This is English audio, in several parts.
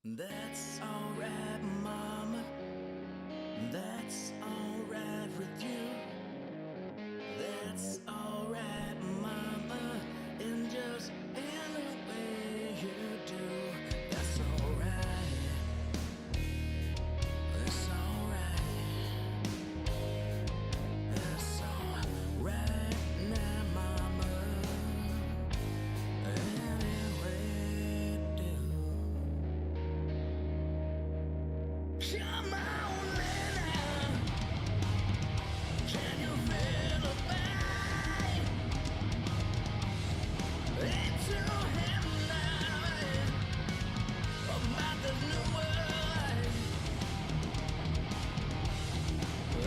That's alright, mama. That's alright with you. That's alright, mama. And just any way you do. That's alright. That's alright. That's alright now, mama. Any way you do. Come on, man. Can you feel the pain? Into him now. About this new world.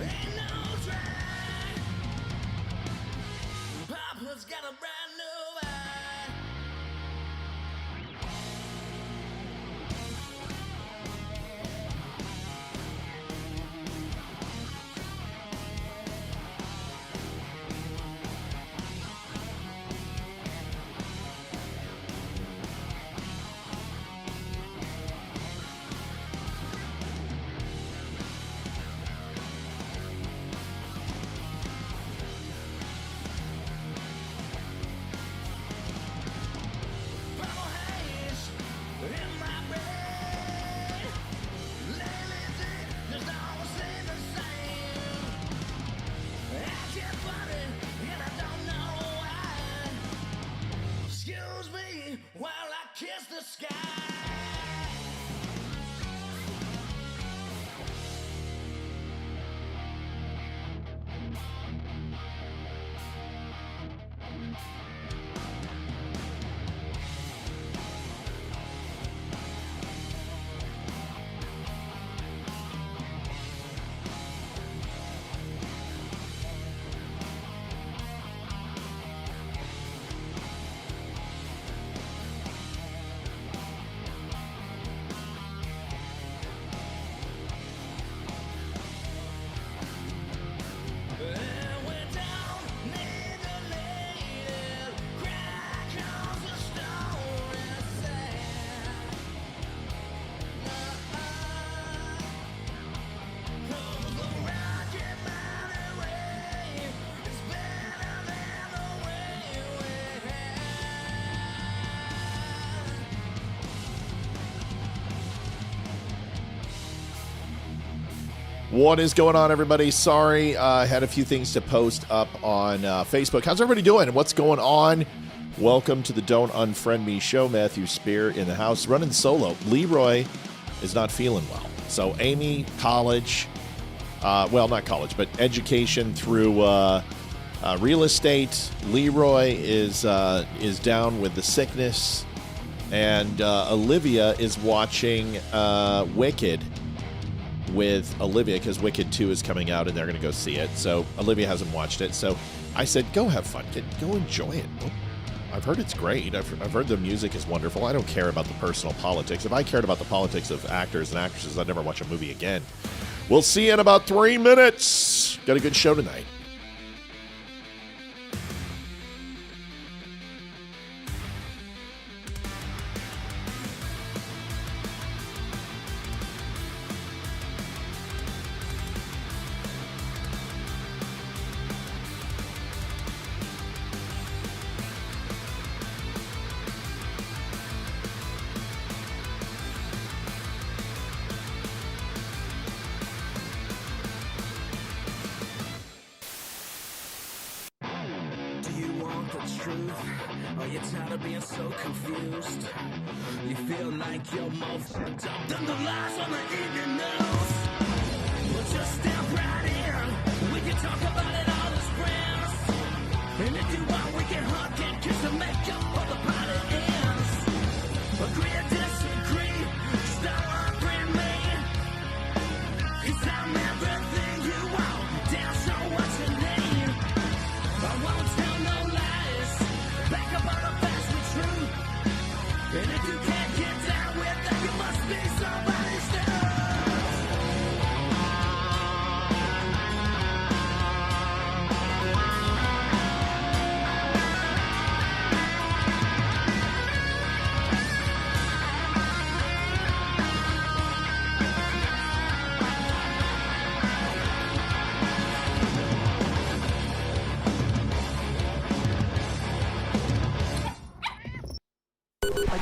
Ain't no train. Papa's got a brand new eye. Purple haze in my brain. Lately things just don't seem the same. Acting funny and I don't know why. Excuse me while I kiss the sky. And we don't need a lady. Cry 'cause the story's sad. Cause the Rocky Mountain way is better than the way we had. What is going on, everybody? Sorry, I had a few things to post up on Facebook. How's everybody doing? What's going on? Welcome to the Don't Unfriend Me show. Matthew Spear in the house, running solo. Leroy is not feeling well. So Amy, college, well, not college, but education through real estate. Leroy is down with the sickness. And Olivia is watching Wicked with Olivia because Wicked 2 is coming out and they're going to go see it. So Olivia hasn't watched it. So I said, go have fun. Go enjoy it. I've heard it's great. I've heard the music is wonderful. I don't care about the personal politics. If I cared about the politics of actors and actresses, I'd never watch a movie again. We'll see you in about 3 minutes. Got a good show tonight. Do you want the truth? Are you tired of being so confused? You feel like you're more fucked up than the lies on the evening news? Well, just step right in. We can talk about it all as friends. And if you want, we can hug and kiss and make up for the party ends. Agree or disagree, just don't unfriend me. 'Cause I'm everything you want. Damn sure what you need. I won't tell no lies. Back up on the facts be true. And if you can't get down with that, you must be somebody's dog.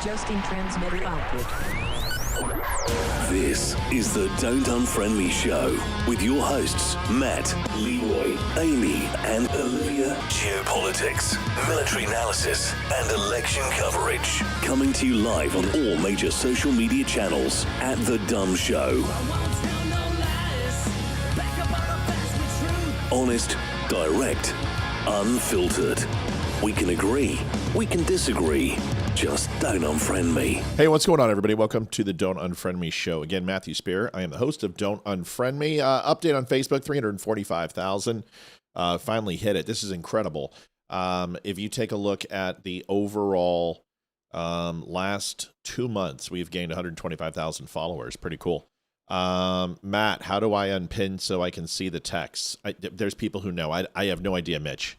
Adjusting transmitter output. This is the Don't Unfriend Me Show with your hosts, Matt, Leroy, Amy, and Olivia. Geopolitics, military analysis, and election coverage. Coming to you live on all major social media channels at The Dumb Show. Honest, direct, unfiltered. We can agree, we can disagree. Just don't unfriend me. Hey, what's going on, everybody? Welcome to the Don't Unfriend Me show. Again, Matthew Spear. I am the host of Don't Unfriend Me. Update on Facebook, 345,000. Finally hit it. This is incredible. If you take a look at the overall last 2 months, we've gained 125,000 followers. Pretty cool. Matt, how do I unpin so I can see the texts? There's people who know. I have no idea, Mitch.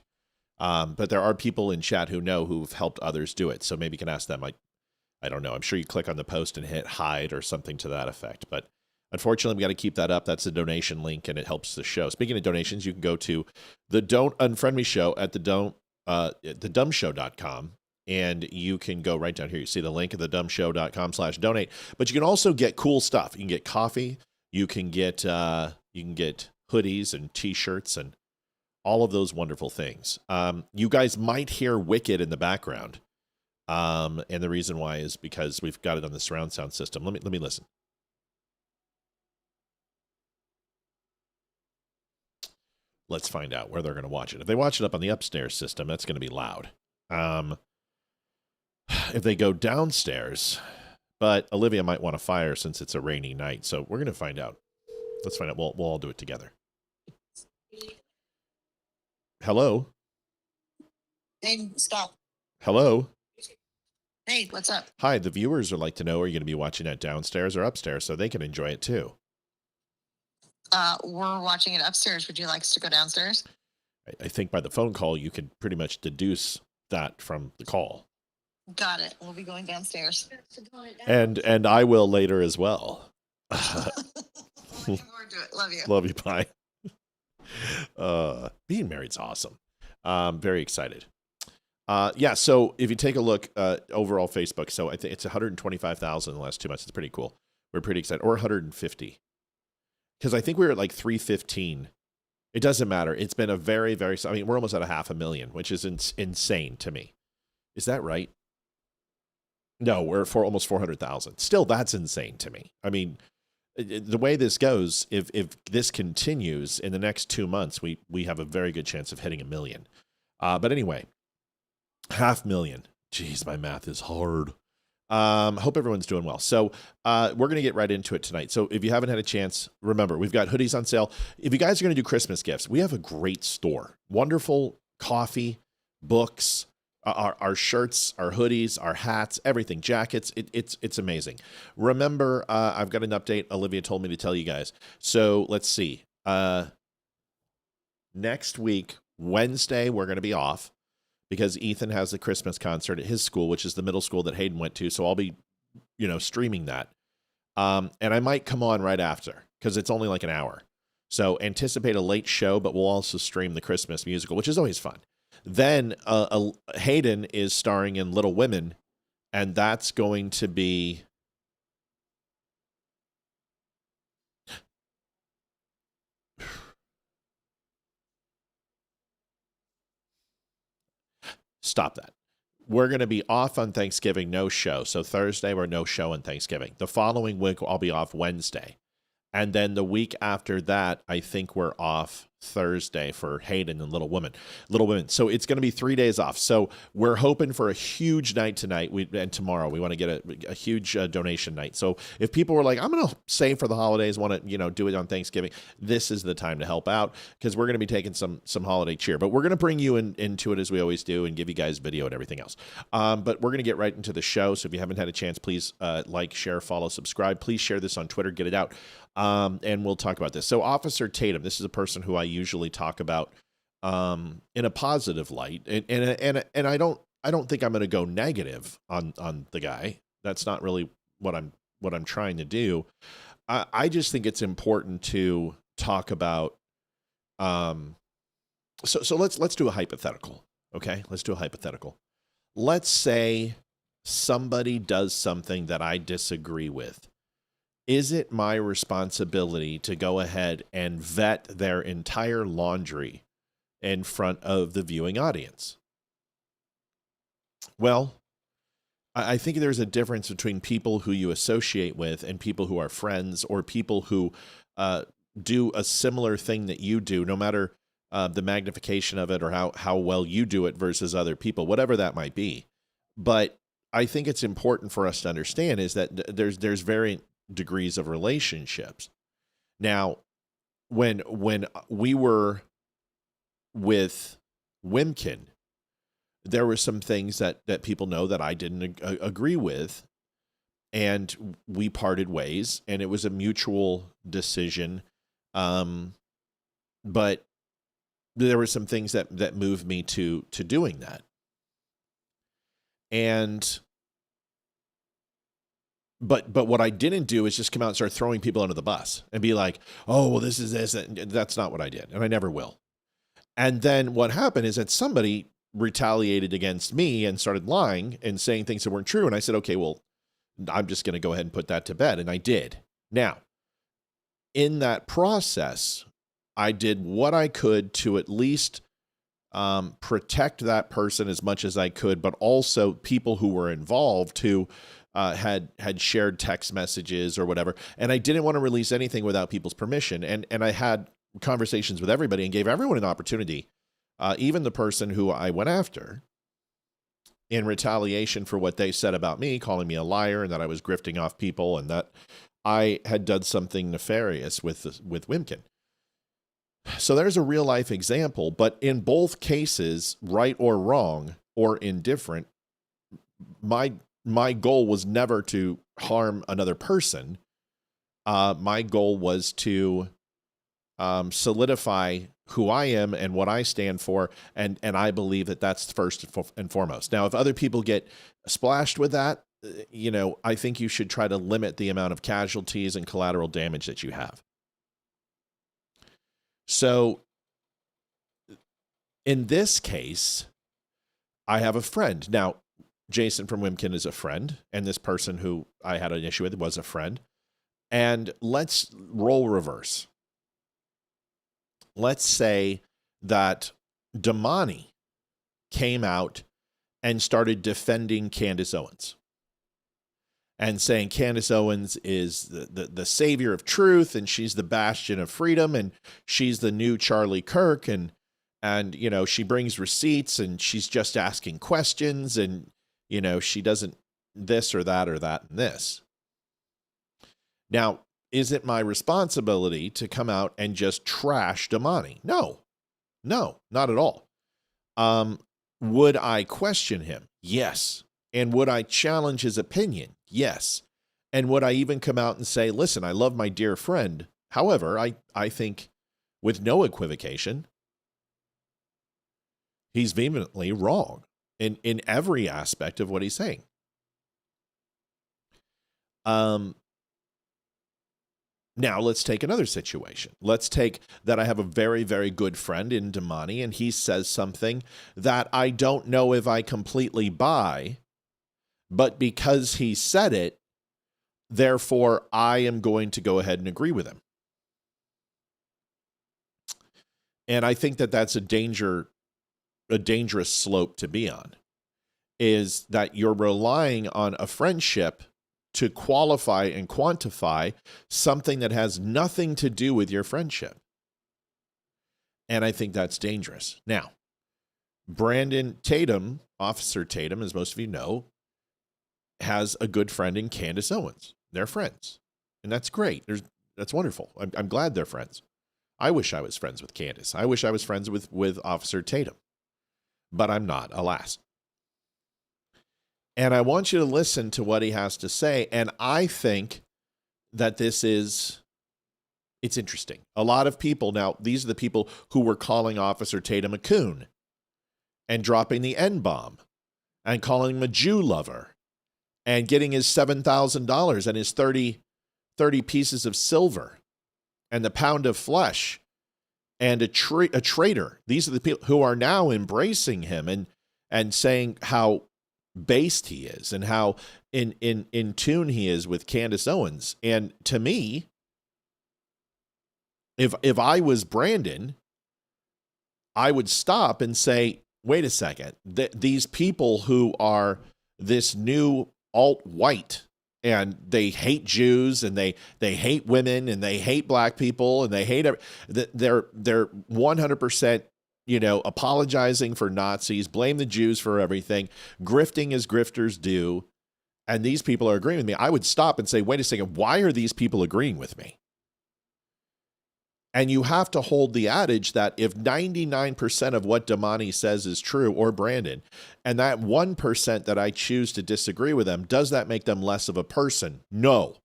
But there are people in chat who know, who've helped others do it. So maybe you can ask them. I don't know. I'm sure you click on the post and hit hide or something to that effect. But unfortunately, we got to keep that up. That's a donation link, and it helps the show. Speaking of donations, you can go to the Don't Unfriend Me show at thedumbshow.com. And you can go right down here. You see the link at thedumbshow.com/donate. But you can also get cool stuff. You can get coffee. You can get hoodies and T-shirts and all of those wonderful things. You guys might hear Wicked in the background. And the reason why is because we've got it on the surround sound system. Let me listen. Let's find out where they're going to watch it. If they watch it up on the upstairs system, that's going to be loud. If they go downstairs, but Olivia might want to fire since it's a rainy night. So we're going to find out. Let's find out. We'll all do it together. Hello? Hey, stop. Hello? Hey, what's up? Hi, the viewers would like to know, are you going to be watching it downstairs or upstairs so they can enjoy it too? We're watching it upstairs. Would you like us to go downstairs? I think by the phone call, you could pretty much deduce that from the call. Got it. We'll be going downstairs. And I will later as well. Looking forward to it. Love you. Love you, bye. Being married's awesome. Very excited. So if you take a look overall Facebook, so I think it's 125,000 in the last 2 months. It's pretty cool. We're pretty excited. Or 150. Because I think we were at like 315. It doesn't matter. It's been a very, very, I mean, we're almost at 500,000, which is insane to me. Is that right? No, we're for almost 400,000. Still, that's insane to me. I mean, the way this goes, if this continues in the next 2 months, we have a very good chance of hitting 1 million. But anyway, 500,000. Jeez, my math is hard. Hope everyone's doing well. So we're going to get right into it tonight. So if you haven't had a chance, remember, we've got hoodies on sale. If you guys are going to do Christmas gifts, we have a great store. Wonderful coffee, books, our shirts, our hoodies, our hats, everything, jackets. It's amazing. Remember, I've got an update Olivia told me to tell you guys. So let's see. Next week, Wednesday, we're going to be off because Ethan has the Christmas concert at his school, which is the middle school that Hayden went to. So I'll be, streaming that. And I might come on right after because it's only like an hour. So anticipate a late show, but we'll also stream the Christmas musical, which is always fun. Then Hayden is starring in Little Women, and that's going to be stop that. We're going to be off on Thanksgiving, no show. So Thursday, we're no show on Thanksgiving. The following week, I'll be off Wednesday. And then the week after that, I think we're off Thursday for Hayden and Little Women. So it's going to be 3 days off. So we're hoping for a huge night tonight and tomorrow. We want to get a huge donation night. So if people were like, I'm going to save for the holidays, want to do it on Thanksgiving, this is the time to help out because we're going to be taking some holiday cheer. But we're going to bring you into it as we always do and give you guys video and everything else. But we're going to get right into the show. So if you haven't had a chance, please like, share, follow, subscribe. Please share this on Twitter. Get it out. And we'll talk about this. So Officer Tatum, this is a person who I usually talk about in a positive light, and I don't think I'm going to go negative on the guy. That's not really what I'm trying to do. I just think it's important to talk about. So let's do a hypothetical. Okay, let's do a hypothetical. Let's say somebody does something that I disagree with, is it my responsibility to go ahead and vet their entire laundry in front of the viewing audience? Well, I think there's a difference between people who you associate with and people who are friends, or people who do a similar thing that you do, no matter the magnification of it or how well you do it versus other people, whatever that might be. But I think it's important for us to understand is that there's varying degrees of relationships. Now, when we were with Wimkin, there were some things that people know that I didn't agree with, and we parted ways, and it was a mutual decision. But there were some things that moved me to doing that. And But what I didn't do is just come out and start throwing people under the bus and be like, oh, well, this is this. And that's not what I did. And I never will. And then what happened is that somebody retaliated against me and started lying and saying things that weren't true. And I said, okay, well, I'm just going to go ahead and put that to bed. And I did. Now, in that process, I did what I could to at least protect that person as much as I could, but also people who were involved who had shared text messages or whatever. And I didn't want to release anything without people's permission. And I had conversations with everybody and gave everyone an opportunity, even the person who I went after, in retaliation for what they said about me, calling me a liar and that I was grifting off people and that I had done something nefarious with Wimkin. So there's a real life example, but in both cases, right or wrong or indifferent, my goal was never to harm another person. My goal was to solidify who I am and what I stand for, and I believe that that's first and foremost. Now, if other people get splashed with that, I think you should try to limit the amount of casualties and collateral damage that you have. So, in this case, I have a friend. Now, Jason from Wimkin is a friend, and this person who I had an issue with was a friend. And let's role reverse. Let's say that Damani came out and started defending Candace Owens and saying Candace Owens is the savior of truth, and she's the bastion of freedom, and she's the new Charlie Kirk, and she brings receipts, and she's just asking questions, and she doesn't this or that and this. Now, is it my responsibility to come out and just trash Damani? No, not at all. Would I question him? Yes. And would I challenge his opinion? Yes. And would I even come out and say, listen, I love my dear friend. However, I think with no equivocation, he's vehemently wrong in every aspect of what he's saying. Now let's take another situation. Let's take that I have a very, very good friend in Damani, and he says something that I don't know if I completely buy, but because he said it, therefore I am going to go ahead and agree with him. And I think that that's a dangerous slope to be on, is that you're relying on a friendship to qualify and quantify something that has nothing to do with your friendship. And I think that's dangerous. Now, Brandon Tatum, Officer Tatum, as most of you know, has a good friend in Candace Owens. They're friends. And that's great. That's wonderful. I'm glad they're friends. I wish I was friends with Candace. I wish I was friends with Officer Tatum. But I'm not, alas. And I want you to listen to what he has to say. And I think that it's interesting. A lot of people, now, these are the people who were calling Officer Tatum a coon and dropping the N-bomb and calling him a Jew lover and getting his $7,000 and his 30 pieces of silver and the pound of flesh and a traitor. These are the people who are now embracing him and saying how based he is and how in tune he is with Candace Owens. And to me, if I was Brandon, I would stop and say, wait a second, these people who are this new alt-white, and they hate Jews, and they hate women, and they hate black people, and they hate they're 100%, apologizing for Nazis, blame the Jews for everything, grifting as grifters do, and these people are agreeing with me. I would stop and say, wait a second, why are these people agreeing with me? And you have to hold the adage that if 99% of what Damani says is true, or Brandon, and that 1% that I choose to disagree with them, does that make them less of a person? No.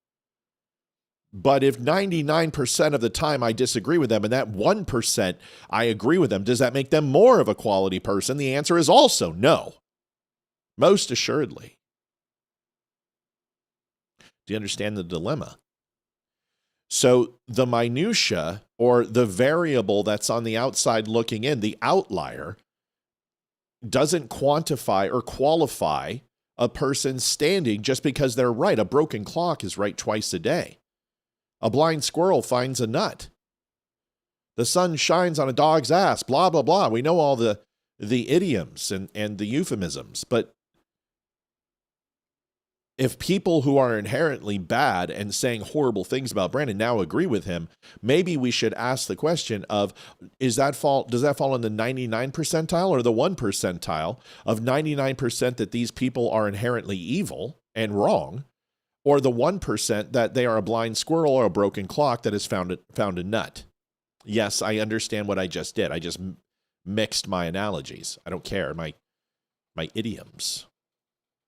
But if 99% of the time I disagree with them and that 1% I agree with them, does that make them more of a quality person? The answer is also no. Most assuredly. Do you understand the dilemma? So the minutia, or the variable that's on the outside looking in, the outlier, doesn't quantify or qualify a person's standing just because they're right. A broken clock is right twice a day. A blind squirrel finds a nut. The sun shines on a dog's ass, blah, blah, blah. We know all the idioms and the euphemisms, but if people who are inherently bad and saying horrible things about Brandon now agree with him, maybe we should ask the question of, does that fall in the 99 percentile or the 1 percentile of 99% that these people are inherently evil and wrong, or the 1% that they are a blind squirrel or a broken clock that has found a nut? Yes, I understand what I just did. I just mixed my analogies. I don't care. My idioms.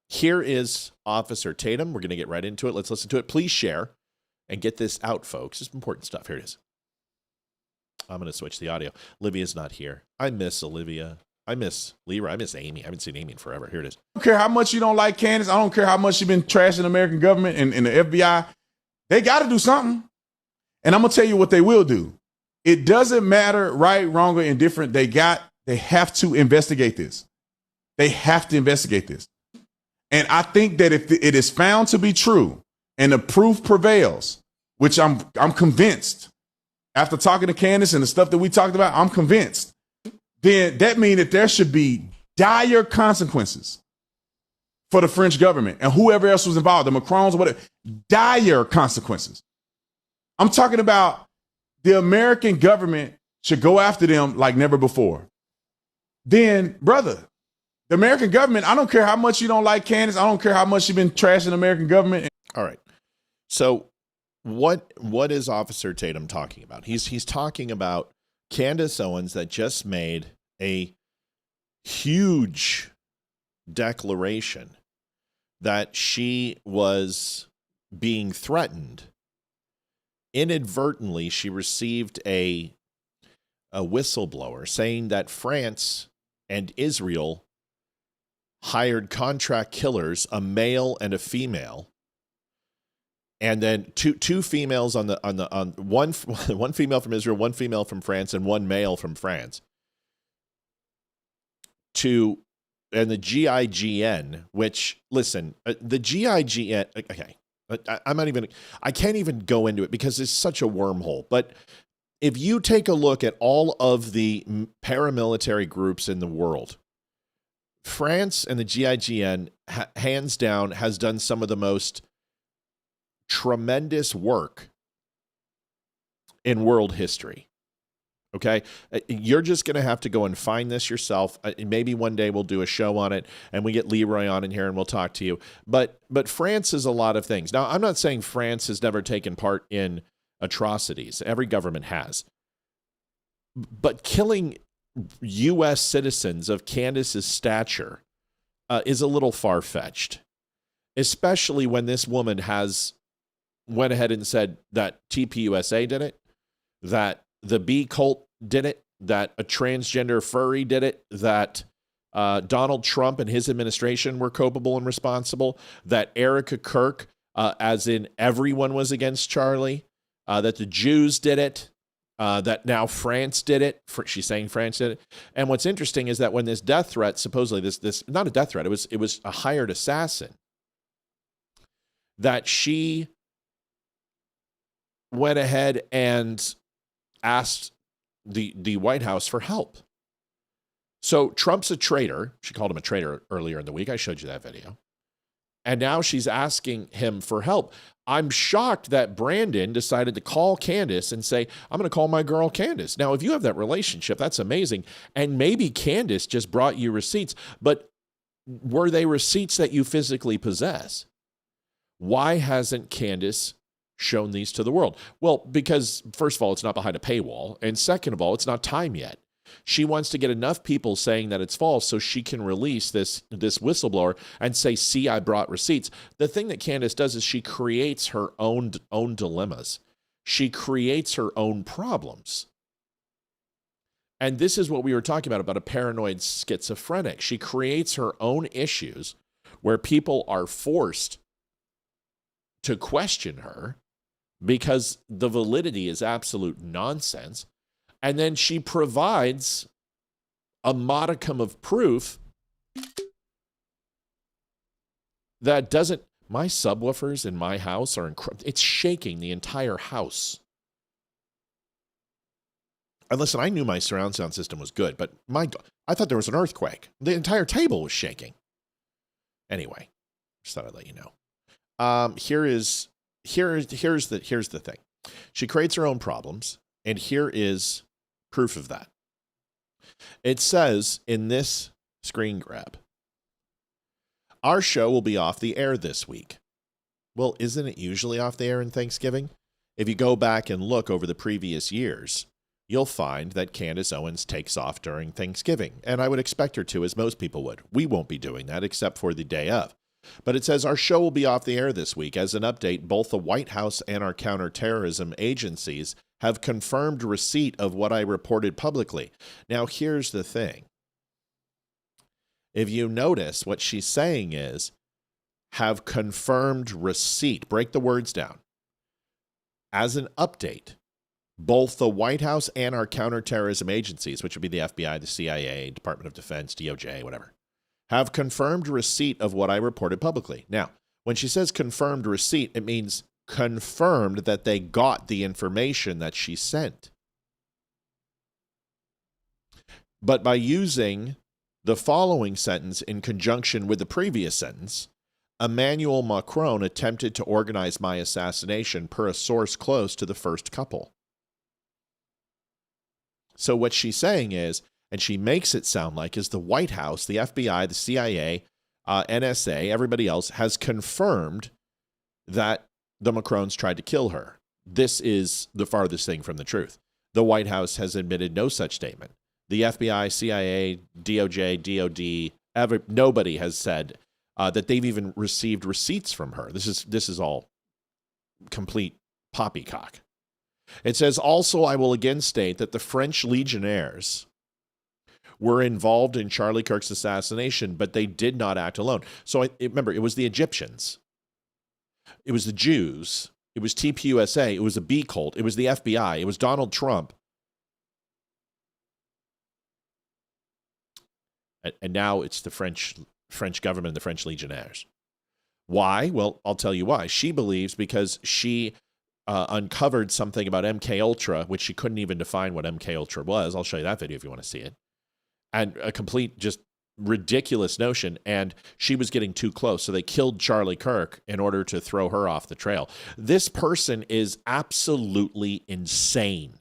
Here is Officer Tatum. We're going to get right into it. Let's listen to it. Please share and get this out, folks. It's important stuff. Here it is. I'm going to switch the audio. Olivia's not here. I miss Olivia. I miss Leroy. I miss Amy. I haven't seen Amy in forever. Here it is. I don't care how much you don't like Candace. I don't care how much you've been trashing the American government and the FBI. They got to do something. And I'm going to tell you what they will do. It doesn't matter right, wrong, or indifferent. They have to investigate this. They have to investigate this. And I think that if it is found to be true and the proof prevails, which I'm convinced, after talking to Candace and the stuff that we talked about, I'm convinced, then that means that there should be dire consequences for the French government and whoever else was involved, the Macrons or whatever, dire consequences. I'm talking about the American government should go after them like never before. Then, brother, the American government, I don't care how much you don't like Candace. I don't care how much you've been trashing the American government. All right. So what is Officer Tatum talking about? He's talking about Candace Owens that just made a huge declaration that she was being threatened. Inadvertently, she received a whistleblower saying that France and Israel hired contract killers, a male and a female, and then two females on one female from Israel, one female from France, and one male from France. And the GIGN, which, listen, the GIGN, okay, I can't even go into it because it's such a wormhole. But if you take a look at all of the paramilitary groups in the world, France and the GIGN, hands down, has done some of the most tremendous work in world history. Okay? You're just going to have to go and find this yourself. Maybe one day we'll do a show on it and we get Leroy on in here and we'll talk to you. But France is a lot of things. Now, I'm not saying France has never taken part in atrocities. Every government has. But killing U.S. citizens of Candace's stature is a little far-fetched, especially when this woman went ahead and said that TPUSA did it, that the B cult did it, that a transgender furry did it, that Donald Trump and his administration were culpable and responsible, that Erica Kirk, as in everyone was against Charlie, that the Jews did it, that now France did it. She's saying France did it. And what's interesting is that when this death threat, supposedly this not a death threat, it was a hired assassin, that she went ahead and asked the White House for help. So Trump's a traitor. She called him a traitor earlier in the week. I showed you that video. And now she's asking him for help. I'm shocked that Brandon decided to call Candace and say, I'm going to call my girl Candace. Now, if you have that relationship, that's amazing. And maybe Candace just brought you receipts, but were they receipts that you physically possess? Why hasn't Candace shown these to the world? Well, because first of all, it's not behind a paywall. And second of all, it's not time yet. She wants to get enough people saying that it's false so she can release this whistleblower and say, see, I brought receipts. The thing that Candace does is she creates her own dilemmas. She creates her own problems. And this is what we were talking about a paranoid schizophrenic. She creates her own issues where people are forced to question her because the validity is absolute nonsense. And then she provides a modicum of proof that doesn't. My subwoofers in my house are incredible. It's shaking the entire house. And listen, I knew my surround sound system was good, but I thought there was an earthquake. The entire table was shaking. Anyway, just thought I'd let you know. Here's the thing. She creates her own problems, and here is proof of that. It says in this screen grab, our show will be off the air this week. Well, isn't it usually off the air in Thanksgiving? If you go back and look over the previous years, you'll find that Candace Owens takes off during Thanksgiving, and I would expect her to, as most people would. We won't be doing that except for the day of. But it says our show will be off the air this week. As an update, both the White House and our counterterrorism agencies have confirmed receipt of what I reported publicly. Now, here's the thing. If you notice, what she's saying is, have confirmed receipt. Break the words down. As an update, both the White House and our counterterrorism agencies, which would be the FBI, the CIA, Department of Defense, DOJ, whatever, have confirmed receipt of what I reported publicly. Now, when she says confirmed receipt, it means confirmed that they got the information that she sent. But by using the following sentence in conjunction with the previous sentence, Emmanuel Macron attempted to organize my assassination per a source close to the first couple. So what she's saying is, and she makes it sound like, is the White House, the FBI, the CIA, NSA, everybody else has confirmed that the Macrons tried to kill her. This is the farthest thing from the truth. The White House has admitted no such statement. The FBI, CIA, DOJ, DOD, nobody has said that they've even received receipts from her. This is all complete poppycock. It says, also, I will again state that the French legionnaires were involved in Charlie Kirk's assassination, but they did not act alone. So remember, it was the Egyptians. It was the Jews. It was TPUSA. It was a B cult. It was the FBI. It was Donald Trump. And now it's the French government, the French legionnaires. Why? Well, I'll tell you why. She believes because she uncovered something about MK Ultra, which she couldn't even define what MK Ultra was. I'll show you that video if you want to see it. And a complete, just ridiculous notion. And she was getting too close. So they killed Charlie Kirk in order to throw her off the trail. This person is absolutely insane.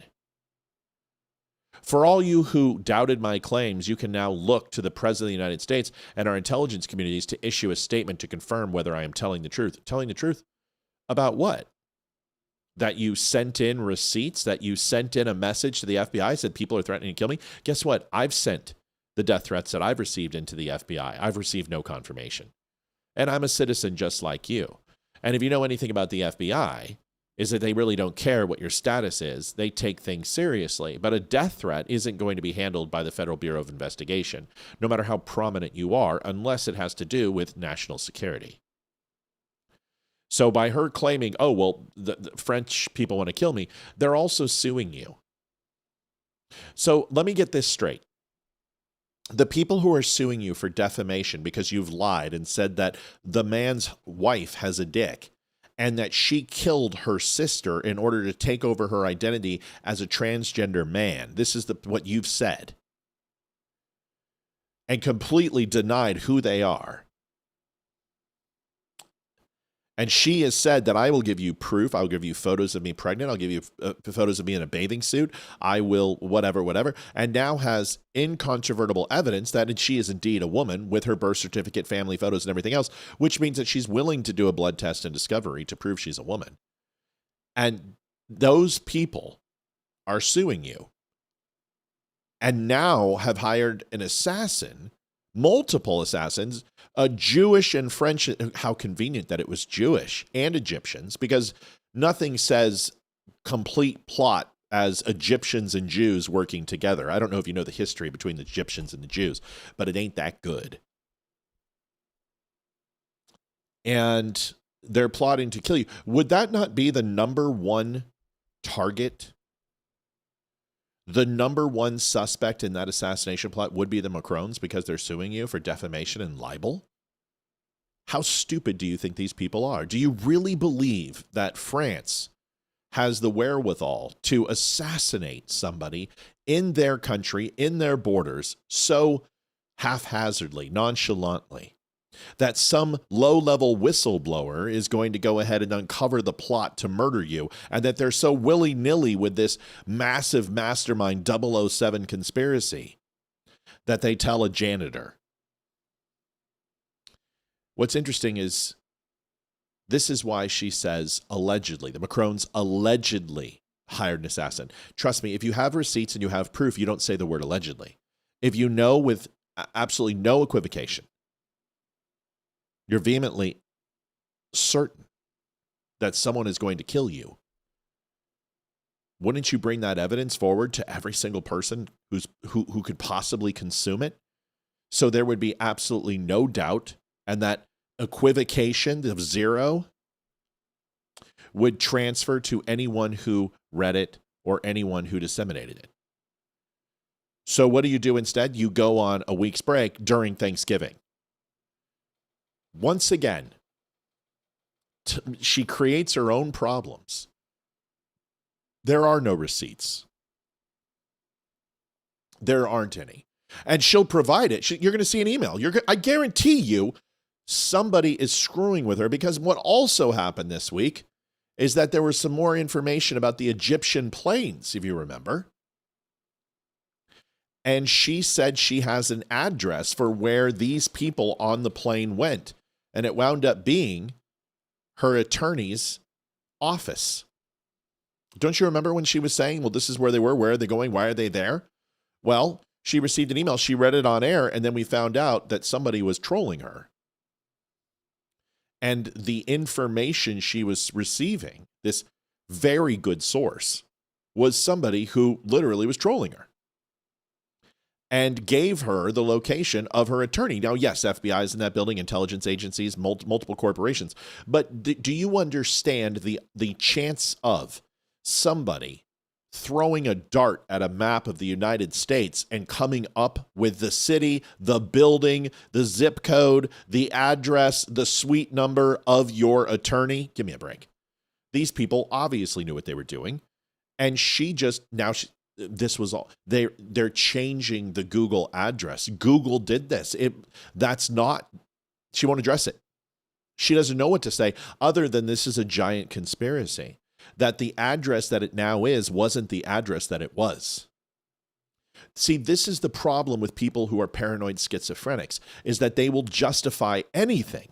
For all you who doubted my claims, you can now look to the President of the United States and our intelligence communities to issue a statement to confirm whether I am telling the truth. Telling the truth about what? That you sent in receipts, that you sent in a message to the FBI, said people are threatening to kill me. Guess what? I've sent the death threats that I've received into the FBI. I've received no confirmation. And I'm a citizen just like you. And if you know anything about the FBI, is that they really don't care what your status is. They take things seriously. But a death threat isn't going to be handled by the Federal Bureau of Investigation, no matter how prominent you are, unless it has to do with national security. So by her claiming, oh, well, the French people want to kill me, they're also suing you. So let me get this straight. The people who are suing you for defamation because you've lied and said that the man's wife has a dick and that she killed her sister in order to take over her identity as a transgender man. This is what you've said. And completely denied who they are. And she has said that I will give you proof. I'll give you photos of me pregnant. I'll give you photos of me in a bathing suit. I will whatever. And now has incontrovertible evidence that she is indeed a woman with her birth certificate, family photos, and everything else, which means that she's willing to do a blood test and discovery to prove she's a woman. And those people are suing you. And now have hired an assassin, multiple assassins, a Jewish and French. How convenient that it was Jewish and Egyptians, because nothing says complete plot as Egyptians and Jews working together. I don't know if you know the history between the Egyptians and the Jews, but it ain't that good. And they're plotting to kill you. Would that not be the number one target? The number one suspect in that assassination plot would be the Macrons because they're suing you for defamation and libel? How stupid do you think these people are? Do you really believe that France has the wherewithal to assassinate somebody in their country, in their borders, so haphazardly, nonchalantly, that some low-level whistleblower is going to go ahead and uncover the plot to murder you, and that they're so willy-nilly with this massive mastermind 007 conspiracy that they tell a janitor? What's interesting is this is why she says allegedly. The Macrons allegedly hired an assassin. Trust me, if you have receipts and you have proof, you don't say the word allegedly. If you know with absolutely no equivocation, you're vehemently certain that someone is going to kill you, wouldn't you bring that evidence forward to every single person who could possibly consume it? So there would be absolutely no doubt, and that equivocation of zero would transfer to anyone who read it or anyone who disseminated it. So what do? Instead, you go on a week's break during Thanksgiving. Once again, she creates her own problems. There are no receipts. There aren't any. And she'll provide it. You're going to see an email. I guarantee you somebody is screwing with her, because what also happened this week is that there was some more information about the Egyptian planes, if you remember. And she said she has an address for where these people on the plane went. And it wound up being her attorney's office. Don't you remember when she was saying, well, this is where they were, where are they going, why are they there? Well, she received an email, she read it on air, and then we found out that somebody was trolling her. And the information she was receiving, this very good source, was somebody who literally was trolling her and gave her the location of her attorney. Now, yes, FBI is in that building, intelligence agencies, multiple corporations. But do you understand the chance of somebody throwing a dart at a map of the United States and coming up with the city, the building, the zip code, the address, the suite number of your attorney? Give me a break. These people obviously knew what they were doing. And this was all. They're changing the Google address. Google did this. She won't address it. She doesn't know what to say other than this is a giant conspiracy. That the address that it now is wasn't the address that it was. See, this is the problem with people who are paranoid schizophrenics, is that they will justify anything.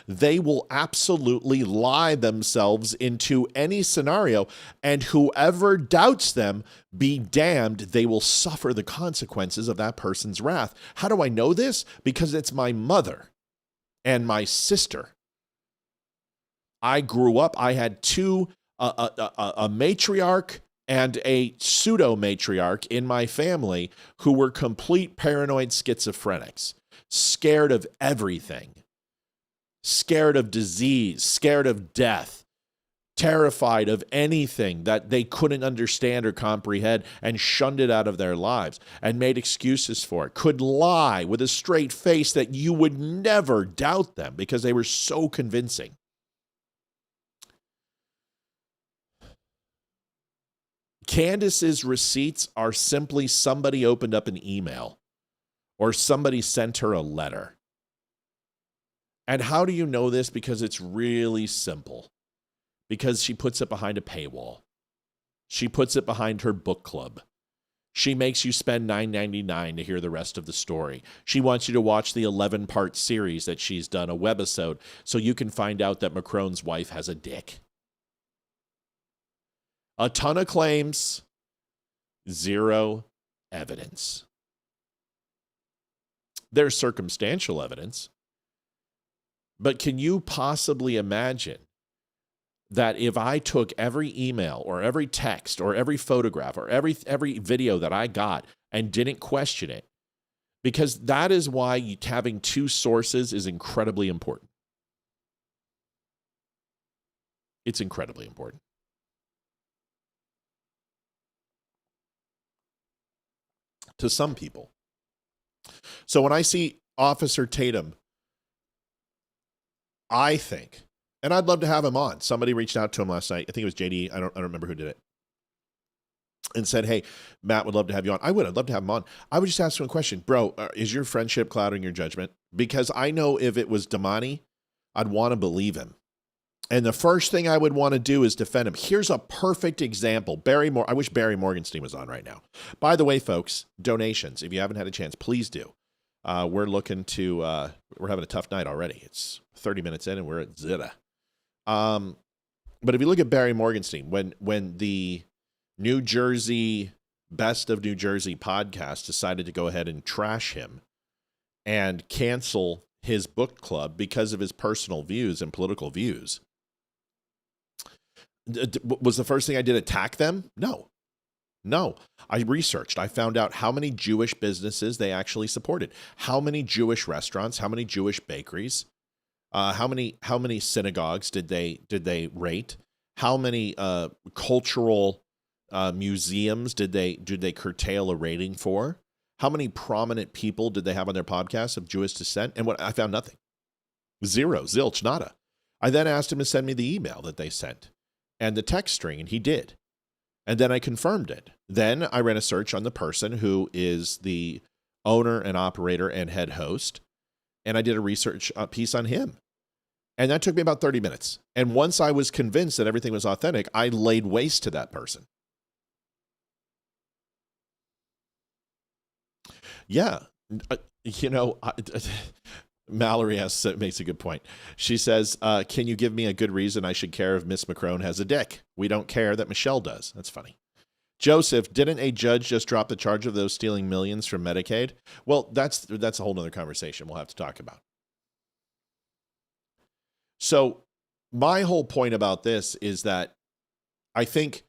They will absolutely lie themselves into any scenario, and whoever doubts them, be damned, they will suffer the consequences of that person's wrath. How do I know this? Because it's my mother and my sister. I grew up, I had two, a matriarch and a pseudo-matriarch in my family who were complete paranoid schizophrenics, scared of everything. Scared of disease, scared of death, terrified of anything that they couldn't understand or comprehend, and shunned it out of their lives and made excuses for it, could lie with a straight face that you would never doubt them because they were so convincing. Candace's receipts are simply somebody opened up an email or somebody sent her a letter. And how do you know this? Because it's really simple. Because she puts it behind a paywall. She puts it behind her book club. She makes you spend $9.99 to hear the rest of the story. She wants you to watch the 11-part series that she's done, a webisode, so you can find out that Macron's wife has a dick. A ton of claims, zero evidence. There's circumstantial evidence. But can you possibly imagine that if I took every email or every text or every photograph or every video that I got and didn't question it? Because that is why having two sources is incredibly important. It's incredibly important. To some people. So when I see Officer Tatum, I think, and I'd love to have him on. Somebody reached out to him last night. I think it was JD. I don't remember who did it. And said, hey, Matt would love to have you on. I'd love to have him on. I would just ask him a question. Bro, is your friendship clouding your judgment? Because I know if it was Damani, I'd want to believe him. And the first thing I would want to do is defend him. Here's a perfect example. I wish Barry Morgenstein was on right now. By the way, folks, donations. If you haven't had a chance, please do. We're looking to, we're having a tough night already. It's 30 minutes in and we're at zero. But if you look at Barry Morgenstein, when the New Jersey Best of New Jersey podcast decided to go ahead and trash him and cancel his book club because of his personal views and political views, was the first thing I did attack them? No. I researched. I found out how many Jewish businesses they actually supported, how many Jewish restaurants, how many Jewish bakeries, how many synagogues did they rate, how many cultural museums did they curtail a rating for, how many prominent people did they have on their podcast of Jewish descent, and I found nothing. Zero, zilch, nada. I then asked him to send me the email that they sent and the text string, and he did. And then I confirmed it. Then I ran a search on the person who is the owner and operator and head host, and I did a research piece on him. And that took me about 30 minutes. And once I was convinced that everything was authentic, I laid waste to that person. Yeah. Mallory makes a good point. She says, can you give me a good reason I should care if Miss Macron has a dick? We don't care that Michelle does. That's funny. Joseph, didn't a judge just drop the charge of those stealing millions from Medicaid? Well, that's a whole nother conversation we'll have to talk about. So my whole point about this is that I think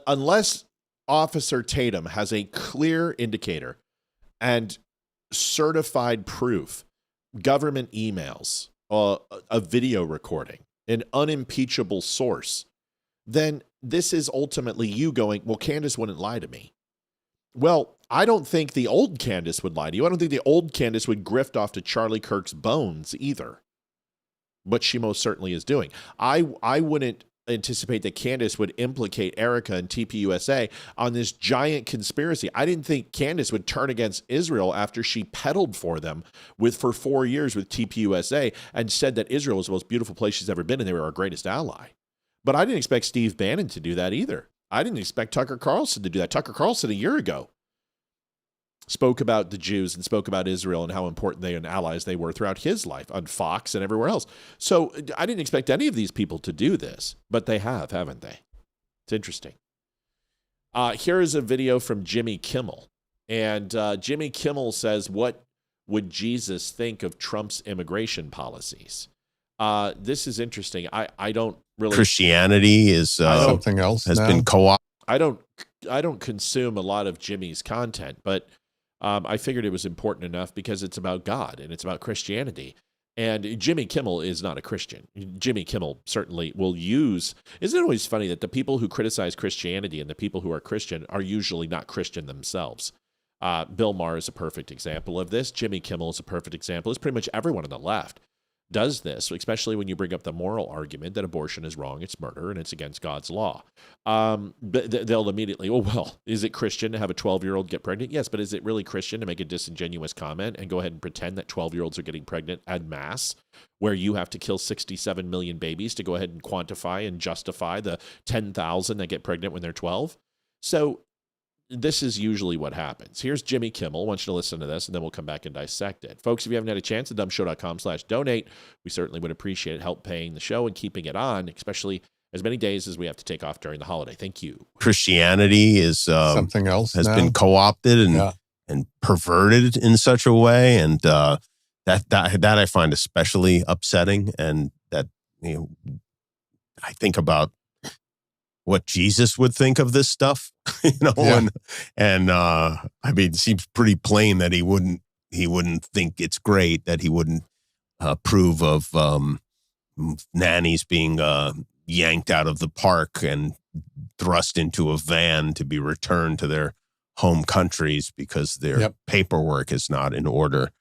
unless Officer Tatum has a clear indicator and certified proof, government emails, a video recording, an unimpeachable source, then this is ultimately you going, well, Candace wouldn't lie to me. Well, I don't think the old Candace would lie to you. I don't think the old Candace would grift off to Charlie Kirk's bones either. But she most certainly is doing. I wouldn't anticipate that Candace would implicate Erica and TPUSA on this giant conspiracy. I didn't think Candace would turn against Israel after she peddled for them for 4 years with TPUSA and said that Israel was the most beautiful place she's ever been and they were our greatest ally. But I didn't expect Steve Bannon to do that either. I didn't expect Tucker Carlson to do that. Tucker Carlson a year ago spoke about the Jews and spoke about Israel and how important they and allies they were throughout his life on Fox and everywhere else. So I didn't expect any of these people to do this, but they have, haven't they? It's interesting. Here is a video from Jimmy Kimmel. And Jimmy Kimmel says, what would Jesus think of Trump's immigration policies? This is interesting. I don't really... Christianity is something else has been co-opted. I don't consume a lot of Jimmy's content, but I figured it was important enough because it's about God and it's about Christianity And Jimmy Kimmel is not a Christian. Jimmy Kimmel certainly will use, isn't it always funny that the people who criticize Christianity and the people who are Christian are usually not Christian themselves? Bill Maher is a perfect example of this. Jimmy Kimmel is a perfect example. It's pretty much everyone on the left does this, especially when you bring up the moral argument that abortion is wrong, it's murder, and it's against God's law. But they'll immediately, oh, well, is it Christian to have a 12-year-old get pregnant? Yes, but is it really Christian to make a disingenuous comment and go ahead and pretend that 12-year-olds are getting pregnant en masse, where you have to kill 67 million babies to go ahead and quantify and justify the 10,000 that get pregnant when they're 12? So this is usually what happens. Here's Jimmy Kimmel. I want you to listen to this, and then we'll come back and dissect it. Folks, if you haven't had a chance, thedumbshow.com/donate. We certainly would appreciate help paying the show and keeping it on, especially as many days as we have to take off during the holiday. Thank you. Christianity is something else has now. been co-opted and perverted in such a way, and that I find especially upsetting. And that, I think about what Jesus would think of this stuff, and I mean, it seems pretty plain that he wouldn't think it's great, that he wouldn't approve of nannies being yanked out of the park and thrust into a van to be returned to their home countries because their paperwork is not in order.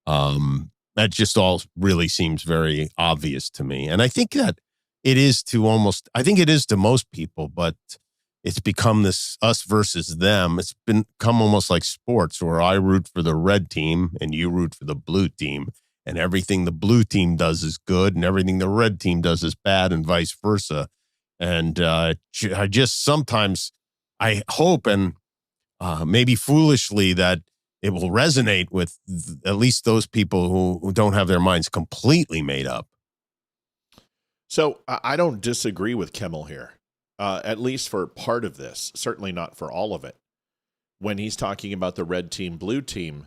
That just all really seems very obvious to me. And I think that it is to most people, but it's become this us versus them. It's become almost like sports, where I root for the red team and you root for the blue team, and everything the blue team does is good and everything the red team does is bad, and vice versa. And I just sometimes I hope, and maybe foolishly, that it will resonate with at least those people who don't have their minds completely made up. So I don't disagree with Kimmel here, at least for part of this, certainly not for all of it. When he's talking about the red team, blue team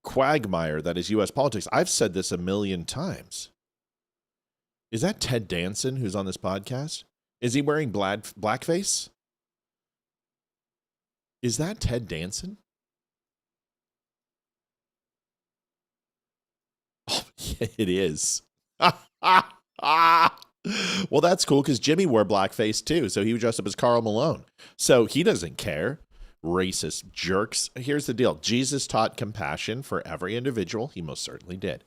quagmire that is U.S. politics, I've said this a million times. Is that Ted Danson who's on this podcast? Is he wearing blackface? Is that Ted Danson? Oh, yeah, it is. Well, that's cool, because Jimmy wore blackface too, so he would dress up as Karl Malone. So he doesn't care. Racist jerks. Here's the deal. Jesus taught compassion for every individual. He most certainly did.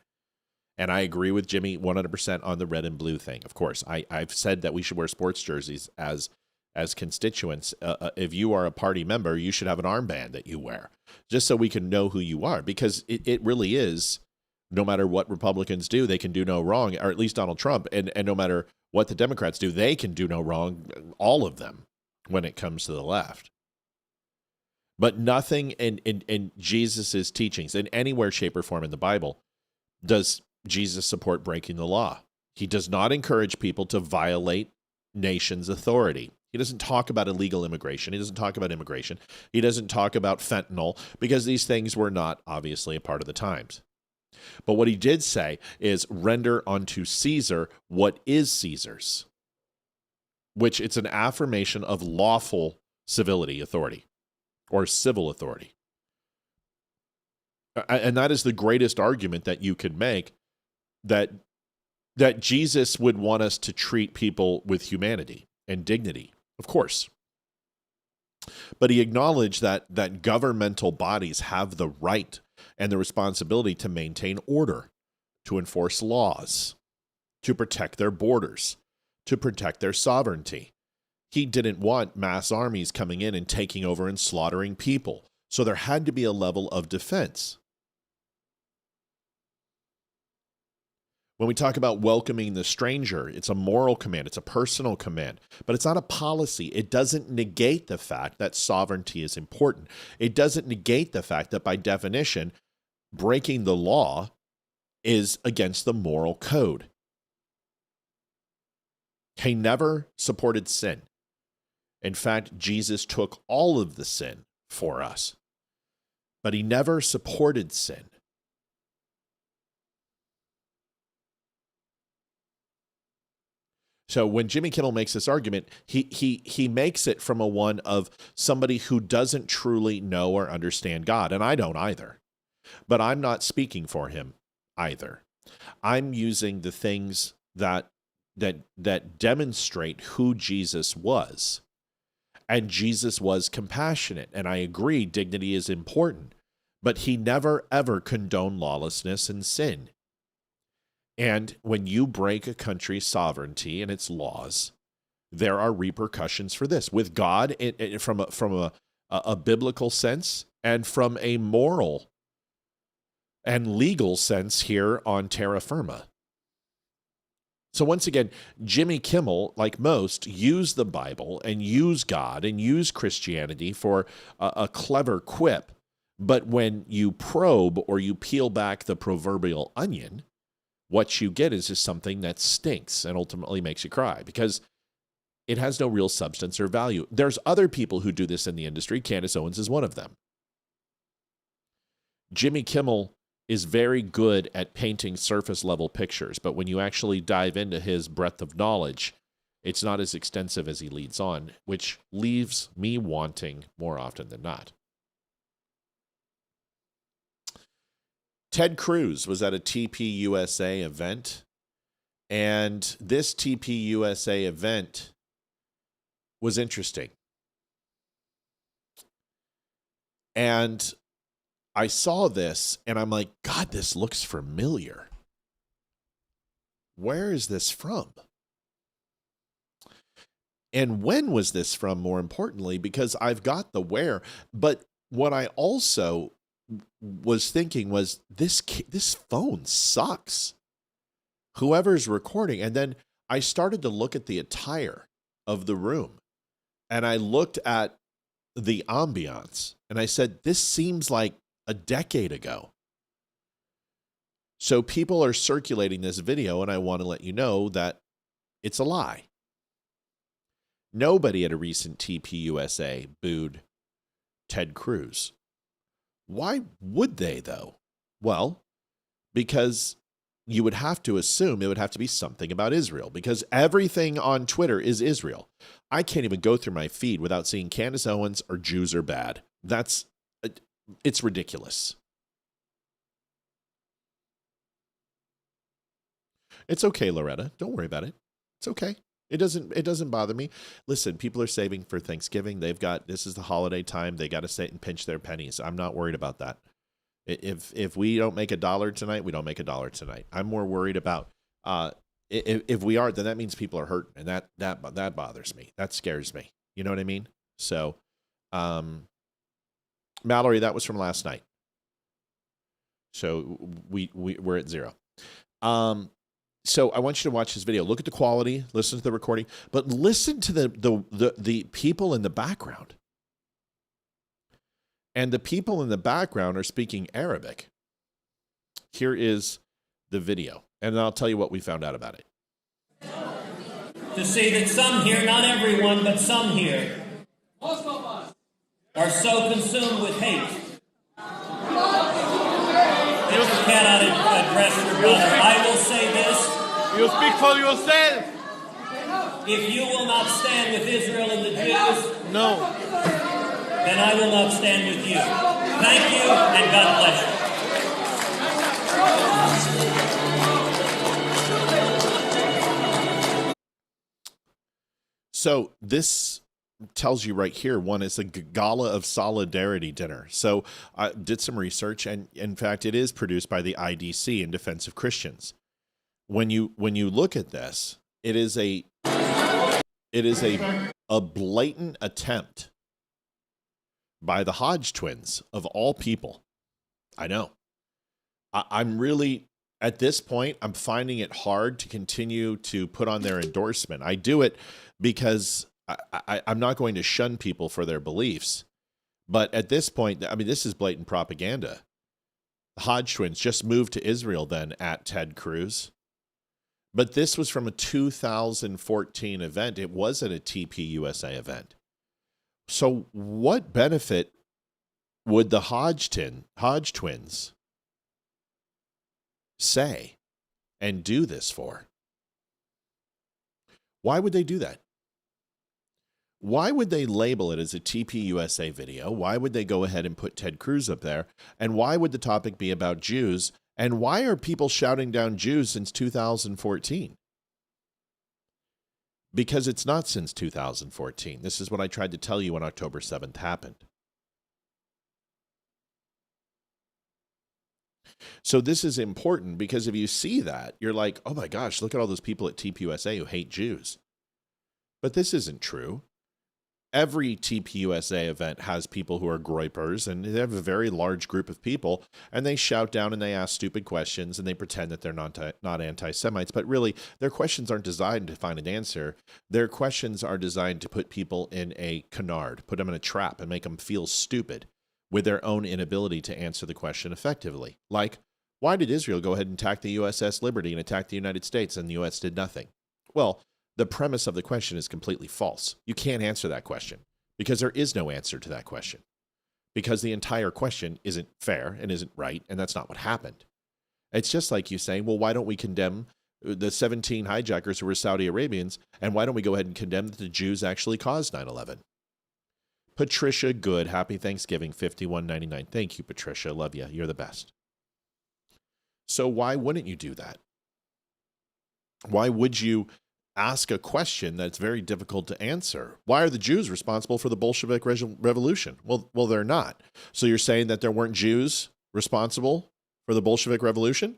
And I agree with Jimmy 100% on the red and blue thing. Of course, I've said that we should wear sports jerseys as constituents. If you are a party member, you should have an armband that you wear, just so we can know who you are, because it really is. No matter what Republicans do, they can do no wrong, or at least Donald Trump. And no matter what the Democrats do, they can do no wrong, all of them, when it comes to the left. But nothing in Jesus' teachings, in anywhere, shape, or form in the Bible, does Jesus support breaking the law. He does not encourage people to violate nations' authority. He doesn't talk about illegal immigration. He doesn't talk about immigration. He doesn't talk about fentanyl, because these things were not obviously a part of the times. But what he did say is, render unto Caesar what is Caesar's, which it's an affirmation of lawful civility authority, or civil authority. And that is the greatest argument that you could make, that Jesus would want us to treat people with humanity and dignity, of course. But he acknowledged that governmental bodies have the right and the responsibility to maintain order, to enforce laws, to protect their borders, to protect their sovereignty. He didn't want mass armies coming in and taking over and slaughtering people. So there had to be a level of defense. When we talk about welcoming the stranger, it's a moral command, it's a personal command, but it's not a policy. It doesn't negate the fact that sovereignty is important. It doesn't negate the fact that, by definition, breaking the law is against the moral code. He never supported sin. In fact, Jesus took all of the sin for us, but he never supported sin. So when Jimmy Kimmel makes this argument, he makes it from a one of somebody who doesn't truly know or understand God, and I don't either. But I'm not speaking for him either. I'm using the things that demonstrate who Jesus was. And Jesus was compassionate. And I agree, dignity is important. But he never, ever condoned lawlessness and sin. And when you break a country's sovereignty and its laws, there are repercussions for this. With God, from a biblical sense and from a moral and legal sense here on terra firma. So once again, Jimmy Kimmel, like most, used the Bible and used God and used Christianity for a clever quip. But when you probe or you peel back the proverbial onion, what you get is just something that stinks and ultimately makes you cry because it has no real substance or value. There's other people who do this in the industry. Candace Owens is one of them. Jimmy Kimmel is very good at painting surface level pictures, but when you actually dive into his breadth of knowledge, it's not as extensive as he leads on, which leaves me wanting more often than not. Ted Cruz was at a TPUSA event, and this TPUSA event was interesting. And I saw this and I'm like, God, this looks familiar. Where is this from? And when was this from, more importantly, because I've got the where. But what I also was thinking was this phone sucks. Whoever's recording. And then I started to look at the attire of the room and I looked at the ambiance and I said, this seems like a decade ago. So people are circulating this video, and I want to let you know that it's a lie. Nobody at a recent TPUSA booed Ted Cruz. Why would they, though? Well, because you would have to assume it would have to be something about Israel, because everything on Twitter is Israel. I can't even go through my feed without seeing Candace Owens or Jews are bad. It's ridiculous. It's okay, Loretta. Don't worry about it. It's okay. It doesn't bother me. Listen, people are saving for Thanksgiving. This is the holiday time. They got to sit and pinch their pennies. I'm not worried about that. If we don't make $1 tonight, we don't make $1 tonight. I'm more worried about if we are, then that means people are hurting, and that bothers me. That scares me. You know what I mean? So, Mallory, that was from last night. So we're at 0. So I want you to watch this video. Look at the quality, listen to the recording, but listen to the people in the background. And the people in the background are speaking Arabic. Here is the video, and I'll tell you what we found out about it. To say that some here, not everyone, but some here, are so consumed with hate. You cannot address your brother. I will say this. You speak for yourself. If you will not stand with Israel and the Jews, no, then I will not stand with you. Thank you, and God bless you. So this tells you right here, one is a gala of solidarity dinner. So I did some research, and in fact, it is produced by the IDC in Defense of Christians. When you look at this, it is a blatant attempt by the Hodge twins, of all people. I know. I'm really, at this point, I'm finding it hard to continue to put on their endorsement. I do it because I'm not going to shun people for their beliefs. But at this point, I mean, this is blatant propaganda. The Hodge twins just moved to Israel then at Ted Cruz. But this was from a 2014 event. It wasn't a TPUSA event. So what benefit would the Hodge twins say and do this for? Why would they do that? Why would they label it as a TPUSA video? Why would they go ahead and put Ted Cruz up there? And why would the topic be about Jews And why are people shouting down Jews since 2014? Because it's not since 2014. This is what I tried to tell you when October 7th happened. So this is important because if you see that, you're like, oh my gosh, look at all those people at TPUSA who hate Jews. But this isn't true. Every TPUSA event has people who are groypers, and they have a very large group of people, and they shout down and they ask stupid questions, and they pretend that they're not anti-Semites. But really, their questions aren't designed to find an answer. Their questions are designed to put people in a canard, put them in a trap, and make them feel stupid with their own inability to answer the question effectively. Like, why did Israel go ahead and attack the USS Liberty and attack the United States, and the U.S. did nothing? Well, the premise of the question is completely false. You can't answer that question because there is no answer to that question, because the entire question isn't fair and isn't right, and that's not what happened. It's just like you saying, well, why don't we condemn the 17 hijackers who were Saudi Arabians, and why don't we go ahead and condemn that the Jews actually caused 9/11? Patricia Good, happy Thanksgiving, $51.99. Thank you, Patricia. Love you. You're the best. So why wouldn't you do that? Why would you ask a question that's very difficult to answer? Why are the Jews responsible for the Bolshevik Revolution? Well, they're not. So you're saying that there weren't Jews responsible for the Bolshevik Revolution?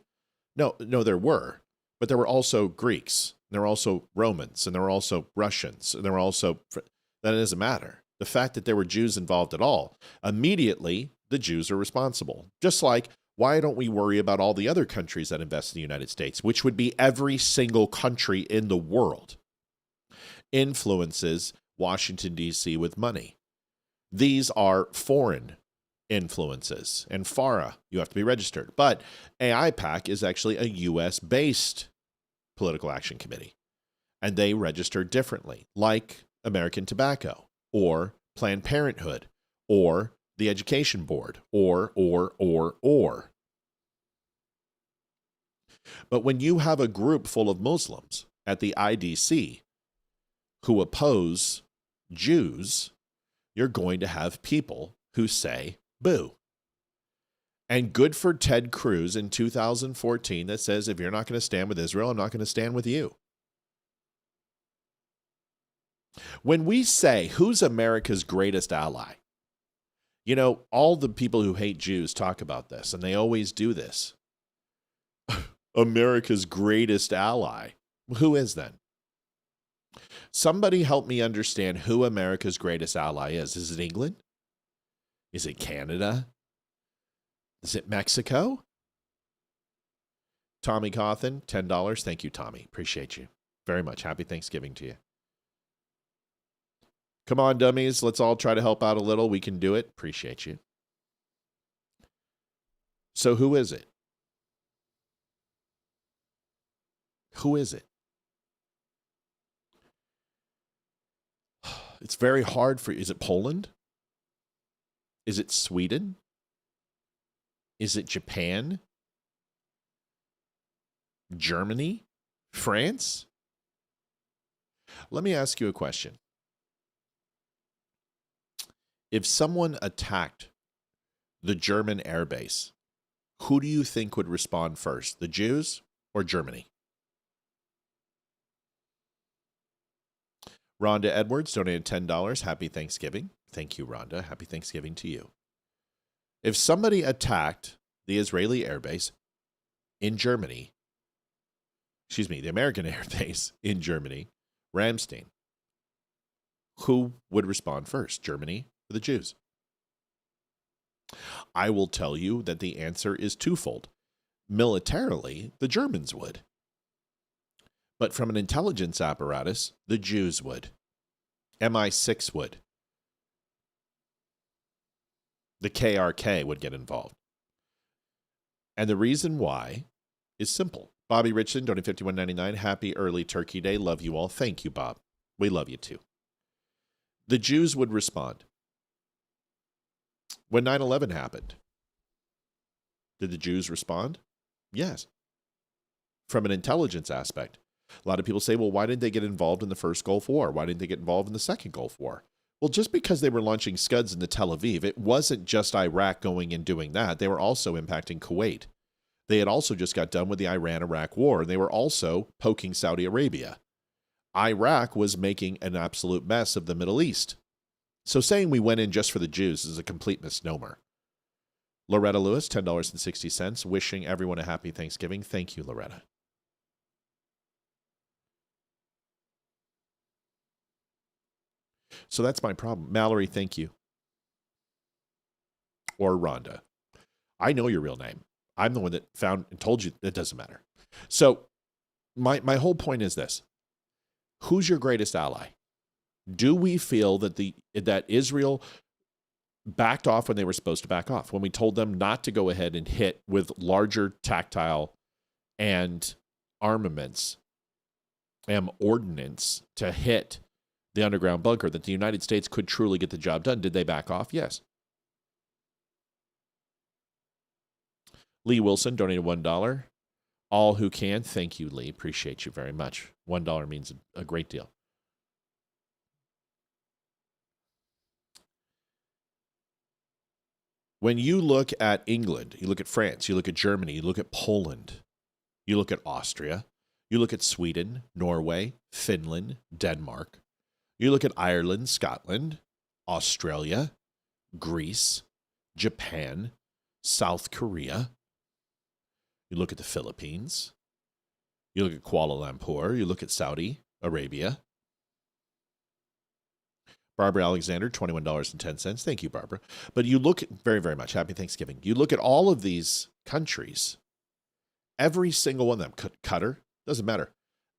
No, there were. But there were also Greeks. And there were also Romans. And there were also Russians. And there were also... That doesn't matter. The fact that there were Jews involved at all, immediately the Jews are responsible. Just like, why don't we worry about all the other countries that invest in the United States, which would be every single country in the world, influences Washington, D.C. with money. These are foreign influences. And FARA, you have to be registered. But AIPAC is actually a U.S.-based political action committee. And they register differently, like American Tobacco, or Planned Parenthood, or the Education Board, or. But when you have a group full of Muslims at the IDC who oppose Jews, you're going to have people who say, boo. And good for Ted Cruz in 2014 that says, if you're not going to stand with Israel, I'm not going to stand with you. When we say, who's America's greatest ally? You know, all the people who hate Jews talk about this, and they always do this. America's greatest ally. Who is then? Somebody help me understand who America's greatest ally is. Is it England? Is it Canada? Is it Mexico? Tommy Cawthon, $10. Thank you, Tommy. Appreciate you very much. Happy Thanksgiving to you. Come on, dummies. Let's all try to help out a little. We can do it. Appreciate you. So who is it? Who is it? It's very hard for you. Is it Poland? Is it Sweden? Is it Japan? Germany? France? Let me ask you a question. If someone attacked the German airbase, who do you think would respond first, the Jews or Germany? Rhonda Edwards donated $10. Happy Thanksgiving. Thank you, Rhonda. Happy Thanksgiving to you. If somebody attacked the Israeli airbase in Germany, the American airbase in Germany, Ramstein, who would respond first, Germany or the Jews? I will tell you that the answer is twofold. Militarily, the Germans would. But from an intelligence apparatus, the Jews would. MI6 would. The KRK would get involved. And the reason why is simple. Bobby Richardson, donated $51.99. Happy early Turkey Day. Love you all. Thank you, Bob. We love you too. The Jews would respond. When 9/11 happened, did the Jews respond? Yes. From an intelligence aspect. A lot of people say, well, why didn't they get involved in the first Gulf War? Why didn't they get involved in the second Gulf War? Well, just because they were launching Scuds into Tel Aviv, it wasn't just Iraq going and doing that. They were also impacting Kuwait. They had also just got done with the Iran-Iraq war, and they were also poking Saudi Arabia. Iraq was making an absolute mess of the Middle East. So saying we went in just for the Jews is a complete misnomer. Loretta Lewis, $10.60, wishing everyone a happy Thanksgiving. Thank you, Loretta. So that's my problem. Mallory, thank you. Or Rhonda. I know your real name. I'm the one that found and told you it doesn't matter. So my whole point is this. Who's your greatest ally? Do we feel that Israel backed off when they were supposed to back off? When we told them not to go ahead and hit with larger tactile and armaments and ordnance to hit the underground bunker, that the United States could truly get the job done. Did they back off? Yes. Lee Wilson donated $1. All who can, thank you, Lee. Appreciate you very much. $1 means a great deal. When you look at England, you look at France, you look at Germany, you look at Poland, you look at Austria, you look at Sweden, Norway, Finland, Denmark, you look at Ireland, Scotland, Australia, Greece, Japan, South Korea. You look at the Philippines. You look at Kuala Lumpur. You look at Saudi Arabia. Barbara Alexander, $21.10. Thank you, Barbara. But you look at, very, very much. Happy Thanksgiving. You look at all of these countries. Every single one of them, Qatar, doesn't matter.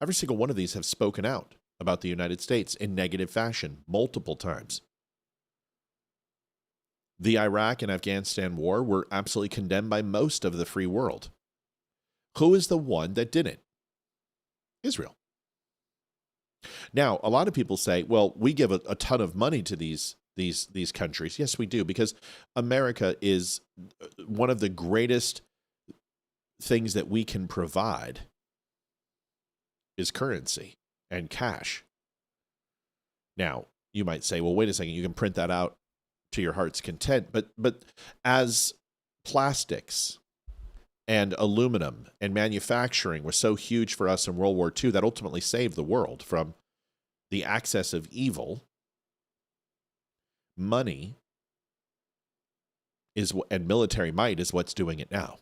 Every single one of these have spoken out about the United States in negative fashion multiple times. The Iraq and Afghanistan war were absolutely condemned by most of the free world. Who is the one that didn't? Israel. Now, a lot of people say, well, we give a ton of money to these countries. Yes, we do, because America is one of the greatest things that we can provide is currency and cash. Now, you might say, well, wait a second, you can print that out to your heart's content, but as plastics and aluminum and manufacturing was so huge for us in World War II, that ultimately saved the world from the access of evil. Money and military might is what's doing it now.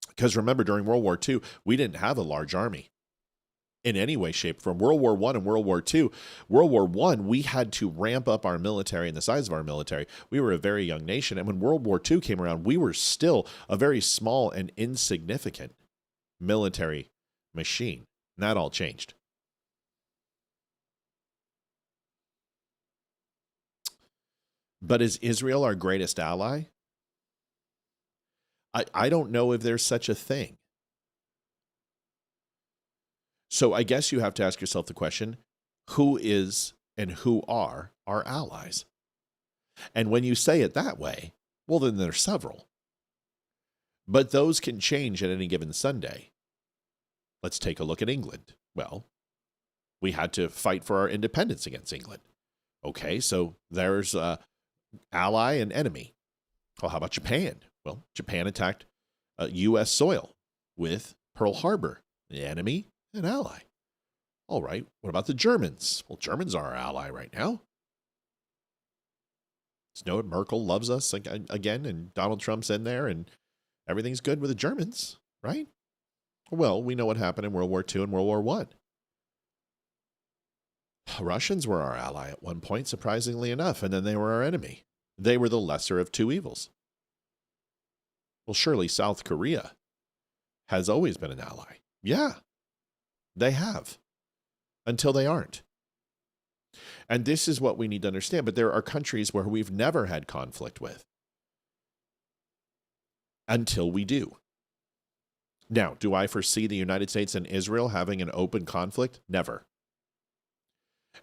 Because remember, during World War II, we didn't have a large army in any way, shape, from World War I and World War II. World War I, we had to ramp up our military and the size of our military. We were a very young nation. And when World War II came around, we were still a very small and insignificant military machine. And that all changed. But is Israel our greatest ally? I don't know if there's such a thing. So I guess you have to ask yourself the question, who is and who are our allies? And when you say it that way, well, then there's several. But those can change at any given Sunday. Let's take a look at England. Well, we had to fight for our independence against England. Okay, so there's ally and enemy. Well, how about Japan? Well, Japan attacked U.S. soil with Pearl Harbor, the enemy and ally. All right, what about the Germans? Well, Germans are our ally right now. Snow Merkel loves us again, and Donald Trump's in there, and everything's good with the Germans, right? Well, we know what happened in World War II and World War I. Russians were our ally at one point, surprisingly enough, and then they were our enemy. They were the lesser of two evils. Well, surely South Korea has always been an ally. Yeah, they have, until they aren't. And this is what we need to understand. But there are countries where we've never had conflict with until we do. Now, do I foresee the United States and Israel having an open conflict? Never.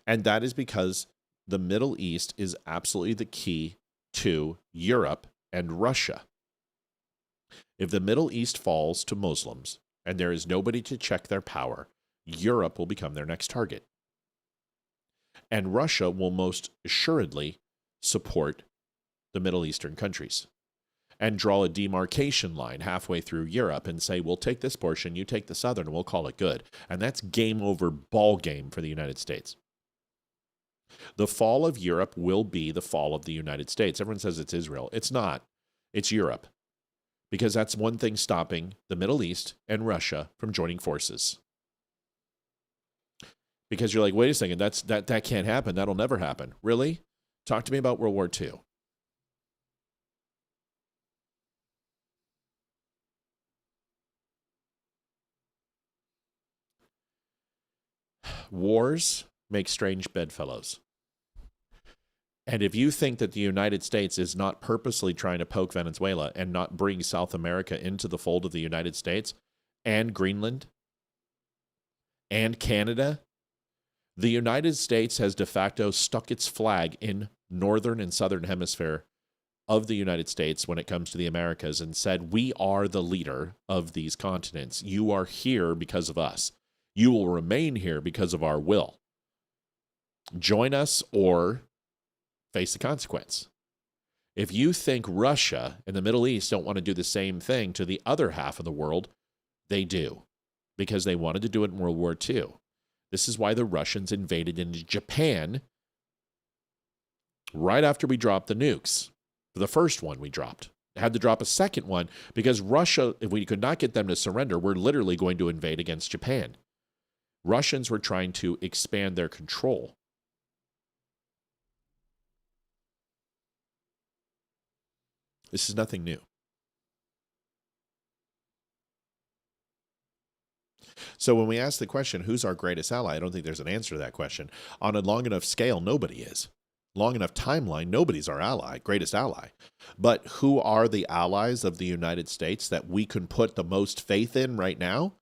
And that is because the Middle East is absolutely the key to Europe and Russia. If the Middle East falls to Muslims and there is nobody to check their power, Europe will become their next target. And Russia will most assuredly support the Middle Eastern countries. and draw a demarcation line halfway through Europe and say, we'll take this portion, you take the southern, and we'll call it good. And that's game over ball game for the United States. The fall of Europe will be the fall of the United States. Everyone says it's Israel. It's not. It's Europe. Because that's one thing stopping the Middle East and Russia from joining forces. Because you're like, wait a second, that can't happen. That'll never happen. Really? Talk to me about World War II. Wars make strange bedfellows. And if you think that the United States is not purposely trying to poke Venezuela and not bring South America into the fold of the United States and Greenland and Canada, the United States has de facto stuck its flag in northern and southern hemisphere of the United States when it comes to the Americas and said, we are the leader of these continents. You are here because of us. You will remain here because of our will. Join us or face the consequence. If you think Russia and the Middle East don't want to do the same thing to the other half of the world, they do, because they wanted to do it in World War II. This is why the Russians invaded into Japan right after we dropped the nukes. The first one we dropped. Had to drop a second one because Russia, if we could not get them to surrender, we're literally going to invade against Japan. Russians were trying to expand their control. This is nothing new. So when we ask the question, who's our greatest ally? I don't think there's an answer to that question. On a long enough scale, nobody is. Long enough timeline, nobody's our ally, greatest ally. But who are the allies of the United States that we can put the most faith in right now?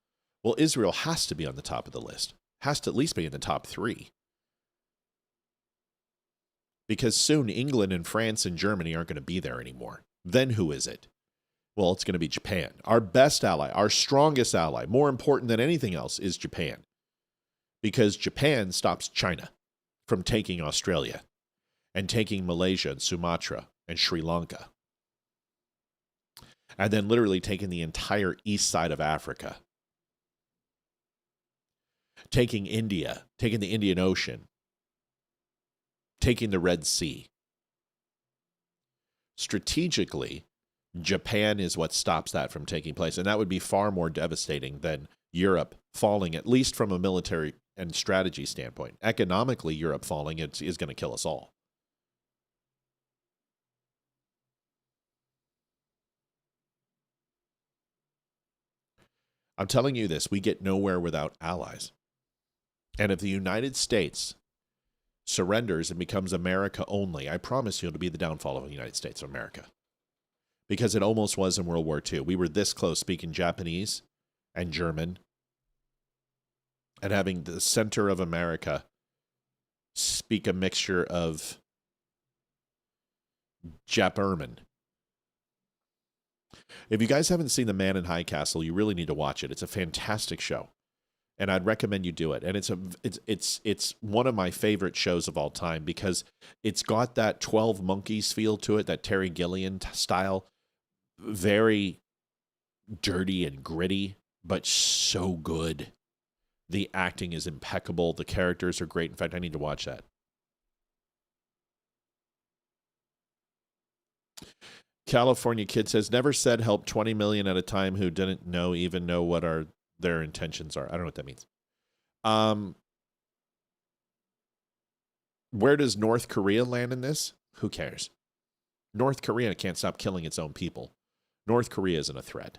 Well, Israel has to be on the top of the list. Has to at least be in the top 3. Because soon England and France and Germany aren't going to be there anymore. Then who is it? Well, it's going to be Japan. Our best ally, our strongest ally, more important than anything else, is Japan. Because Japan stops China from taking Australia and taking Malaysia and Sumatra and Sri Lanka. And then literally taking the entire east side of Africa. Taking India, taking the Indian Ocean, taking the Red Sea. Strategically, Japan is what stops that from taking place. And that would be far more devastating than Europe falling, at least from a military and strategy standpoint. Economically, Europe falling is going to kill us all. I'm telling you this, we get nowhere without allies. And if the United States surrenders and becomes America only, I promise you it'll be the downfall of the United States of America. Because it almost was in World War II. We were this close speaking Japanese and German and having the center of America speak a mixture of Jap-Erman. If you guys haven't seen The Man in High Castle, you really need to watch it. It's a fantastic show. And I'd recommend you do it. And it's one of my favorite shows of all time because it's got that 12 Monkeys feel to it, that Terry Gilliam style, very dirty and gritty, but so good. The acting is impeccable. The characters are great. In fact, I need to watch that. California Kid says, never said help 20 million at a time who didn't even know what their intentions are. I don't know what that means. Where does North Korea land in this? Who cares? North Korea can't stop killing its own people. North Korea isn't a threat.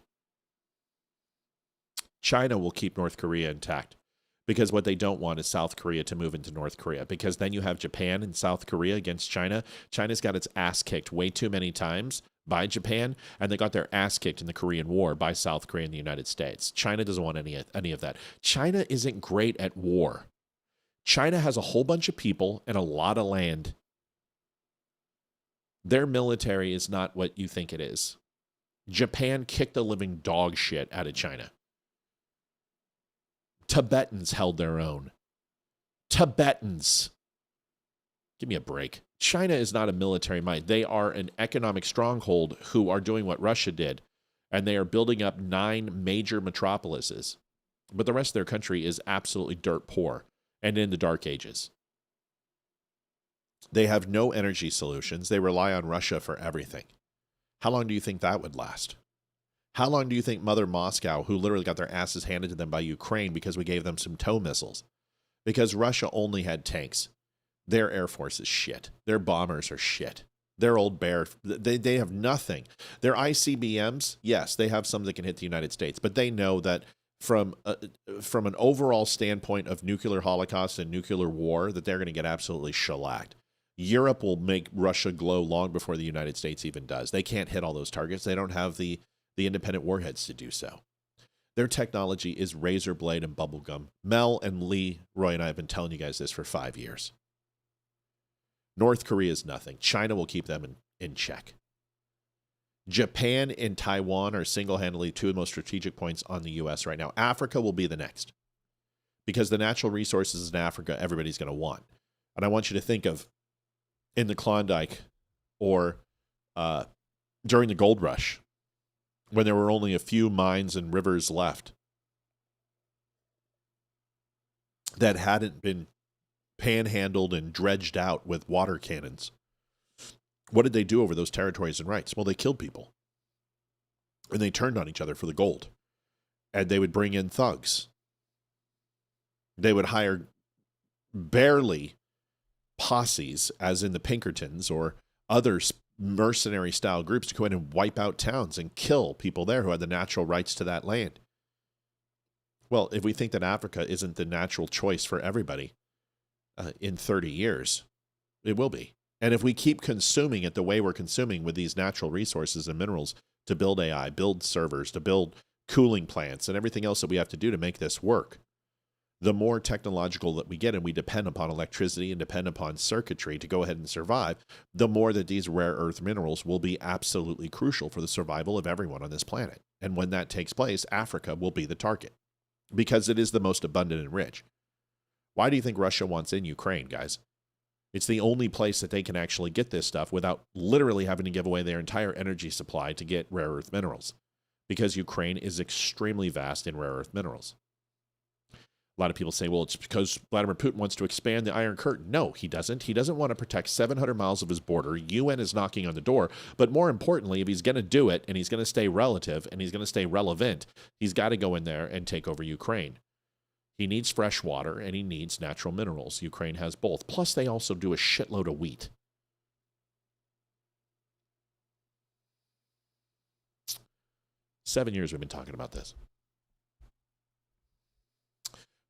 China will keep North Korea intact because what they don't want is South Korea to move into North Korea, because then you have Japan and South Korea against China. China's got its ass kicked way too many times by Japan, and they got their ass kicked in the Korean War by South Korea and the United States. China doesn't want any of that. China isn't great at war. China has a whole bunch of people and a lot of land. Their military is not what you think it is. Japan kicked the living dog shit out of China. Tibetans held their own. Tibetans. Give me a break. China is not a military might. They are an economic stronghold who are doing what Russia did, and they are building up 9 major metropolises. But the rest of their country is absolutely dirt poor and in the dark ages. They have no energy solutions. They rely on Russia for everything. How long do you think that would last? How long do you think Mother Moscow, who literally got their asses handed to them by Ukraine because we gave them some tow missiles, because Russia only had tanks, their air force is shit. Their bombers are shit. Their old bear, they have nothing. Their ICBMs, yes, they have some that can hit the United States, but they know that from an overall standpoint of nuclear holocaust and nuclear war, that they're going to get absolutely shellacked. Europe will make Russia glow long before the United States even does. They can't hit all those targets. They don't have the independent warheads to do so. Their technology is razor blade and bubblegum. Mel and Lee, Roy and I have been telling you guys this for 5 years. North Korea is nothing. China will keep them in check. Japan and Taiwan are single-handedly 2 of the most strategic points on the U.S. right now. Africa will be the next, because the natural resources in Africa, everybody's going to want. And I want you to think of in the Klondike or during the gold rush, when there were only a few mines and rivers left that hadn't been panhandled and dredged out with water cannons. What did they do over those territories and rights? Well, they killed people. And they turned on each other for the gold. And they would bring in thugs. They would hire barely posses, as in the Pinkertons or other mercenary-style groups, to go in and wipe out towns and kill people there who had the natural rights to that land. Well, if we think that Africa isn't the natural choice for everybody in 30 years, it will be. And if we keep consuming it the way we're consuming with these natural resources and minerals to build AI, build servers, to build cooling plants and everything else that we have to do to make this work, the more technological that we get, and we depend upon electricity and depend upon circuitry to go ahead and survive, the more that these rare earth minerals will be absolutely crucial for the survival of everyone on this planet. And when that takes place, Africa will be the target, because it is the most abundant and rich. Why do you think Russia wants in Ukraine, guys? It's the only place that they can actually get this stuff without literally having to give away their entire energy supply to get rare earth minerals, because Ukraine is extremely vast in rare earth minerals. A lot of people say, well, it's because Vladimir Putin wants to expand the Iron Curtain. No, he doesn't. He doesn't want to protect 700 miles of his border. UN is knocking on the door. But more importantly, if he's going to do it and he's going to stay relative and he's going to stay relevant, he's got to go in there and take over Ukraine. He needs fresh water and he needs natural minerals. Ukraine has both. Plus, they also do a shitload of wheat. Seven years we've been talking about this.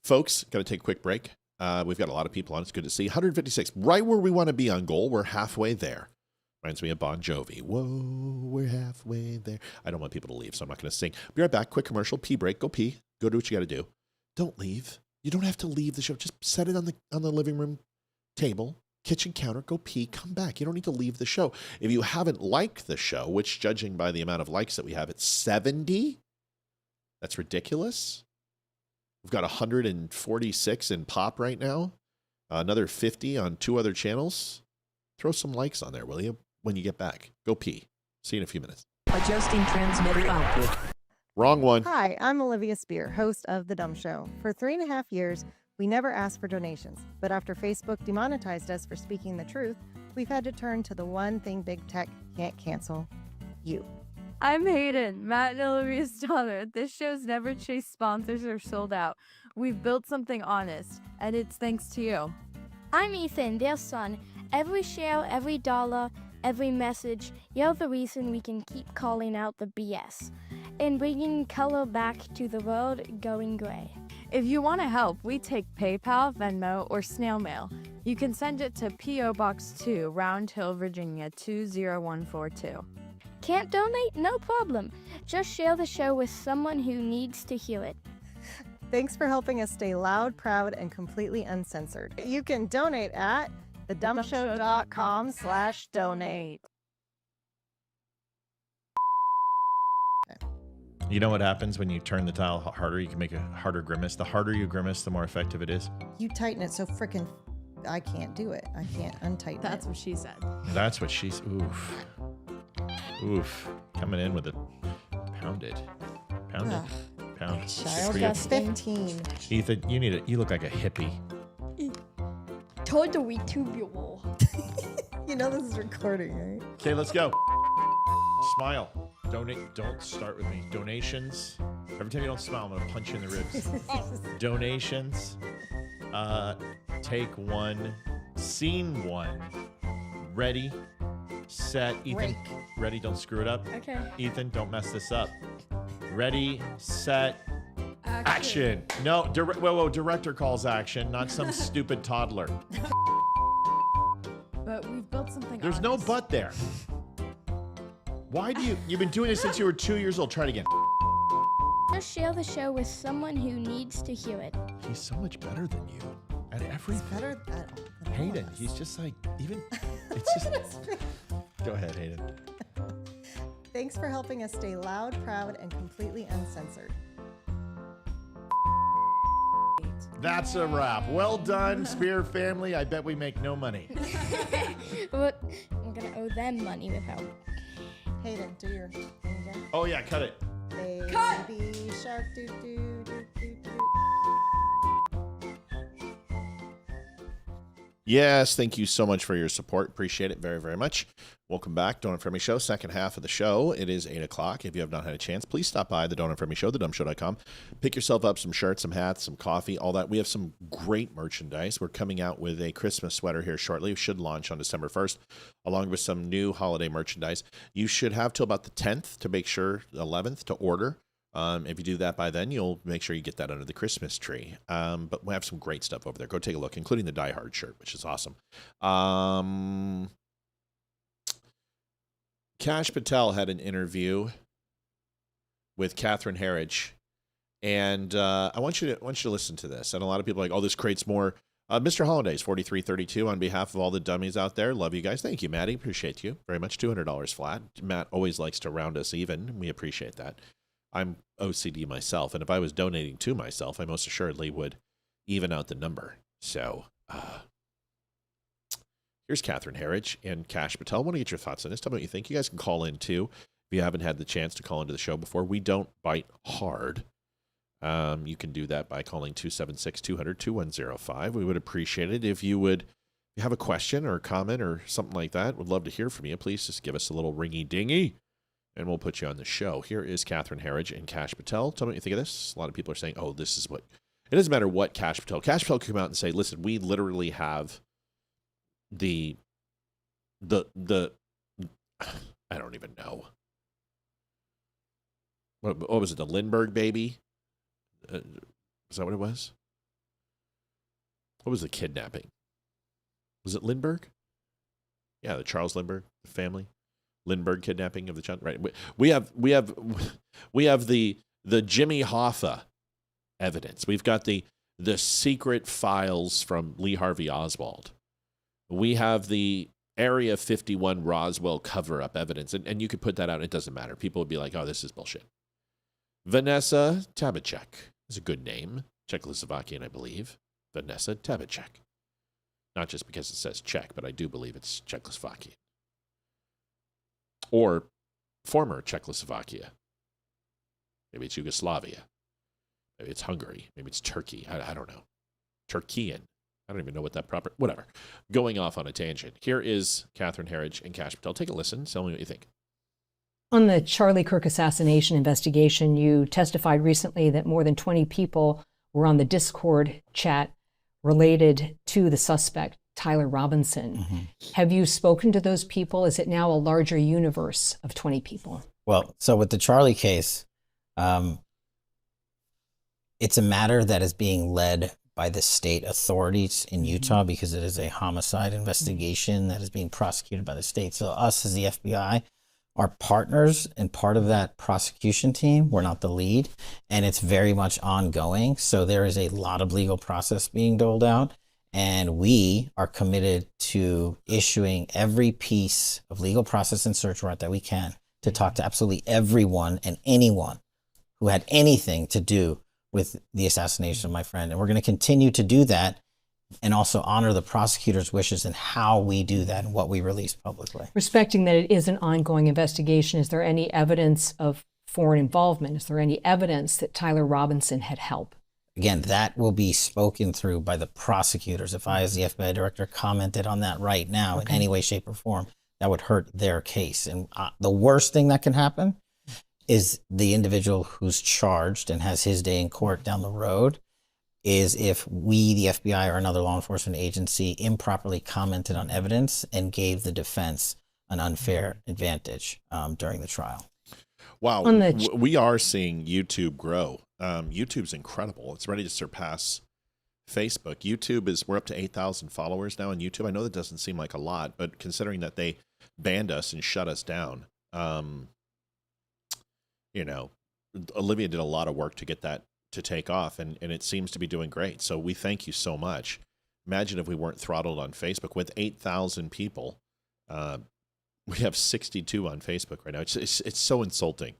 Folks, got to take a quick break. We've got a lot of people on. It's good to see. 156, right where we want to be on goal. We're halfway there. Reminds me of Bon Jovi. Whoa, we're halfway there. I don't want people to leave, so I'm not going to sing. Be right back. Quick commercial. Pee break. Go pee. Go do what you got to do. Don't leave. You don't have to leave the show. Just set it on the living room table, kitchen counter. Go pee. Come back. You don't need to leave the show. If you haven't liked the show, which judging by the amount of likes that we have, it's 70. That's ridiculous. We've got 146 in pop right now. Another 50 on 2 other channels. Throw some likes on there, will you, when you get back? Go pee. See you in a few minutes. Adjusting transmitter output. Wrong one. Hi, I'm Olivia Spear, host of The Dumb Show. For 3.5 years, we never asked for donations. But after Facebook demonetized us for speaking the truth, we've had to turn to the one thing big tech can't cancel: you. I'm Hayden, Matt and Olivia's daughter. This show's never chased sponsors or sold out. We've built something honest, and it's thanks to you. I'm Ethan, their son. Every share, every dollar, every message, you're the reason we can keep calling out the BS and bringing color back to the world going gray. If you want to help, we take PayPal, Venmo, or snail mail. You can send it to P.O. Box 2, Round Hill, Virginia 20142. Can't donate? No problem. Just share the show with someone who needs to hear it. Thanks for helping us stay loud, proud, and completely uncensored. You can donate at thedumbshow.com/donate. You know what happens when you turn the dial harder? You can make a harder grimace. The harder you grimace, the more effective it is. You tighten it so frickin' I can't do it. I can't untighten That's it. what she said. That's what she's. Oof. Oof. Coming in with it. Pounded. Pounded. Pound. Child Good is for you. 15. Ethan, you look like a hippie. Totally tubular. You know this is recording, right? Okay, let's go. Smile. Donate. Don't start with me. Donations. Every time you don't smile, I'm gonna punch you in the ribs. Donations. Take one. Scene one. Ready. Set. Ethan. Break. Ready. Don't screw it up. Okay. Ethan, don't mess this up. Ready. Set. Action. No. Whoa. Director calls action, not some stupid toddler. But we've built something. There's no but there. Why do you've been doing this since you were 2 years old? Try it again. Just share the show with someone who needs to hear it. He's so much better than you at everything. Better at Hayden, he's just like, even, it's just, go ahead, Hayden. Thanks for helping us stay loud, proud, and completely uncensored. That's a wrap. Well done, Spear family. I bet we make no money. But I'm gonna owe them money without. Hayden, do your thing again. Oh, yeah, cut it. Baby shark, doo doo doo doo doo. Yes, thank you so much for your support. Appreciate it very, very much. Welcome back, Don't Unfriend Me Show, second half of the show. It is 8 o'clock. If you have not had a chance, please stop by the Don't Unfriend Me Show, thedumbshow.com. Pick yourself up some shirts, some hats, some coffee, all that. We have some great merchandise. We're coming out with a Christmas sweater here shortly. We should launch on December 1st, along with some new holiday merchandise. You should have till about the 10th to make sure, the 11th, to order. If you do that by then, you'll make sure you get that under the Christmas tree. But we have some great stuff over there. Go take a look, including the Die Hard shirt, which is awesome. Kash Patel had an interview with Catherine Herridge, and I want you to listen to this. And a lot of people are like, oh, this creates more. Mr. Hollandays, 4332, on behalf of all the dummies out there, love you guys. Thank you, Maddie. Appreciate you very much. $200 flat. Matt always likes to round us even. We appreciate that. I'm OCD myself, and if I was donating to myself, I most assuredly would even out the number. So here's Catherine Herridge and Kash Patel. I want to get your thoughts on this. Tell me what you think. You guys can call in, too, if you haven't had the chance to call into the show before. We don't bite hard. You can do that by calling 276-200-2105. We would appreciate it if you have a question or a comment or something like that. Would love to hear from you. Please just give us a little ringy-dingy, and we'll put you on the show. Here is Catherine Herridge and Kash Patel. Tell me what you think of this. A lot of people are saying, oh, this is what... It doesn't matter what Kash Patel could come out and say, listen, we literally have the I don't even know. What was it, the Lindbergh baby? Is that what it was? What was the kidnapping? Was it Lindbergh? Yeah, the Charles Lindbergh family. Lindbergh kidnapping of the child. Right. We have the Jimmy Hoffa evidence. We've got the secret files from Lee Harvey Oswald. We have the Area 51 Roswell cover-up evidence. And you could put that out. It doesn't matter. People would be like, oh, this is bullshit. Vanessa Tabachek is a good name. Czechoslovakian, I believe. Vanessa Tabachek. Not just because it says Czech, but I do believe it's Czechoslovakian. Or former Czechoslovakia. Maybe it's Yugoslavia. Maybe it's Hungary. Maybe it's Turkey. I don't know. Turkian. I don't even know what that proper... Whatever. Going off on a tangent. Here is Catherine Herridge and Kash Patel. Take a listen. Tell me what you think. On the Charlie Kirk assassination investigation, you testified recently that more than 20 people were on the Discord chat related to the suspect, Tyler Robinson. Mm-hmm. Have you spoken to those people? Is it now a larger universe of 20 people? Well, so with the Charlie case, it's a matter that is being led by the state authorities in Utah because it is a homicide investigation that is being prosecuted by the state. So us as the FBI are partners and part of that prosecution team. We're not the lead, and it's very much ongoing. So there is a lot of legal process being doled out, and we are committed to issuing every piece of legal process and search warrant that we can to talk to absolutely everyone and anyone who had anything to do with the assassination of my friend. And we're going to continue to do that and also honor the prosecutor's wishes in how we do that and what we release publicly. Respecting that it is an ongoing investigation, is there any evidence of foreign involvement? Is there any evidence that Tyler Robinson had help? Again, that will be spoken through by the prosecutors. If I, as the FBI director, commented on that right now in any way, shape, or form, that would hurt their case. And the worst thing that can happen is the individual who's charged and has his day in court down the road is if we, the FBI, or another law enforcement agency improperly commented on evidence and gave the defense an unfair advantage during the trial. Wow. We are seeing YouTube grow. YouTube's incredible. It's ready to surpass Facebook. We're up to 8,000 followers now on YouTube. I know that doesn't seem like a lot, but considering that they banned us and shut us down, Olivia did a lot of work to get that to take off, and it seems to be doing great. So we thank you so much. Imagine if we weren't throttled on Facebook. With 8,000 people, we have 62 on Facebook right now. It's so insulting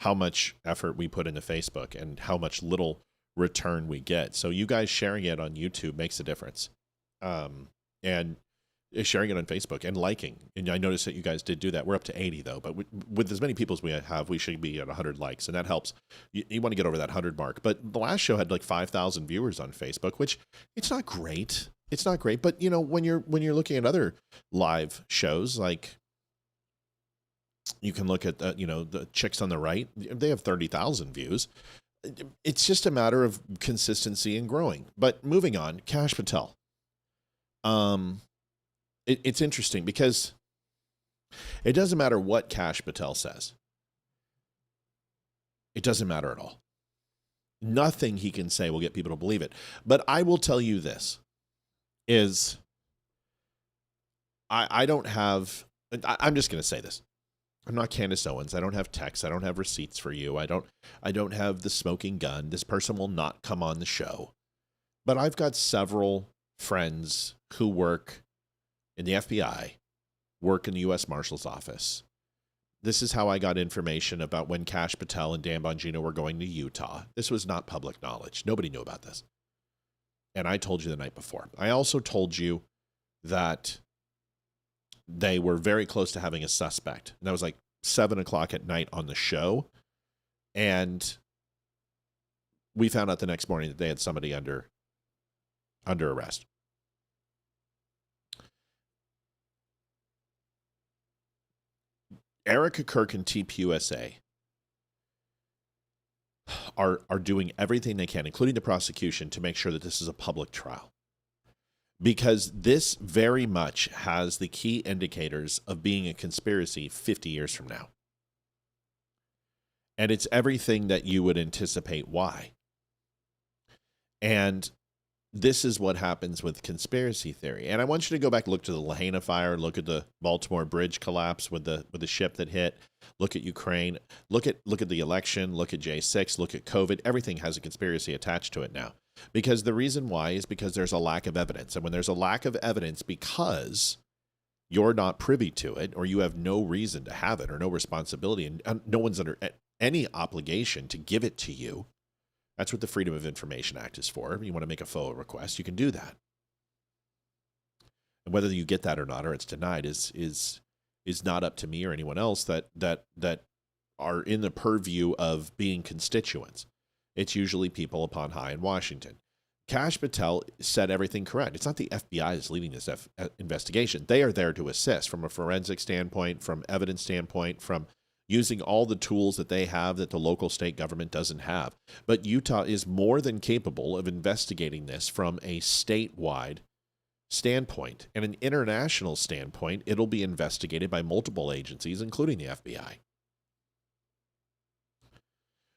how much effort we put into Facebook and how much little return we get. So you guys sharing it on YouTube makes a difference. And sharing it on Facebook and liking. And I noticed that you guys did do that. We're up to 80 though, but with as many people as we have, we should be at 100 likes, and that helps. You want to get over that 100 mark. But the last show had like 5,000 viewers on Facebook, which it's not great. It's not great, but when you're looking at other live shows, like you can look at the Chicks on the Right, they have 30,000 views. It's just a matter of consistency and growing. But moving on, Kash Patel. It's interesting because it doesn't matter what Kash Patel says. It doesn't matter at all. Nothing he can say will get people to believe it. But I will tell you this, is I don't have, I'm just going to say this. I'm not Candace Owens. I don't have texts. I don't have receipts for you. I don't have the smoking gun. This person will not come on the show. But I've got several friends who work in the FBI, work in the U.S. Marshal's office. This is how I got information about when Kash Patel and Dan Bongino were going to Utah. This was not public knowledge. Nobody knew about this. And I told you the night before. I also told you that they were very close to having a suspect. And that was like 7 o'clock at night on the show. And we found out the next morning that they had somebody under arrest. Erica Kirk and TPUSA are doing everything they can, including the prosecution, to make sure that this is a public trial. Because this very much has the key indicators of being a conspiracy 50 years from now. And it's everything that you would anticipate why. And this is what happens with conspiracy theory. And I want you to go back and look to the Lahaina fire, look at the Baltimore bridge collapse with the ship that hit, look at Ukraine, look at the election, look at J6, look at COVID. Everything has a conspiracy attached to it now. Because the reason why is because there's a lack of evidence. And when there's a lack of evidence because you're not privy to it, or you have no reason to have it, or no responsibility, and no one's under any obligation to give it to you. That's what the Freedom of Information Act is for. You want to make a FOIA request, you can do that. And whether you get that or not, or it's denied, is not up to me or anyone else that are in the purview of being constituents. It's usually people upon high in Washington. Kash Patel said everything correct. It's not the FBI that's leading this investigation. They are there to assist from a forensic standpoint, from evidence standpoint, from using all the tools that they have that the local state government doesn't have. But Utah is more than capable of investigating this from a statewide standpoint. And an international standpoint, it'll be investigated by multiple agencies, including the FBI.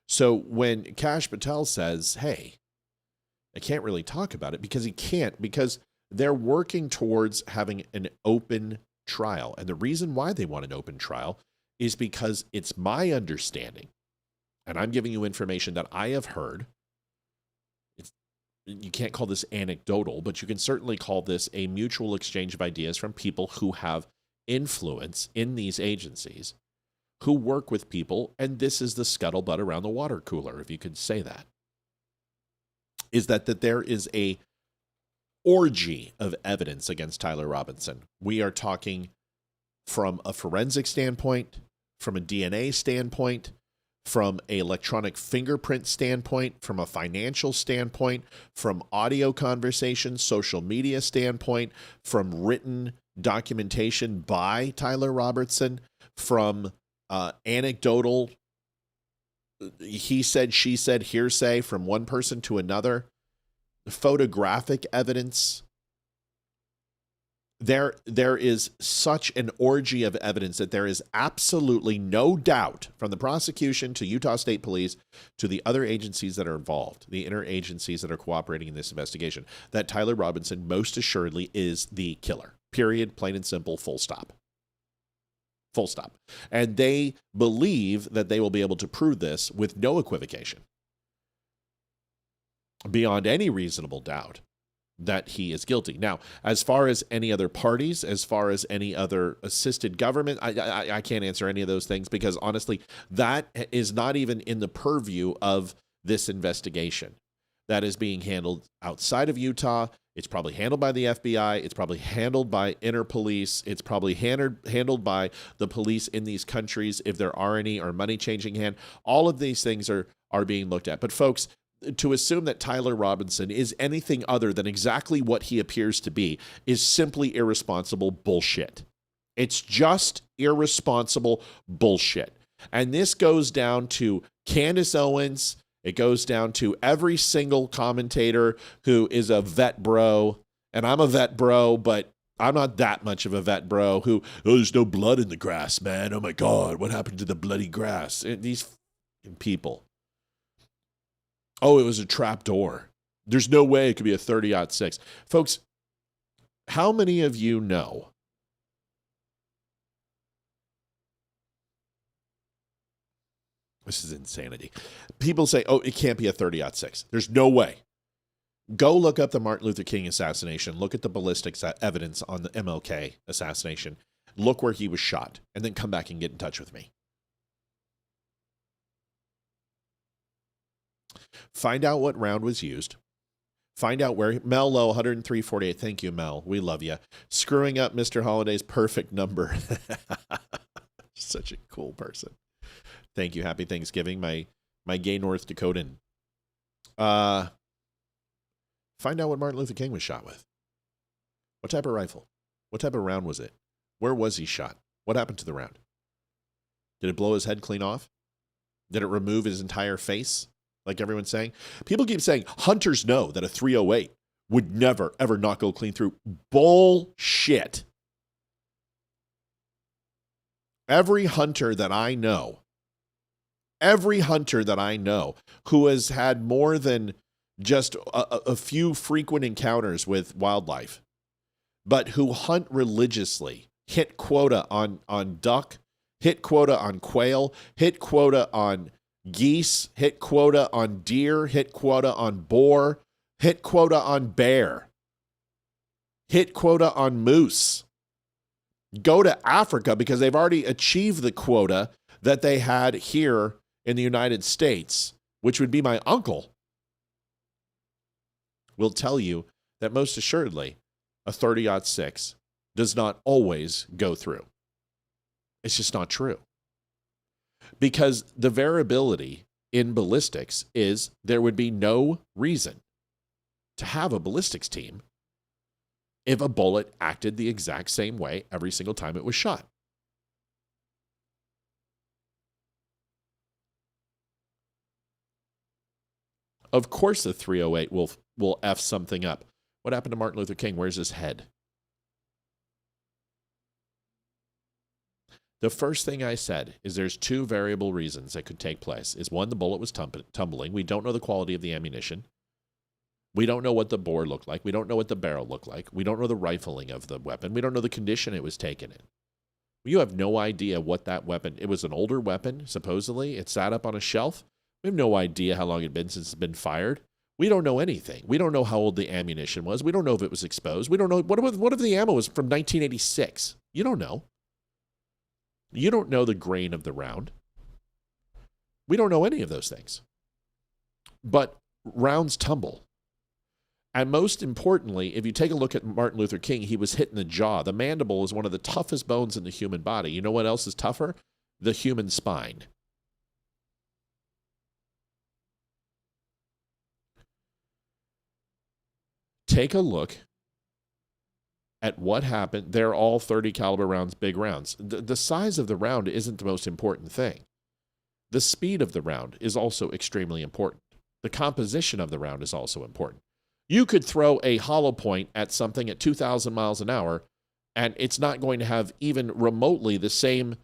So when Kash Patel says, hey, I can't really talk about it, because he can't, because they're working towards having an open trial. And the reason why they want an open trial is because it's my understanding, and I'm giving you information that I have heard. You can't call this anecdotal, but you can certainly call this a mutual exchange of ideas from people who have influence in these agencies, who work with people, and this is the scuttlebutt around the water cooler, if you could say that, is that there is a orgy of evidence against Tyler Robinson. We are talking from a forensic standpoint, from a DNA standpoint, from an electronic fingerprint standpoint, from a financial standpoint, from audio conversations, social media standpoint, from written documentation by Tyler Robertson, from anecdotal he said, she said, hearsay from one person to another, photographic evidence. There is such an orgy of evidence that there is absolutely no doubt, from the prosecution to Utah State Police to the other agencies that are involved, the interagencies that are cooperating in this investigation, that Tyler Robinson most assuredly is the killer. Period. Plain and simple. Full stop. Full stop. And they believe that they will be able to prove this with no equivocation, beyond any reasonable doubt, that he is guilty. Now, as far as any other parties, as far as any other assisted government, I can't answer any of those things, because honestly, that is not even in the purview of this investigation. That is being handled outside of Utah. It's probably handled by the FBI. It's probably handled by Interpolice. It's probably handled by the police in these countries, if there are any, or money changing hand. All of these things are being looked at. But folks, to assume that Tyler Robinson is anything other than exactly what he appears to be is simply irresponsible bullshit. It's just irresponsible bullshit. And this goes down to Candace Owens. It goes down to every single commentator who is a vet bro. And I'm a vet bro, but I'm not that much of a vet bro who, oh, there's no blood in the grass, man. Oh my God, what happened to the bloody grass? And these people. Oh, it was a trap door. There's no way it could be a 30-06. Folks, how many of you know this is insanity? People say, oh, it can't be a 30-06. There's no way. Go look up the Martin Luther King assassination. Look at the ballistics evidence on the MLK assassination. Look where he was shot, and then come back and get in touch with me. Find out what round was used. Find out where. Mel Lowe, 103.48. Thank you, Mel. We love you. Screwing up Mr. Holiday's perfect number. Such a cool person. Thank you. Happy Thanksgiving, my gay North Dakotan. Find out what Martin Luther King was shot with. What type of rifle? What type of round was it? Where was he shot? What happened to the round? Did it blow his head clean off? Did it remove his entire face? Like everyone's saying? People keep saying hunters know that a 308 would never, ever not go clean through. Bullshit. Every hunter that I know who has had more than just a few frequent encounters with wildlife, but who hunt religiously, hit quota on duck, hit quota on quail, hit quota on geese, hit quota on deer, hit quota on boar, hit quota on bear, hit quota on moose. Go to Africa because they've already achieved the quota that they had here in the United States, which would be my uncle, will tell you that most assuredly a 30-06 does not always go through. It's just not true. Because the variability in ballistics is there would be no reason to have a ballistics team if a bullet acted the exact same way every single time it was shot. Of course the 308 will F something up. What happened to Martin Luther King? Where's his head? The first thing I said is there's two variable reasons that could take place. Is one, the bullet was tumbling. We don't know the quality of the ammunition. We don't know what the bore looked like. We don't know what the barrel looked like. We don't know the rifling of the weapon. We don't know the condition it was taken in. You have no idea what that weapon, it was an older weapon, supposedly. It sat up on a shelf. We have no idea how long it had been since it's been fired. We don't know anything. We don't know how old the ammunition was. We don't know if it was exposed. We don't know. What if the ammo was from 1986? You don't know. You don't know the grain of the round. We don't know any of those things. But rounds tumble. And most importantly, if you take a look at Martin Luther King, he was hit in the jaw. The mandible is one of the toughest bones in the human body. You know what else is tougher? The human spine. Take a look at what happened. They're all 30 caliber rounds, big rounds. The size of the round isn't the most important thing. The speed of the round is also extremely important. The composition of the round is also important. You could throw a hollow point at something at 2,000 miles an hour, and it's not going to have even remotely the same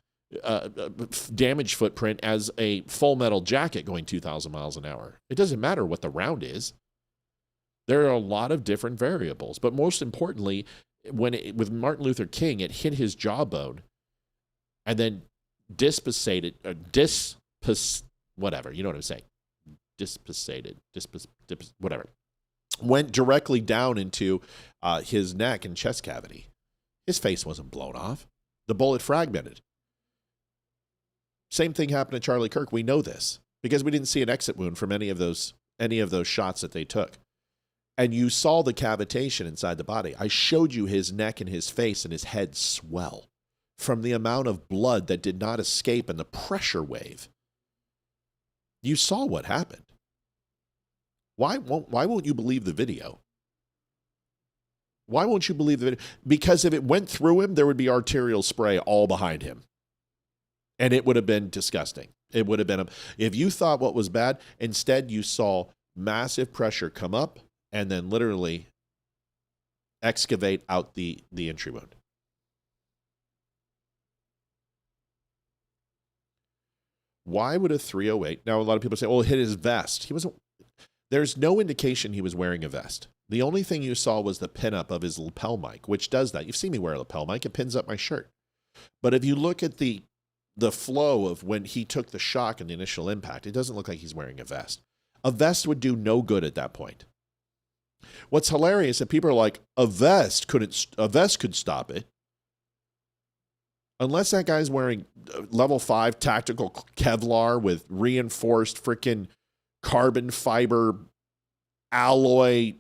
damage footprint as a full metal jacket going 2,000 miles an hour. It doesn't matter what the round is. There are a lot of different variables, but most importantly, with Martin Luther King, it hit his jawbone and then whatever, you know what I'm saying? Whatever. Went directly down into his neck and chest cavity. His face wasn't blown off. The bullet fragmented. Same thing happened to Charlie Kirk. We know this because we didn't see an exit wound from any of those shots that they took. And you saw the cavitation inside the body. I showed you his neck and his face and his head swell from the amount of blood that did not escape and the pressure wave. You saw what happened. Why won't you believe the video? Why won't you believe the video? Because if it went through him, there would be arterial spray all behind him. And it would have been disgusting. It would have been, if you thought what was bad, instead you saw massive pressure come up and then literally excavate out the entry wound. Why would a 308? Now, a lot of people say, oh, it hit his vest. There's no indication he was wearing a vest. The only thing you saw was the pinup of his lapel mic, which does that. You've seen me wear a lapel mic. It pins up my shirt. But if you look at the flow of when he took the shock and the initial impact, it doesn't look like he's wearing a vest. A vest would do no good at that point. What's hilarious is that people are like, a vest could stop it. Unless that guy's wearing level 5 tactical Kevlar with reinforced freaking carbon fiber alloy,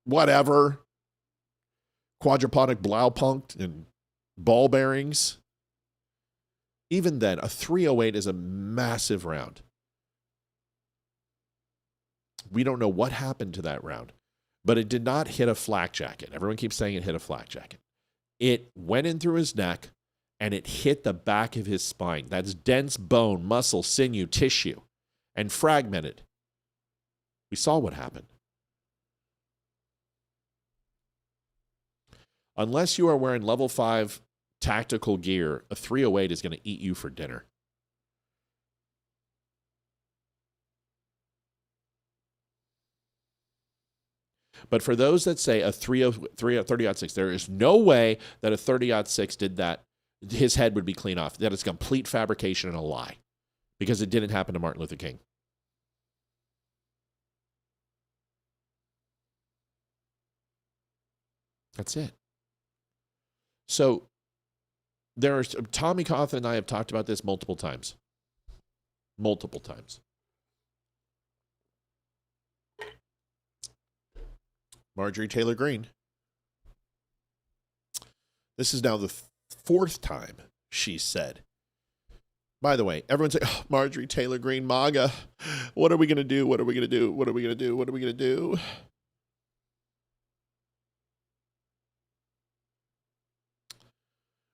whatever, quadruponic Blaupunkt and ball bearings. Even then, a 308 is a massive round. We don't know what happened to that round, but it did not hit a flak jacket. Everyone keeps saying it hit a flak jacket. It went in through his neck, and it hit the back of his spine. That's dense bone, muscle, sinew, tissue, and fragmented. We saw what happened. Unless you are wearing level 5 tactical gear, a 308 is going to eat you for dinner. But for those that say a 30-06, there is no way that a 30-06 did that. His head would be clean off. That is complete fabrication and a lie because it didn't happen to Martin Luther King. That's it. So Tommy Cawthon and I have talked about this multiple times. Multiple times. Marjorie Taylor Greene. This is now the 4th time she said. By the way, everyone's like, oh, Marjorie Taylor Greene, MAGA. What are we going to do? What are we going to do? What are we going to do? What are we going to do?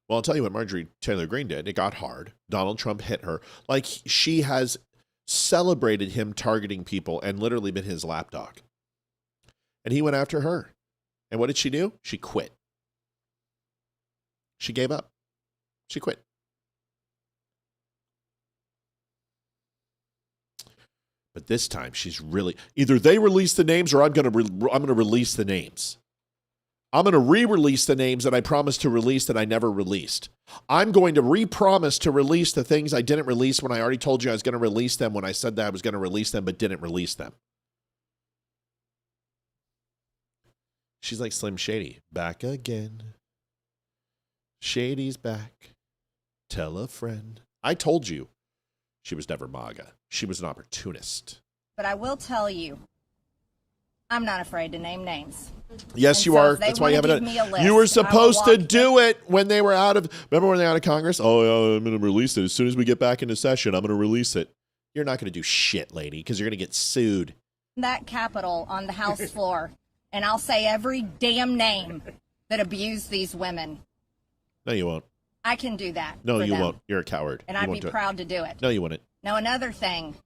Well, I'll tell you what Marjorie Taylor Greene did. It got hard. Donald Trump hit her. Like, she has celebrated him targeting people and literally been his lapdog. And he went after her. And what did she do? She quit. She gave up. She quit. But this time she's really, either they release the names or I'm going to release the names. I'm going to re-release the names that I promised to release that I never released. I'm going to re-promise to release the things I didn't release when I already told you I was going to release them when I said that I was going to release them but didn't release them. She's like Slim Shady. Back again. Shady's back. Tell a friend. I told you she was never MAGA. She was an opportunist. But I will tell you, I'm not afraid to name names. Yes, And you so are. if they That's why you wanna haven't give done me a it. list, You were I will supposed to walk do it when they were out of. Remember when they were out of Congress? Oh, yeah, I'm going to release it as soon as we get back into session. I'm going to release it. You're not going to do shit, lady, because you're going to get sued. that Capitol on the House floor, and I'll say every damn name that abused these women. No, you won't. I can do that. No, for you them, won't. You're a coward. And You I'd be won't do it. proud to do it. No, you wouldn't. Now, another thing.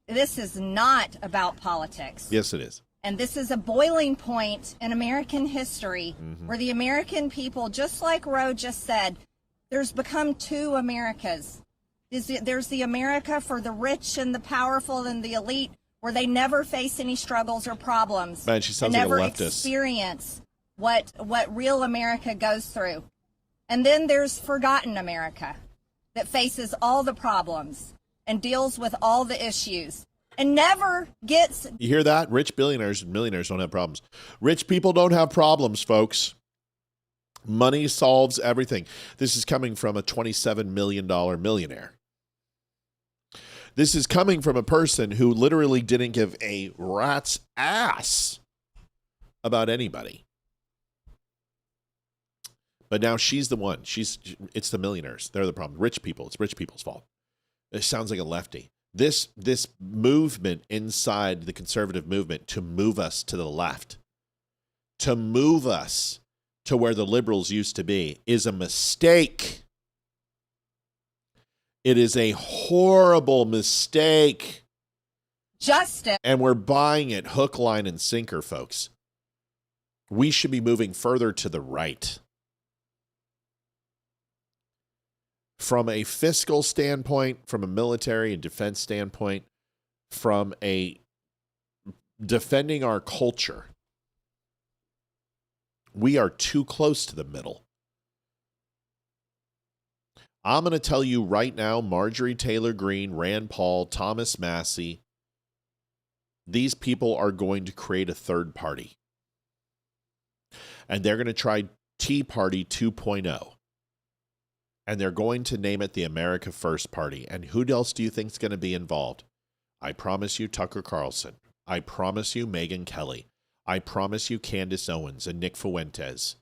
This is not about politics. Yes, it is. And this is a boiling point in American history where the American people, just like Roe just said, there's become two Americas. There's the America for the rich and the powerful and the elite, where they never face any struggles or problems. Man, she sounds and like a never leftist. experience what real America goes through. And then there's forgotten America that faces all the problems and deals with all the issues and never gets. You hear that? Rich billionaires and millionaires don't have problems. Rich people don't have problems, folks. Money solves everything. This is coming from a $27 million millionaire. This is coming from a person who literally didn't give a rat's ass about anybody. But now she's the one. It's the millionaires. They're the problem. Rich people. It's rich people's fault. It sounds like a lefty. This movement inside the conservative movement to move us to the left, to move us to where the liberals used to be, is a mistake. It is a horrible mistake. Justice. And we're buying it hook, line, and sinker, folks. We should be moving further to the right. From a fiscal standpoint, from a military and defense standpoint, from a defending our culture, we are too close to the middle. I'm going to tell you right now, Marjorie Taylor Greene, Rand Paul, Thomas Massie, these people are going to create a third party. And they're going to try Tea Party 2.0. And they're going to name it the America First Party. And who else do you think is going to be involved? I promise you Tucker Carlson. I promise you Megyn Kelly. I promise you Candace Owens and Nick Fuentes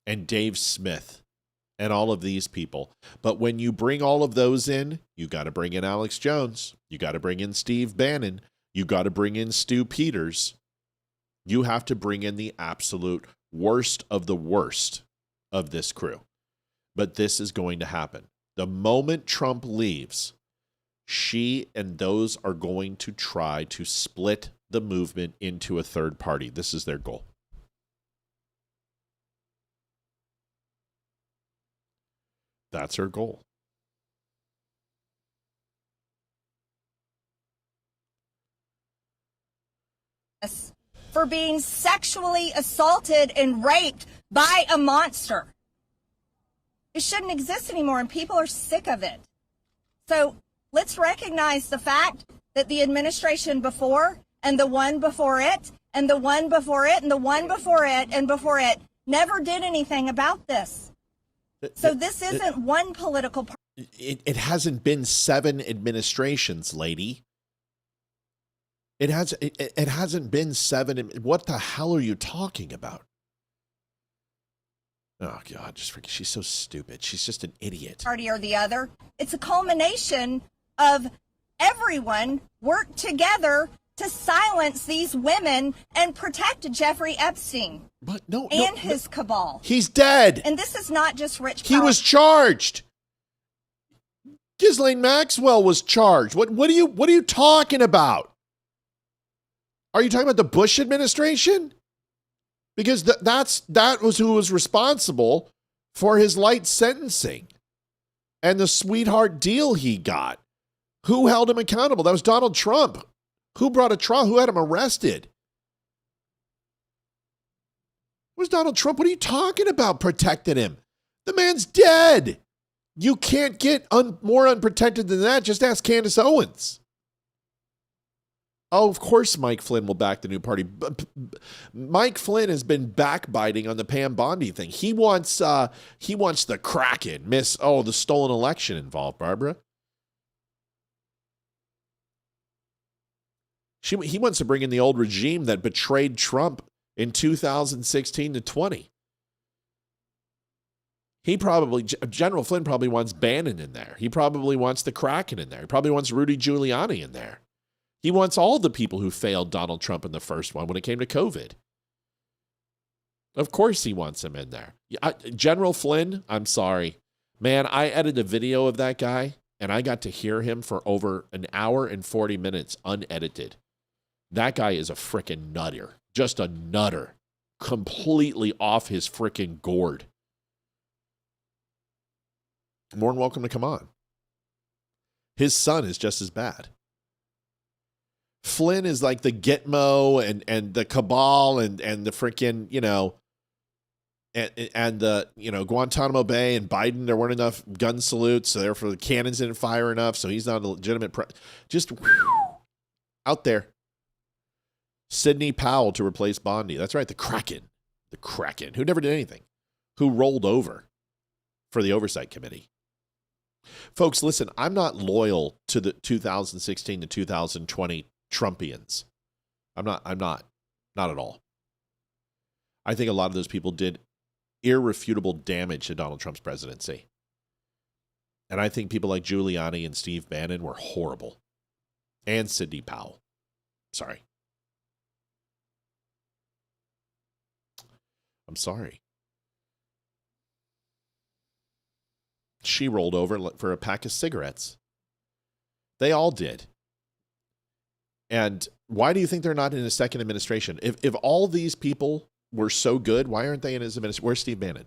and Dave Smith and all of these people. But when you bring all of those in, you got to bring in Alex Jones. You got to bring in Steve Bannon. You got to bring in Stu Peters. You have to bring in the absolute worst of the worst of this crew. But this is going to happen. The moment Trump leaves, she and those are going to try to split the movement into a third party. This is their goal. That's her goal. For being sexually assaulted and raped by a monster. It shouldn't exist anymore, and people are sick of it. So let's recognize the fact that the administration before and the one before it and the one before it and the one before it and before it never did anything about this. So this isn't one political party. It hasn't been 7 administrations, lady. It hasn't been 7. What the hell are you talking about? Oh, God, she's so stupid. She's just an idiot. Party or the other. It's a culmination of everyone worked together to silence these women and protect Jeffrey Epstein and his cabal. He's dead. And this is not just rich. He was charged. Ghislaine Maxwell was charged. What are you talking about? Are you talking about the Bush administration? Because that was who was responsible for his light sentencing and the sweetheart deal he got. Who held him accountable? That was Donald Trump. Who brought a trial? Who had him arrested? It was Donald Trump. What are you talking about protecting him? The man's dead. You can't get more unprotected than that. Just ask Candace Owens. Oh, of course Mike Flynn will back the new party. Mike Flynn has been backbiting on the Pam Bondi thing. He wants the Kraken, the stolen election involved, Barbara. He wants to bring in the old regime that betrayed Trump in 2016 to 20. General Flynn probably wants Bannon in there. He probably wants the Kraken in there. He probably wants Rudy Giuliani in there. He wants all the people who failed Donald Trump in the first one when it came to COVID. Of course he wants him in there. General Flynn, I'm sorry. Man, I edited a video of that guy, and I got to hear him for over an hour and 40 minutes unedited. That guy is a frickin' nutter. Just a nutter. Completely off his frickin' gourd. More than welcome to come on. His son is just as bad. Flynn is like the Gitmo and the cabal and the freaking, and the, Guantanamo Bay and Biden, there weren't enough gun salutes, so therefore the cannons didn't fire enough, so he's not a legitimate just out there. Sidney Powell to replace Bondi. That's right, the Kraken, who never did anything, who rolled over for the Oversight Committee. Folks, listen, I'm not loyal to the 2016 to 2020 Trumpians. I'm not at all. I think a lot of those people did irrefutable damage to Donald Trump's presidency. And I think people like Giuliani and Steve Bannon were horrible. And Sidney Powell. Sorry. I'm sorry. She rolled over for a pack of cigarettes. They all did. And why do you think they're not in a second administration? If all these people were so good, why aren't they in his administration? Where's Steve Bannon?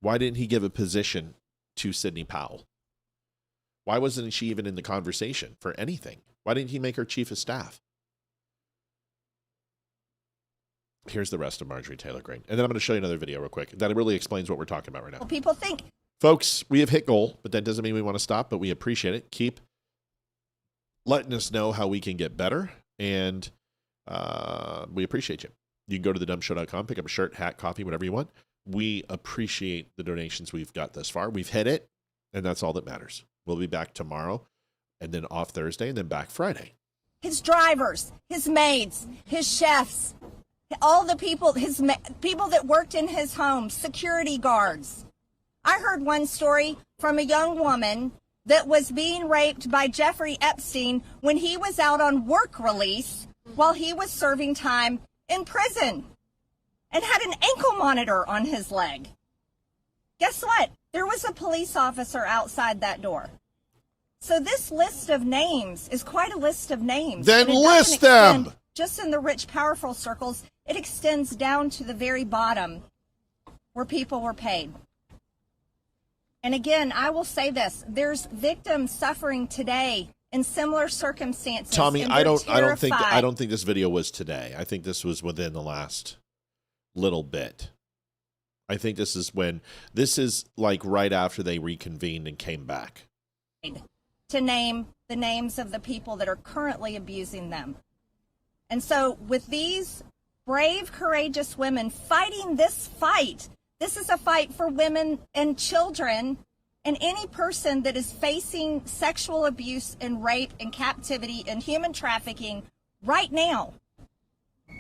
Why didn't he give a position to Sidney Powell? Why wasn't she even in the conversation for anything? Why didn't he make her chief of staff? Here's the rest of Marjorie Taylor Greene. And then I'm going to show you another video real quick that really explains what we're talking about right now. People think. Folks, we have hit goal, but that doesn't mean we want to stop, but we appreciate it. Keep letting us know how we can get better, and we appreciate you. You can go to thedumbshow.com, pick up a shirt, hat, coffee, whatever you want. We appreciate the donations we've got thus far. We've hit it, and that's all that matters. We'll be back tomorrow, and then off Thursday, and then back Friday. His drivers, his maids, his chefs, all the people, people that worked in his home, security guards. I heard one story from a young woman that was being raped by Jeffrey Epstein when he was out on work release while he was serving time in prison and had an ankle monitor on his leg. Guess what? There was a police officer outside that door. So this list of names is quite a list of names. Then list them! Just in the rich, powerful circles, it extends down to the very bottom where people were paid. And again, I will say this, there's victims suffering today in similar circumstances. Tommy, I don't think this video was today. I think this was within the last little bit. I think this is like right after they reconvened and came back. To name the names of the people that are currently abusing them. And so with these brave, courageous women fighting this fight, this is a fight for women and children and any person that is facing sexual abuse and rape and captivity and human trafficking right now.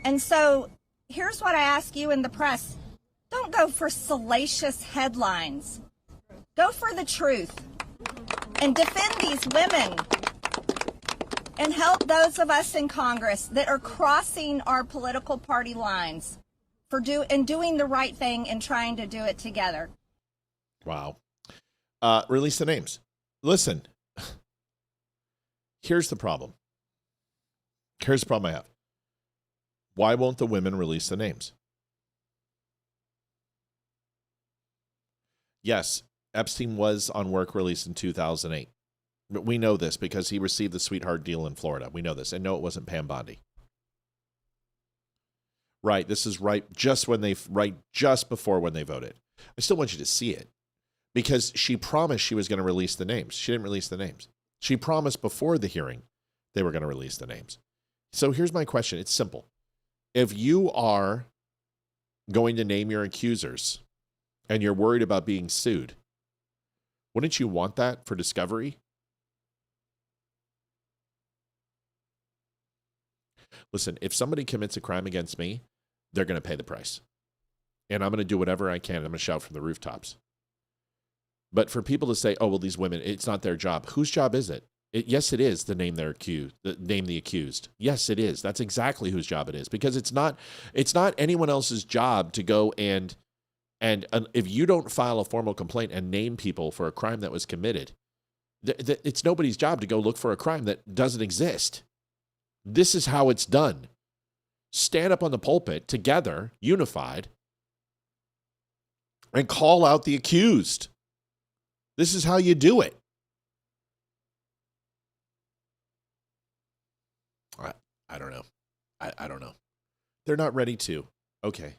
And so here's what I ask you in the press. Don't go for salacious headlines. Go for the truth and defend these women and help those of us in Congress that are crossing our political party lines doing the right thing and trying to do it together. Wow. Release the names. Listen, here's the problem. Here's the problem I have. Why won't the women release the names? Yes, Epstein was on work release in 2008. But we know this because he received the sweetheart deal in Florida. We know this. And no, it wasn't Pam Bondi. Right. This is just before when they voted. I still want you to see it because she promised she was going to release the names. She didn't release the names. She promised before the hearing they were going to release the names. So here's my question. It's simple. If you are going to name your accusers and you're worried about being sued, wouldn't you want that for discovery? listen, if somebody commits a crime against me, they're going to pay the price. And I'm going to do whatever I can. I'm going to shout from the rooftops. But for people to say, oh, well, these women, it's not their job. Whose job is it? Yes, it is to name the accused. Yes, it is. That's exactly whose job it is, because it's not anyone else's job to go and if you don't file a formal complaint and name people for a crime that was committed, it's nobody's job to go look for a crime that doesn't exist. This is how it's done. Stand up on the pulpit together, unified, and call out the accused. This is how you do it. I don't know. I don't know. They're not ready to. Okay.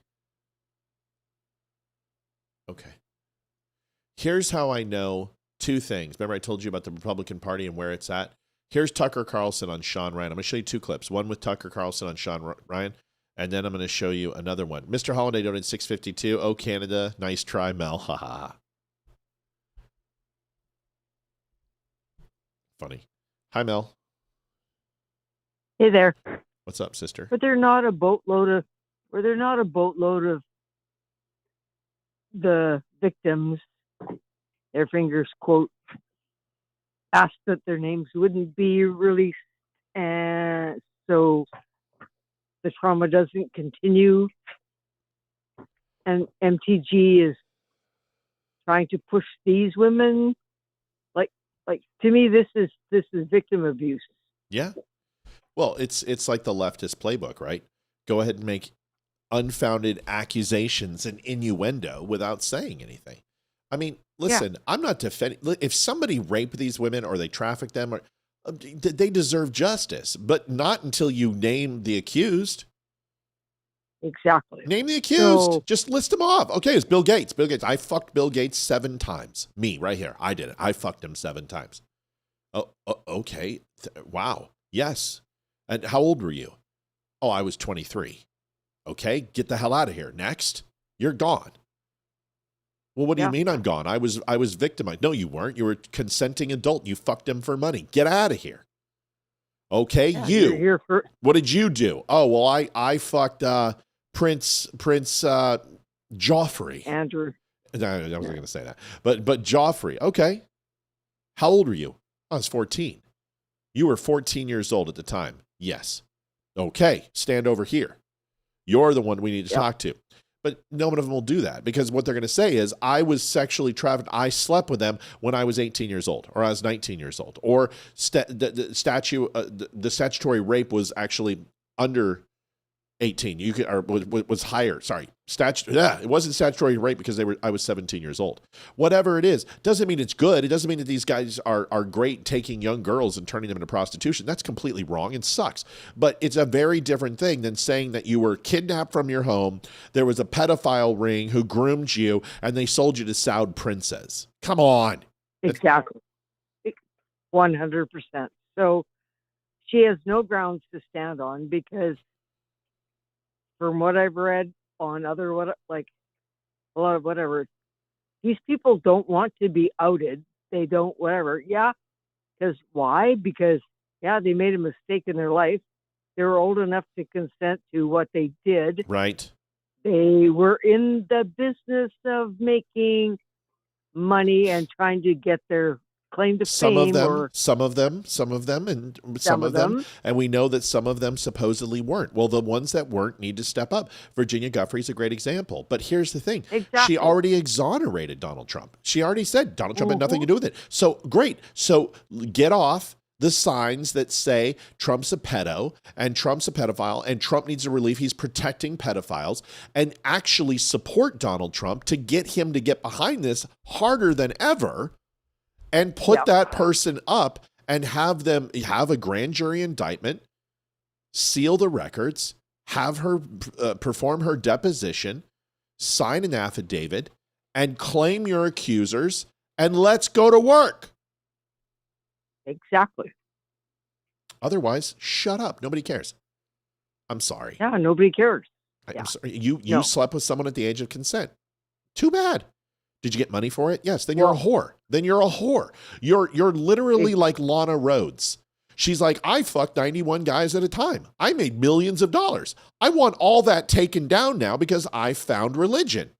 Here's how I know two things. Remember I told you about the Republican Party and where it's at? Here's Tucker Carlson on Shawn Ryan. I'm going to show you two clips. One with Tucker Carlson on Shawn Ryan, and then I'm going to show you another one. Mr. Holiday donated $6.52. Oh, Canada. Nice try, Mel. Ha ha. Funny. Hi, Mel. Hey there. What's up, sister? Were there not a boatload of the victims, their fingers quote, asked that their names wouldn't be released, and so the trauma doesn't continue, and MTG is trying to push these women, like to me this is victim abuse. Yeah. Well, it's like the leftist playbook, right? Go ahead and make unfounded accusations and innuendo without saying anything. I mean, listen, I'm not defending. If somebody raped these women or they trafficked them, or they deserve justice, but not until you name the accused. Exactly. Name the accused. Just list them off. Okay, it's Bill Gates. Bill Gates. I fucked Bill Gates 7 times. Me, right here. I did it. I fucked him 7 times. Oh, okay. Wow. Yes. And how old were you? Oh, I was 23. Okay, get the hell out of here. Next. You're gone. Well, what do you mean I'm gone? I was victimized. No, you weren't. You were a consenting adult. You fucked him for money. Get out of here. Okay, you're here for... What did you do? Oh, well, I fucked Prince Joffrey. Andrew. No, I wasn't going to say that. But Joffrey. Okay. How old were you? I was 14. You were 14 years old at the time. Yes. Okay, stand over here. You're the one we need to talk to. But no one of them will do that, because what they're going to say is, I was sexually trafficked. I slept with them when I was 18 years old, or I was 19 years old, or the statutory rape was actually under 18. You could, or was higher. Sorry, it wasn't statutory rape because I was 17 years old. Whatever it is, doesn't mean it's good. It doesn't mean that these guys are great taking young girls and turning them into prostitution. That's completely wrong and sucks. But it's a very different thing than saying that you were kidnapped from your home. There was a pedophile ring who groomed you, and they sold you to Saud princes. Come on. Exactly. 100%. So she has no grounds to stand on, because from what I've read on other, a lot of whatever, these people don't want to be outed. They don't, whatever. Yeah. Because why? Because, they made a mistake in their life. They were old enough to consent to what they did. Right. They were in the business of making money and trying to get their claim to some fame. Some of them, and we know that some of them supposedly weren't. Well, the ones that weren't need to step up. Virginia Guffey's a great example. But here's the thing. Exactly. She already exonerated Donald Trump. She already said Donald Trump had nothing to do with it. So great. So get off the signs that say Trump's a pedo and Trump's a pedophile and Trump needs a relief. He's protecting pedophiles, and actually support Donald Trump to get him to get behind this harder than ever. And put that person up and have a grand jury indictment, seal the records, have her perform her deposition, sign an affidavit, and claim your accusers, and let's go to work. Exactly. Otherwise, shut up. Nobody cares. I'm sorry. Yeah, nobody cares. I'm sorry. You slept with someone at the age of consent. Too bad. Did you get money for it? Yes. Then you're a whore. You're literally like Lana Rhoades. She's like, I fucked 91 guys at a time. I made millions of dollars. I want all that taken down now because I found religion.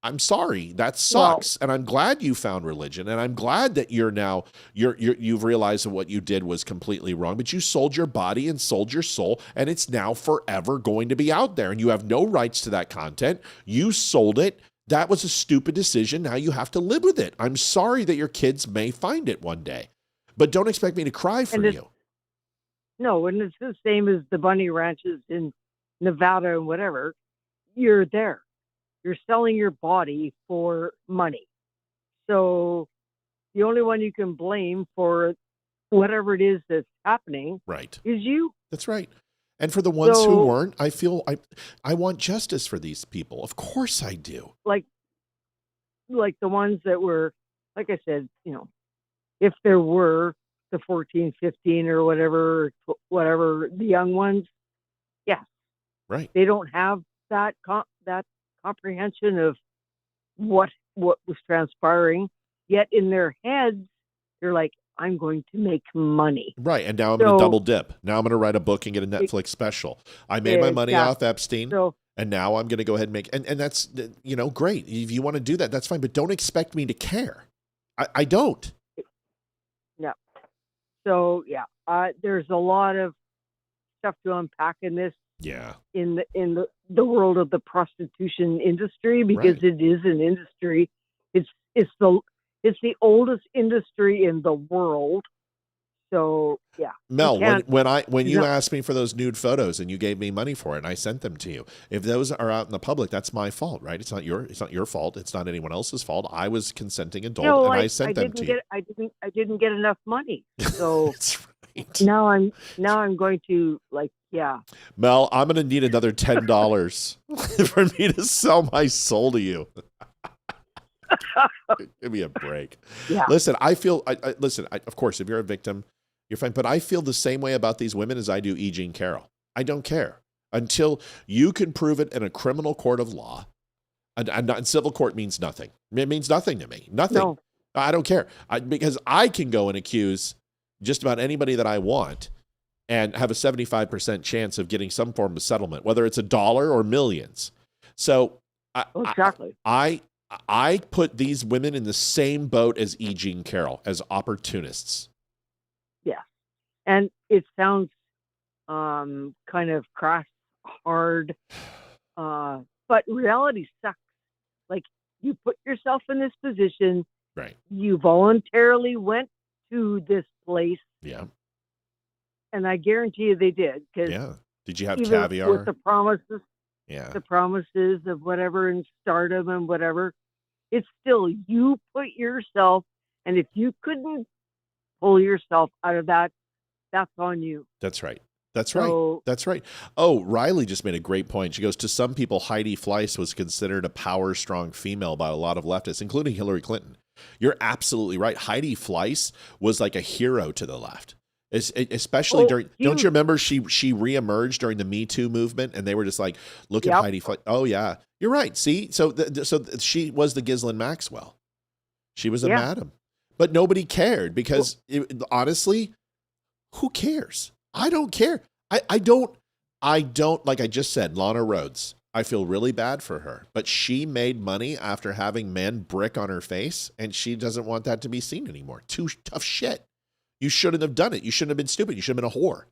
I'm sorry, that sucks. And I'm glad you found religion. And I'm glad that you've realized that what you did was completely wrong, but you sold your body and sold your soul, and it's now forever going to be out there. And you have no rights to that content. You sold it. That was a stupid decision. Now you have to live with it. I'm sorry that your kids may find it one day, but don't expect me to cry for you. No, and it's the same as the bunny ranches in Nevada and whatever. You're there. You're selling your body for money. So the only one you can blame for whatever it is that's happening is you. That's right. And for the ones who weren't, I feel I want justice for these people. Of course I do. Like the ones that were, like I said, if there were the 14, 15 or whatever, the young ones, yeah. Right. They don't have that comprehension of what was transpiring, yet in their heads they're like, I'm going to make money. Right. And now I'm going to double dip. Now I'm going to write a book and get a Netflix special. I made my money off Epstein, and now I'm going to go ahead and make, and that's, great. If you want to do that, that's fine, but don't expect me to care. I don't. No. So there's a lot of stuff to unpack in this. Yeah. In the world of the prostitution industry, because it is an industry. It's the oldest industry in the world. So yeah. Mel, when you asked me for those nude photos and you gave me money for it and I sent them to you, if those are out in the public, that's my fault, right? It's not your fault. It's not anyone else's fault. I was consenting adult and I sent them to you. I didn't get enough money. So that's right. Now I'm going to Mel, I'm going to need another $10 for me to sell my soul to you. Give me a break. Yeah. Listen, I feel, of course, if you're a victim, you're fine. But I feel the same way about these women as I do E. Jean Carroll. I don't care until you can prove it in a criminal court of law. And civil court means nothing. It means nothing to me. Nothing. No. I don't care. Because I can go and accuse just about anybody that I want and have a 75% chance of getting some form of settlement, whether it's $1 or millions. So exactly. I put these women in the same boat as E. Jean Carroll, as opportunists. Yeah. And it sounds kind of crass, hard, but reality sucks. Like, you put yourself in this position. Right. You voluntarily went to this place. Yeah. And I guarantee you they did. Yeah. Did you have caviar? With the promises. Yeah. The promises of whatever and stardom and whatever. It's still, you put yourself, and if you couldn't pull yourself out of that, that's on you. That's right. That's right. That's right. Oh, Riley just made a great point. She goes, to some people, Heidi Fleiss was considered a power strong female by a lot of leftists, including Hillary Clinton. You're absolutely right. Heidi Fleiss was like a hero to the left. Especially during, don't you remember she reemerged during the Me Too movement, and they were just like, look at Heidi Fleiss. Oh yeah, you're right. See, so she was the Ghislaine Maxwell. She was a madam, but nobody cared because honestly, who cares? I don't care. I don't, like I just said, Lana Rhoades. I feel really bad for her, but she made money after having men brick on her face, and she doesn't want that to be seen anymore. Too tough shit. You shouldn't have done it. You shouldn't have been stupid. You should have been a whore.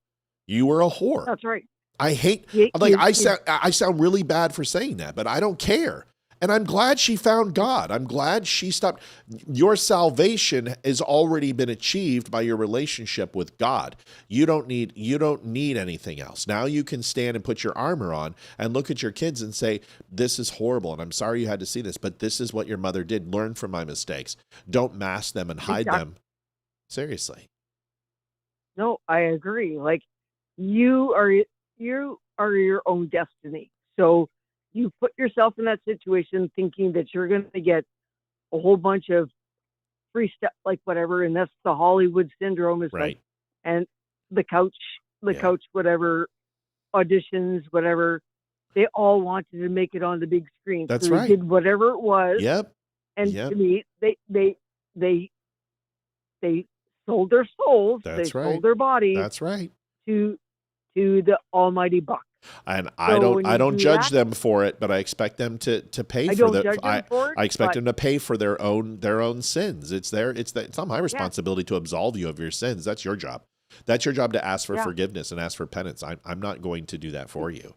You were a whore. That's right. I hate, I sound really bad for saying that, but I don't care. And I'm glad she found God. I'm glad she stopped. Your salvation has already been achieved by your relationship with God. You don't need anything else. Now you can stand and put your armor on and look at your kids and say, this is horrible. And I'm sorry you had to see this, but this is what your mother did. Learn from my mistakes. Don't mask them and hide them. Seriously. No, I agree. Like, you are your own destiny. So you put yourself in that situation thinking that you're going to get a whole bunch of free stuff, like whatever. And that's the Hollywood syndrome, is right. Like, and the couch, whatever, auditions, whatever, they all wanted to make it on the big screen. That's so right. They did whatever it was. Yep. And to me, they sold their souls. That's they right. sold their bodies. That's right. To the almighty buck. And So I when you don't do judge that- them for it, but I expect them to pay I for don't judge them for it, I expect but- them to pay for their own sins. It's not my responsibility to absolve you of your sins. That's your job. That's your job to ask for forgiveness and ask for penance. I'm not going to do that for you.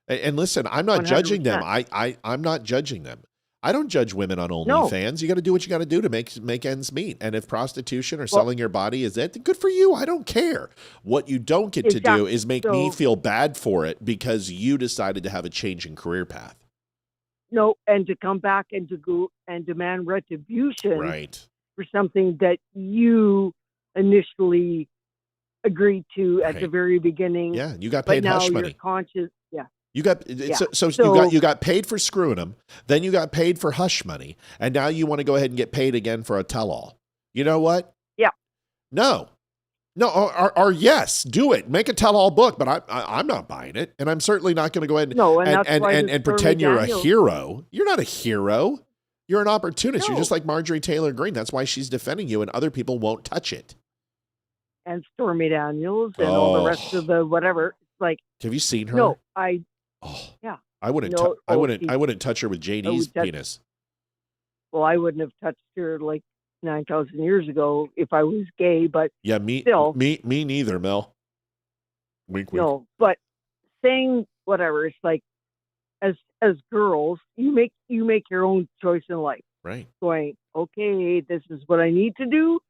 And listen, I'm not judging them. 100%. I'm not judging them. I don't judge women on OnlyFans. You got to do what you got to do to make ends meet. And if prostitution or selling your body is it, then good for you. I don't care. What you don't get to do is make me feel bad for it because you decided to have a change in career path. No, and to come back and to go and demand retribution for something that you initially agreed to at the very beginning. Yeah, you got but paid now hush money. You're conscious. Yeah. You got so you got paid for screwing them, then you got paid for hush money, and now you want to go ahead and get paid again for a tell-all. You know what? Yeah. No, or yes, do it. Make a tell-all book, but I'm not buying it, and I'm certainly not going to go ahead and pretend you're a hero. You're not a hero. You're an opportunist. You're just like Marjorie Taylor Greene. That's why she's defending you, and other people won't touch it. And Stormy Daniels and all the rest of the whatever. Like, have you seen her? No, yeah. I wouldn't touch her with JD's penis. Well, I wouldn't have touched her like 9,000 years ago if I was gay, but yeah, me neither, Mel. Wink, wink. No, but saying whatever, it's like as girls, you make your own choice in life. Right. Going, okay, this is what I need to do.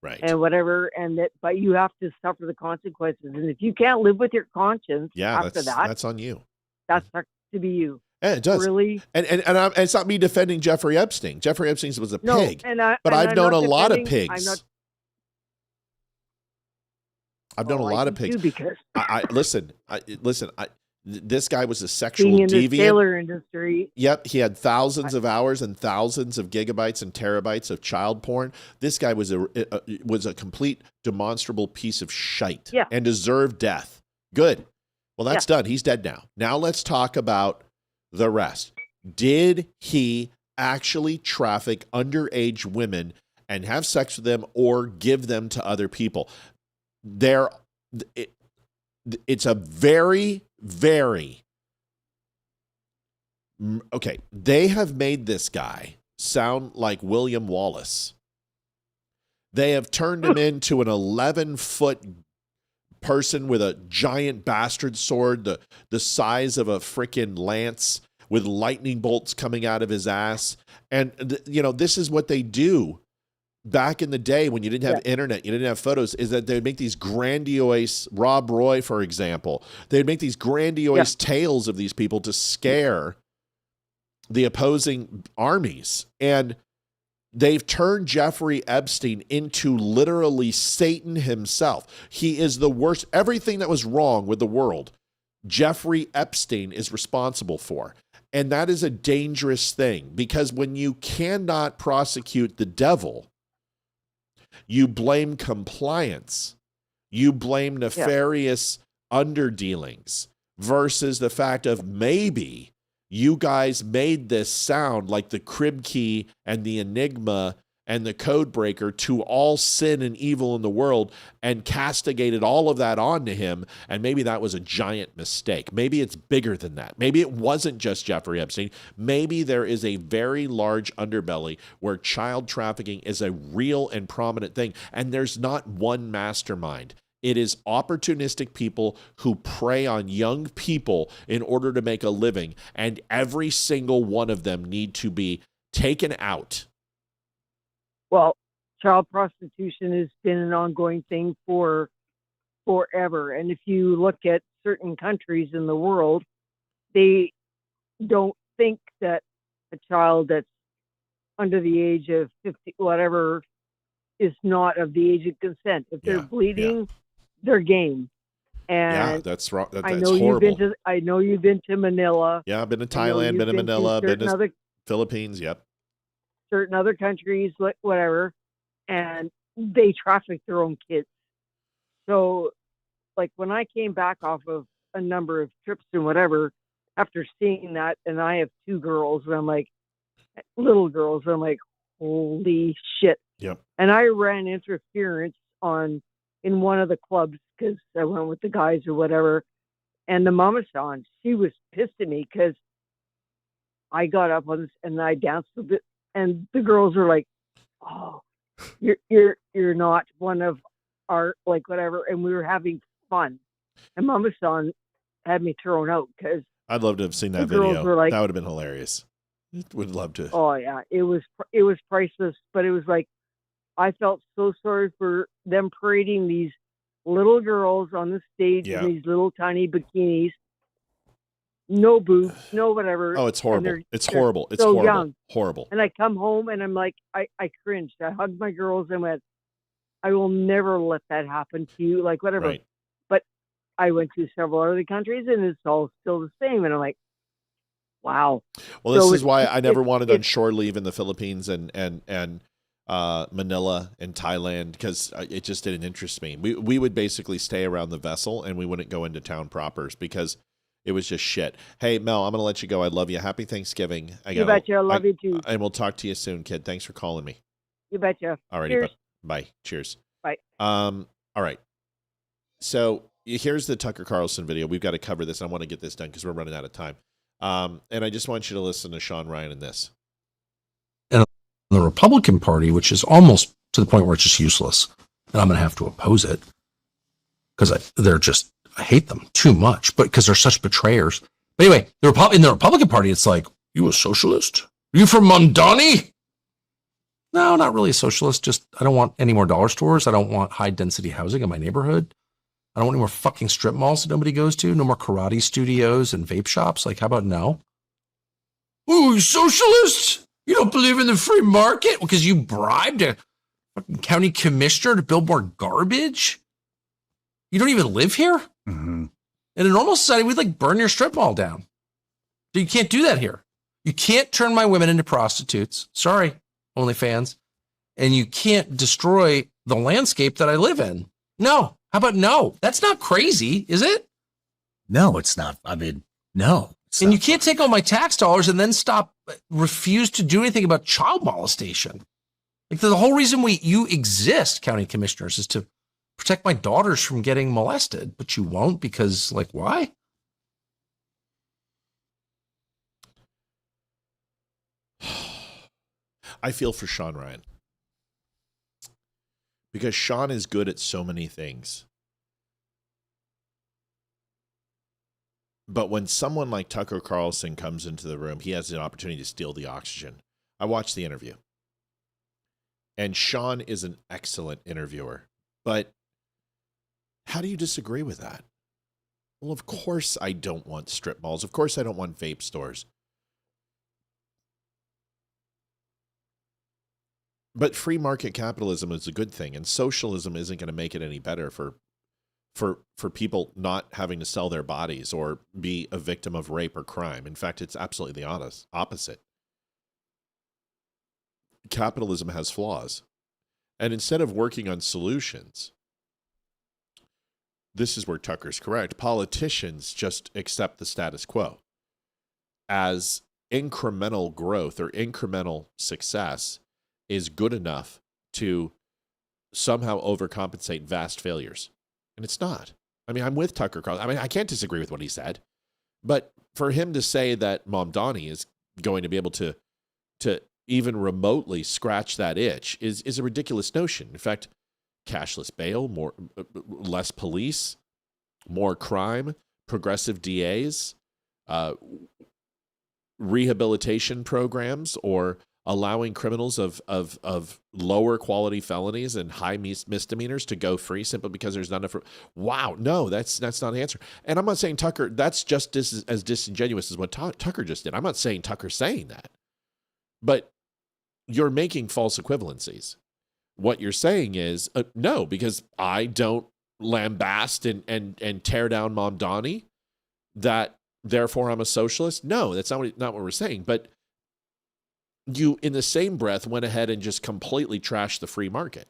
Right. And whatever, and that, but you have to suffer the consequences. And if you can't live with your conscience after that's on you. That sucks to be you. Yeah, it does. Really? And it's not me defending Jeffrey Epstein. Jeffrey Epstein was a pig. But I've known a lot of pigs. I've known a lot of pigs. Because listen. This guy was a sexual being in deviant. the sailor industry. Yep, he had thousands of hours and thousands of gigabytes and terabytes of child porn. This guy was a complete demonstrable piece of shite and deserved death. Good. Well, that's done. He's dead now. Now let's talk about the rest. Did he actually traffic underage women and have sex with them or give them to other people? It's a very, very... Okay, they have made this guy sound like William Wallace. They have turned him into an 11-foot person with a giant bastard sword, the size of a freaking lance, with lightning bolts coming out of his ass. And, this is what they do back in the day when you didn't have internet, you didn't have photos, is that they'd make these grandiose, Rob Roy, for example, they'd make these grandiose tales of these people to scare the opposing armies. And they've turned Jeffrey Epstein into literally Satan himself. He is the worst. Everything that was wrong with the world, Jeffrey Epstein is responsible for. And that is a dangerous thing, because when you cannot prosecute the devil, you blame compliance. You blame nefarious underdealings versus the fact of maybe you guys made this sound like the crib key and the enigma and the code breaker to all sin and evil in the world and castigated all of that onto him. And maybe that was a giant mistake. Maybe it's bigger than that. Maybe it wasn't just Jeffrey Epstein. Maybe there is a very large underbelly where child trafficking is a real and prominent thing. And there's not one mastermind. It is opportunistic people who prey on young people in order to make a living. And every single one of them need to be taken out. Well, child prostitution has been an ongoing thing for forever. And if you look at certain countries in the world, they don't think that a child that's under the age of 50, whatever, is not of the age of consent. If they're bleeding, they're game. And that's wrong. That's I know horrible. I know you've been to Manila. Yeah, I've been to Thailand, been to Manila, been to Philippines. Yep. Certain other countries, whatever, and they traffic their own kids. So, like, when I came back off of a number of trips and whatever, after seeing that, and I have two girls, and I'm like, little girls, I'm like, holy shit. Yep. And I ran interference in one of the clubs because I went with the guys or whatever. And the Mama Shawn, she was pissed at me because I got up on this and I danced a bit, and the girls were like, "Oh, you're not one of our like whatever," and we were having fun. And Mama Shawn had me thrown out because I'd love to have seen that girls video. were like, that would have been hilarious. Would love to. oh yeah, it was priceless. But it was like I felt so sorry for them parading these little girls on the stage in these little tiny bikinis, no boobs, no whatever. Oh, it's horrible. It's they're horrible. It's so horrible. young. Horrible. And I come home and I'm like, I cringed. I hugged my girls and went, I will never let that happen to you. Like whatever. Right. But I went to several other countries and it's all still the same. And I'm like, wow. Well, this is why I never wanted on shore leave in the Philippines and Manila and Thailand, because it just didn't interest me. We would basically stay around the vessel and we wouldn't go into town propers because it was just shit. Hey, Mel, I'm going to let you go. I love you. Happy Thanksgiving. You betcha. I love you too. And we'll talk to you soon, kid. Thanks for calling me. You betcha. All righty. Cheers. Bye. Cheers. Bye. All right. So here's the Tucker Carlson video. We've got to cover this. I want to get this done because we're running out of time. And I just want you to listen to Shawn Ryan in this. And the Republican Party, which is almost to the point where it's just useless, and I'm going to have to oppose it because I hate them too much, but because they're such betrayers. But anyway, in the Republican Party, it's like, you a socialist? Are you from Mamdani? No, not really a socialist. Just, I don't want any more dollar stores. I don't want high density housing in my neighborhood. I don't want any more fucking strip malls that nobody goes to. No more karate studios and vape shops. Like, how about no? Ooh, you socialist? You don't believe in the free market because you bribed a fucking county commissioner to build more garbage? You don't even live here? Mm-hmm. In a normal society, we'd like burn your strip mall down. So you can't do that here. You can't turn my women into prostitutes. Sorry, OnlyFans. And you can't destroy the landscape that I live in. No. How about no? That's not crazy, is it? No, it's not. I mean, no. And you can't take all my tax dollars and then refuse to do anything about child molestation. Like the whole reason you exist, county commissioners, is to protect my daughters from getting molested, but you won't because, like, why? I feel for Shawn Ryan. Because Shawn is good at so many things. But when someone like Tucker Carlson comes into the room, he has an opportunity to steal the oxygen. I watched the interview. And Shawn is an excellent interviewer. But how do you disagree with that? Well, of course I don't want strip malls. Of course I don't want vape stores. But free market capitalism is a good thing, and socialism isn't going to make it any better for people not having to sell their bodies or be a victim of rape or crime. In fact, it's absolutely the opposite. Capitalism has flaws. And instead of working on solutions, this is where Tucker's correct, politicians just accept the status quo as incremental growth or incremental success is good enough to somehow overcompensate vast failures. And it's not. I mean, I'm with Tucker Carlson. I mean, I can't disagree with what he said. But for him to say that Mamdani is going to be able to even remotely scratch that itch is a ridiculous notion. In fact, cashless bail, less police, more crime, progressive DAs, rehabilitation programs, or allowing criminals of lower quality felonies and high misdemeanors to go free simply because there's not enough. Wow, no, that's not the answer. And I'm not saying Tucker, that's just as disingenuous as what Tucker just did. I'm not saying Tucker's saying that. But you're making false equivalencies. What you're saying is, no, because I don't lambast and tear down Mamdani, that therefore I'm a socialist. No, that's not what we're saying. But you, in the same breath, went ahead and just completely trashed the free market.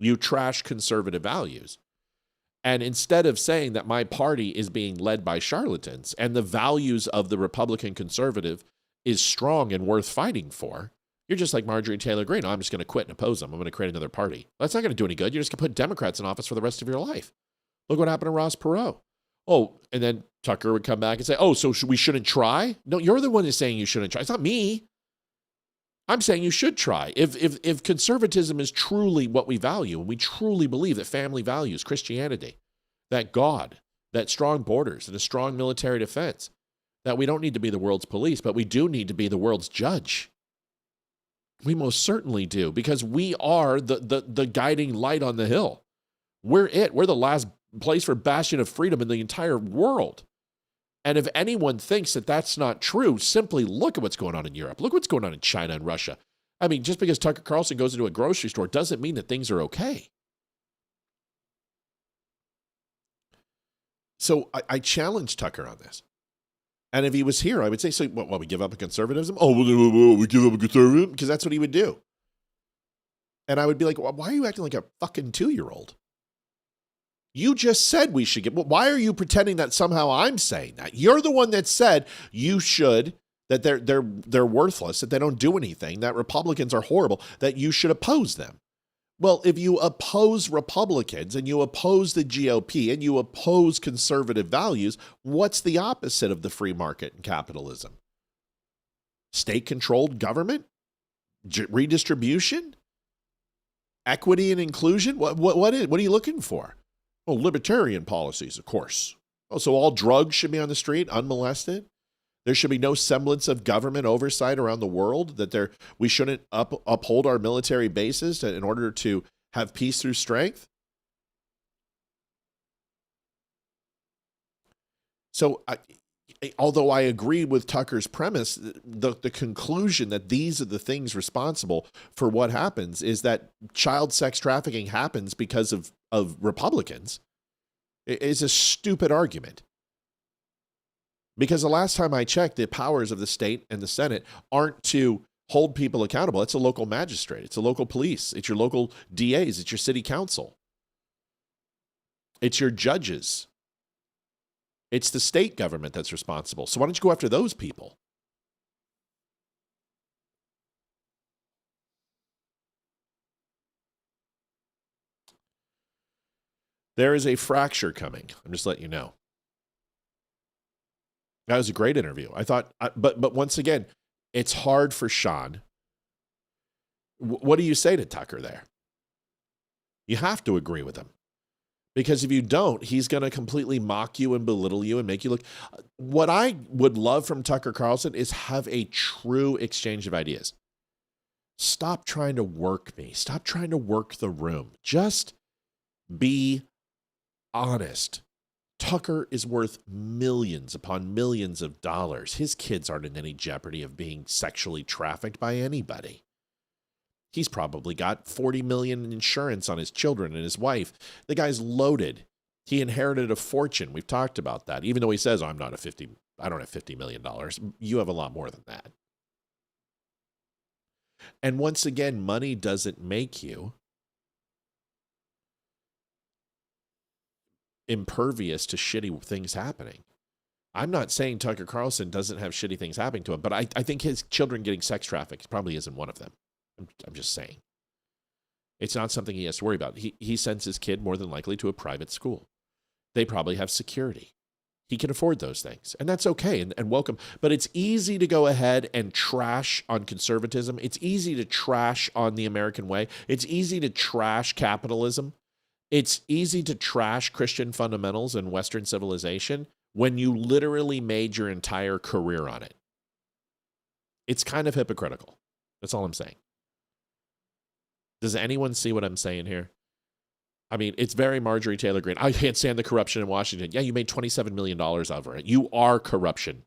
You trashed conservative values. And instead of saying that my party is being led by charlatans and the values of the Republican conservative is strong and worth fighting for, You're just like Marjorie Taylor Greene. I'm just going to quit and oppose them. I'm going to create another party. That's not going to do any good. You're just going to put Democrats in office for the rest of your life. Look what happened to Ross Perot. Oh, and then Tucker would come back and say, oh, so we shouldn't try? No, you're the one who's saying you shouldn't try. It's not me. I'm saying you should try. If conservatism is truly what we value, and we truly believe that family values Christianity, that God, that strong borders and a strong military defense, that we don't need to be the world's police, but we do need to be the world's judge. We most certainly do, because we are the guiding light on the hill. We're it. We're the last place for bastion of freedom in the entire world. And if anyone thinks that that's not true, simply look at what's going on in Europe. Look what's going on in China and Russia. I mean, just because Tucker Carlson goes into a grocery store doesn't mean that things are okay. So I challenge Tucker on this. And if he was here, I would say, so what, we give up on conservatism? Oh, we give up on conservatism? Because that's what he would do. And I would be like, well, why are you acting like a fucking 2-year-old? You just said we should why are you pretending that somehow I'm saying that? You're the one that said you should, that they're worthless, that they don't do anything, that Republicans are horrible, that you should oppose them. Well, if you oppose Republicans and you oppose the GOP and you oppose conservative values, what's the opposite of the free market and capitalism? State-controlled government? Redistribution? Equity and inclusion? What are you looking for? Oh, libertarian policies, of course. Oh, so all drugs should be on the street, unmolested? There should be no semblance of government oversight around the world, that we shouldn't uphold our military bases in order to have peace through strength. So although I agree with Tucker's premise, the conclusion that these are the things responsible for what happens is that child sex trafficking happens because of Republicans is a stupid argument. Because the last time I checked, the powers of the state and the Senate aren't to hold people accountable. It's a local magistrate. It's a local police. It's your local DAs. It's your city council. It's your judges. It's the state government that's responsible. So why don't you go after those people? There is a fracture coming. I'm just letting you know. That was a great interview. I thought, but once again, it's hard for Shawn. What do you say to Tucker there? You have to agree with him. Because if you don't, he's going to completely mock you and belittle you and make you look. What I would love from Tucker Carlson is have a true exchange of ideas. Stop trying to work me. Stop trying to work the room. Just be honest. Tucker is worth millions upon millions of dollars. His kids aren't in any jeopardy of being sexually trafficked by anybody. He's probably got $40 million in insurance on his children and his wife. The guy's loaded. He inherited a fortune. We've talked about that. Even though he says, I don't have $50 million. You have a lot more than that. And once again, money doesn't make you impervious to shitty things happening. I'm not saying Tucker Carlson doesn't have shitty things happening to him, but I think his children getting sex trafficked probably isn't one of them. I'm just saying. It's not something he has to worry about. He sends his kid more than likely to a private school. They probably have security. He can afford those things, and that's okay and welcome. But it's easy to go ahead and trash on conservatism. It's easy to trash on the American way. It's easy to trash capitalism. It's easy to trash Christian fundamentals and Western civilization when you literally made your entire career on it. It's kind of hypocritical. That's all I'm saying. Does anyone see what I'm saying here? I mean, it's very Marjorie Taylor Greene. I can't stand the corruption in Washington. Yeah, you made $27 million over it. You are corruption.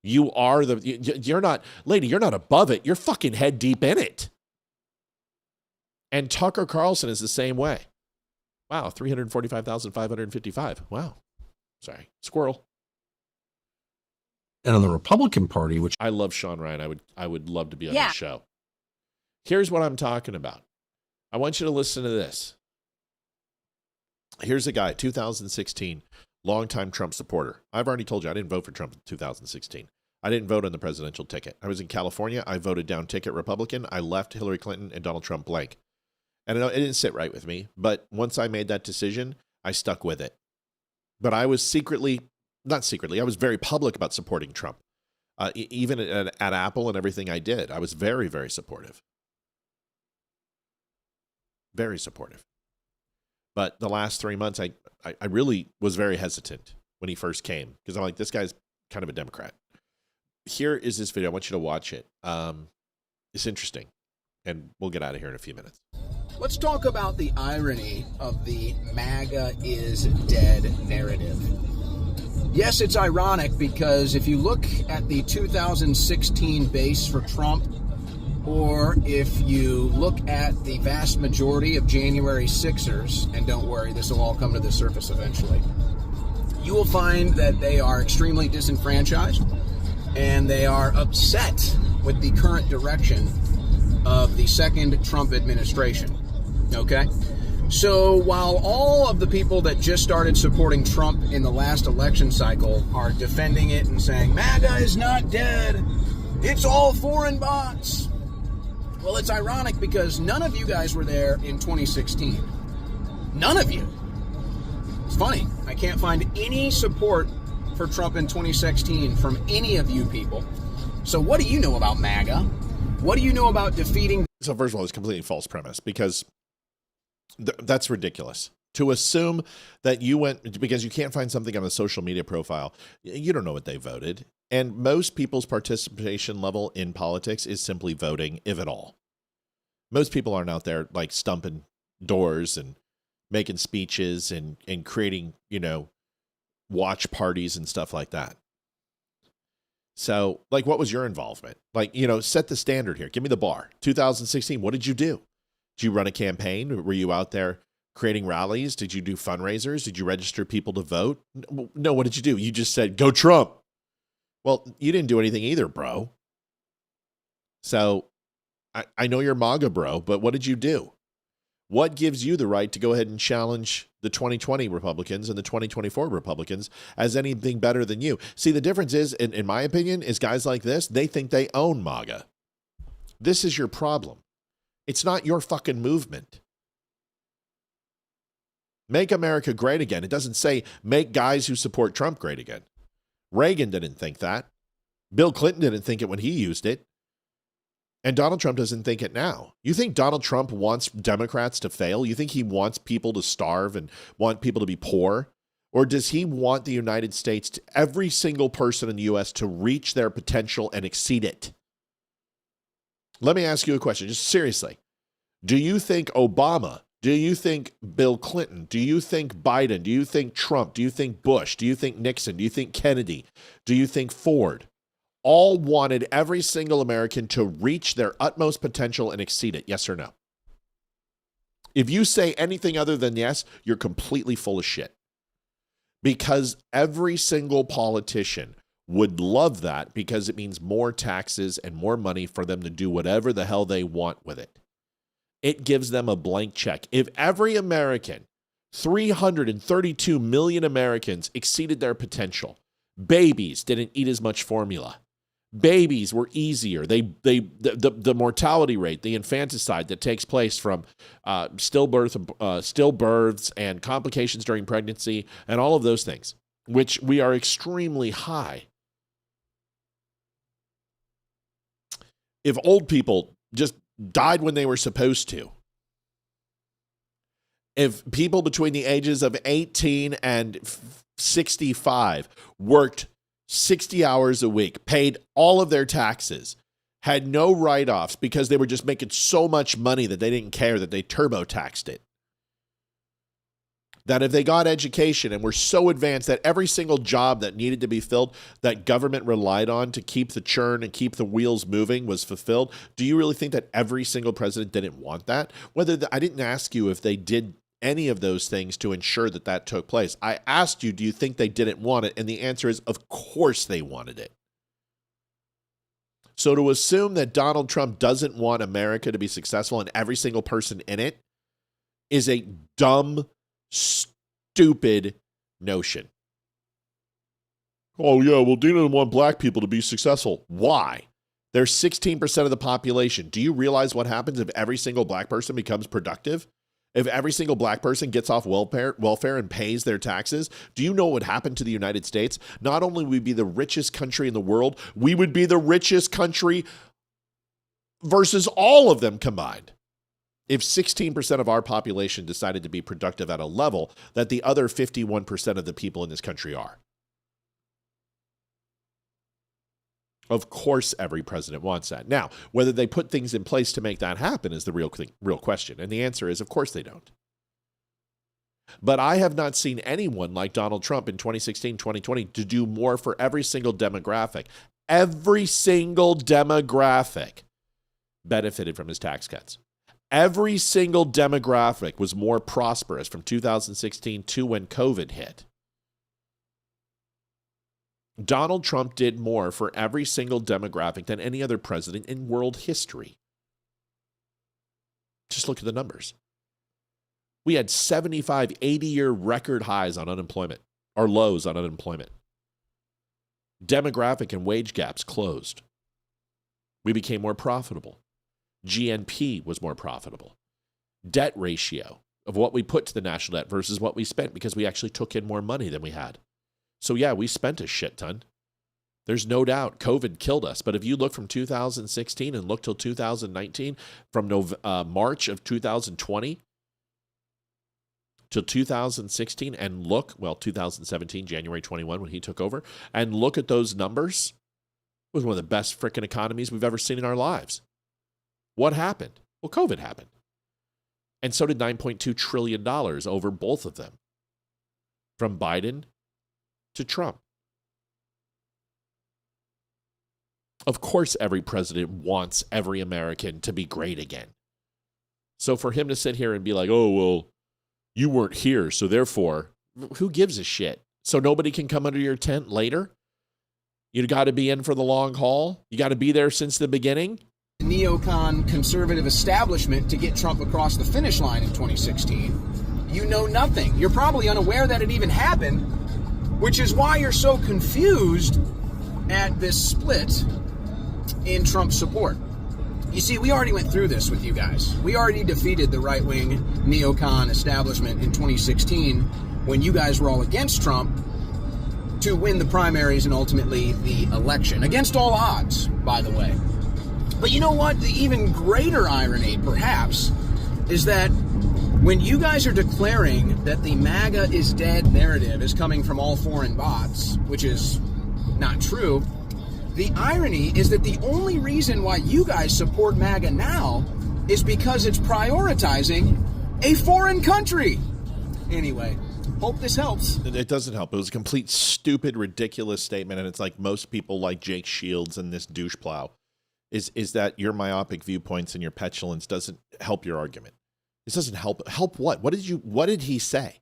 You are you're not, lady, you're not above it. You're fucking head deep in it. And Tucker Carlson is the same way. Wow, 345,555. Wow. Sorry. Squirrel. And on the Republican Party, which I love Shawn Ryan. I would love to be on his show. Here's what I'm talking about. I want you to listen to this. Here's a guy, 2016, longtime Trump supporter. I've already told you I didn't vote for Trump in 2016. I didn't vote on the presidential ticket. I was in California. I voted down ticket Republican. I left Hillary Clinton and Donald Trump blank. And I know it didn't sit right with me, but once I made that decision, I stuck with it. But I was I was very public about supporting Trump. Even at Apple and everything I did, I was very, very supportive. Very supportive. But the last 3 months, I really was very hesitant when he first came, because I'm like, this guy's kind of a Democrat. Here is this video. I want you to watch it. It's interesting, and we'll get out of here in a few minutes. Let's talk about the irony of the MAGA is dead narrative. Yes, it's ironic because if you look at the 2016 base for Trump, or if you look at the vast majority of January 6ers, and don't worry, this will all come to the surface eventually, you will find that they are extremely disenfranchised and they are upset with the current direction of the second Trump administration. Okay? So while all of the people that just started supporting Trump in the last election cycle are defending it and saying, MAGA is not dead, it's all foreign bots. Well, it's ironic because none of you guys were there in 2016. None of you. It's funny. I can't find any support for Trump in 2016 from any of you people. So what do you know about MAGA? What do you know about defeating? So first of all, it's a completely false premise, because that's ridiculous. To assume that you went, because you can't find something on a social media profile, you don't know what they voted. And most people's participation level in politics is simply voting, if at all. Most people aren't out there like stumping doors and making speeches and creating, watch parties and stuff like that. So, like, what was your involvement? Like, set the standard here. Give me the bar. 2016, what did you do? Did you run a campaign? Were you out there creating rallies? Did you do fundraisers? Did you register people to vote? No, what did you do? You just said, go Trump. Well, you didn't do anything either, bro. So I know you're MAGA, bro, but what did you do? What gives you the right to go ahead and challenge the 2020 Republicans and the 2024 Republicans as anything better than you? See, the difference is, in my opinion, is guys like this, they think they own MAGA. This is your problem. It's not your fucking movement. Make America great again. It doesn't say make guys who support Trump great again. Reagan didn't think that. Bill Clinton didn't think it when he used it. And Donald Trump doesn't think it now. You think Donald Trump wants Democrats to fail? You think he wants people to starve and want people to be poor? Or does he want the United States, every single person in the U.S., to reach their potential and exceed it? Let me ask you a question, just seriously. Do you think Obama, do you think Bill Clinton, do you think Biden, do you think Trump, do you think Bush, do you think Nixon, do you think Kennedy, do you think Ford, all wanted every single American to reach their utmost potential and exceed it? Yes or no? If you say anything other than yes, you're completely full of shit. Because every single politician would love that, because it means more taxes and more money for them to do whatever the hell they want with it. It gives them a blank check. If every American, 332 million Americans, exceeded their potential, babies didn't eat as much formula. Babies were easier. The mortality rate, the infanticide that takes place from stillbirths and complications during pregnancy and all of those things, which we are extremely high. If old people just died when they were supposed to, if people between the ages of 18 and 65 worked 60 hours a week, paid all of their taxes, had no write-offs because they were just making so much money that they didn't care, that they turbo-taxed it. That if they got education and were so advanced that every single job that needed to be filled, that government relied on to keep the churn and keep the wheels moving, was fulfilled, do you really think that every single president didn't want that? I didn't ask you if they did any of those things to ensure that that took place. I asked you, do you think they didn't want it? And the answer is, of course they wanted it. So to assume that Donald Trump doesn't want America to be successful and every single person in it is a dumb, stupid notion. Oh, yeah, well, Dina didn't want black people to be successful. Why? They're 16% of the population. Do you realize what happens if every single black person becomes productive? If every single black person gets off welfare and pays their taxes? Do you know what would happen to the United States? Not only would we be the richest country in the world, we would be the richest country versus all of them combined. If 16% of our population decided to be productive at a level that the other 51% of the people in this country are. Of course, every president wants that. Now, whether they put things in place to make that happen is the real question. And the answer is, of course, they don't. But I have not seen anyone like Donald Trump in 2016, 2020 to do more for every single demographic. Every single demographic benefited from his tax cuts. Every single demographic was more prosperous from 2016 to when COVID hit. Donald Trump did more for every single demographic than any other president in world history. Just look at the numbers. We had 75, 80-year record highs on unemployment, or lows on unemployment. Demographic and wage gaps closed. We became more profitable. GNP was more profitable. Debt ratio of what we put to the national debt versus what we spent, because we actually took in more money than we had. So yeah, we spent a shit ton. There's no doubt COVID killed us. But if you look from 2016 and look till 2019, from March of 2020 till 2016, and look, 2017, January 21, when he took over, and look at those numbers, it was one of the best freaking economies we've ever seen in our lives. What happened? Well, COVID happened. And so did $9.2 trillion over both of them, from Biden to Trump. Of course, every president wants every American to be great again. So for him to sit here and be like, oh, well, you weren't here, so therefore, who gives a shit? So nobody can come under your tent later? You got to be in for the long haul? You got to be there since the beginning? Neocon conservative establishment to get Trump across the finish line in 2016. You know nothing. You're probably unaware that it even happened, which is why you're so confused at this split in Trump's support. You see, we already went through this with you guys. We already defeated the right-wing neocon establishment in 2016 when you guys were all against Trump to win the primaries and ultimately the election. Against all odds, by the way. But you know what? The even greater irony, perhaps, is that when you guys are declaring that the MAGA is dead narrative is coming from all foreign bots, which is not true, the irony is that the only reason why you guys support MAGA now is because it's prioritizing a foreign country. Anyway, hope this helps. It doesn't help. It was a complete stupid, ridiculous statement, and it's like most people like Jake Shields and this douche plow is that your myopic viewpoints and your petulance doesn't help your argument. This doesn't help. Help what? What did he say?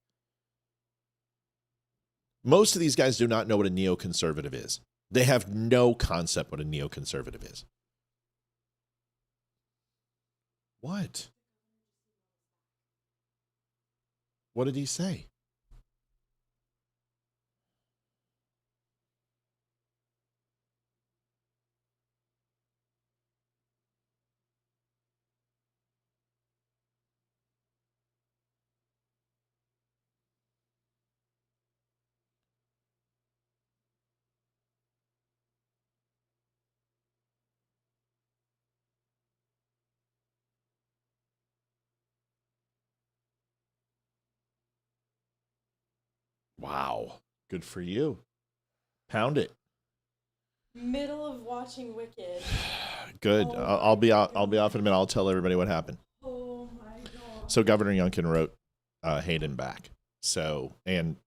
Most of these guys do not know what a neoconservative is. They have no concept what a neoconservative is. What? What did he say? Wow. Good for you. Pound it. Middle of watching Wicked. Good. I'll be out. I'll be off in a minute. I'll tell everybody what happened. Oh my god. So Governor Youngkin wrote Hayden back. So and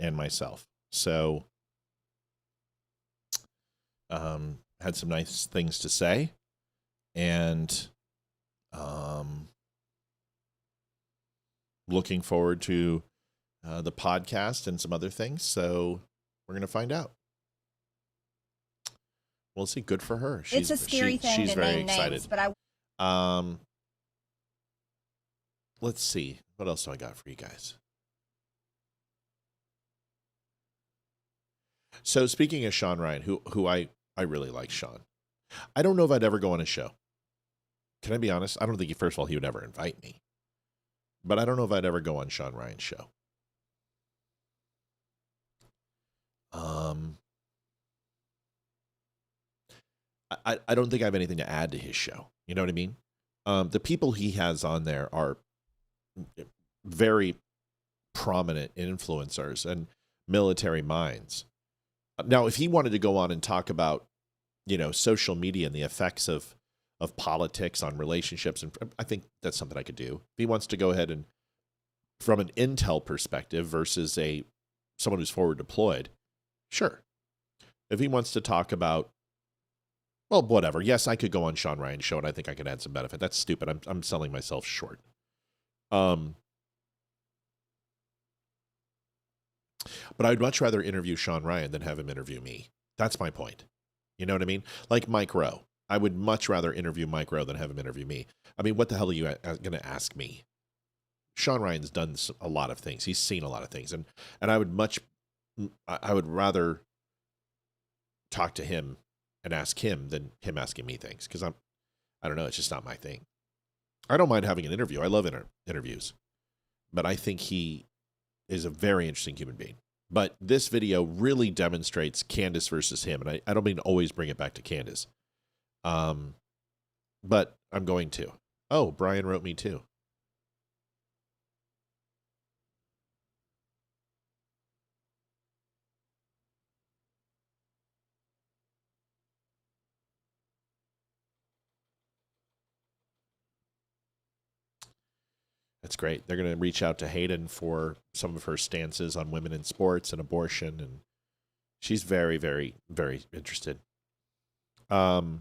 myself. So had some nice things to say, and looking forward to the podcast and some other things. So we're going to find out. We'll see. Good for her. It's a scary thing she's to very name excited. names, but I. Let's see. What else do I got for you guys? So speaking of Shawn Ryan, who I really like Shawn. I don't know if I'd ever go on his show. Can I be honest? I don't think first of all he would ever invite me. But I don't know if I'd ever go on Shawn Ryan's show. I don't think I have anything to add to his show. You know what I mean? The people he has on there are very prominent influencers and military minds. Now, if he wanted to go on and talk about, social media and the effects of politics on relationships, and I think that's something I could do. If he wants to go ahead and, from an intel perspective versus someone who's forward deployed, sure. If he wants to talk about, well, whatever. Yes, I could go on Shawn Ryan's show, and I think I could add some benefit. That's stupid. I'm selling myself short. But I'd much rather interview Shawn Ryan than have him interview me. That's my point. You know what I mean? Like Mike Rowe. I would much rather interview Mike Rowe than have him interview me. I mean, what the hell are you going to ask me? Shawn Ryan's done a lot of things. He's seen a lot of things. And I would rather talk to him and ask him than him asking me things. Because I don't know, it's just not my thing. I don't mind having an interview. I love interviews. But I think he is a very interesting human being. But this video really demonstrates Candace versus him. And I don't mean to always bring it back to Candace. But I'm going to. Oh, Brian wrote me too. That's great. They're going to reach out to Hayden for some of her stances on women in sports and abortion. And she's very, very, very interested. But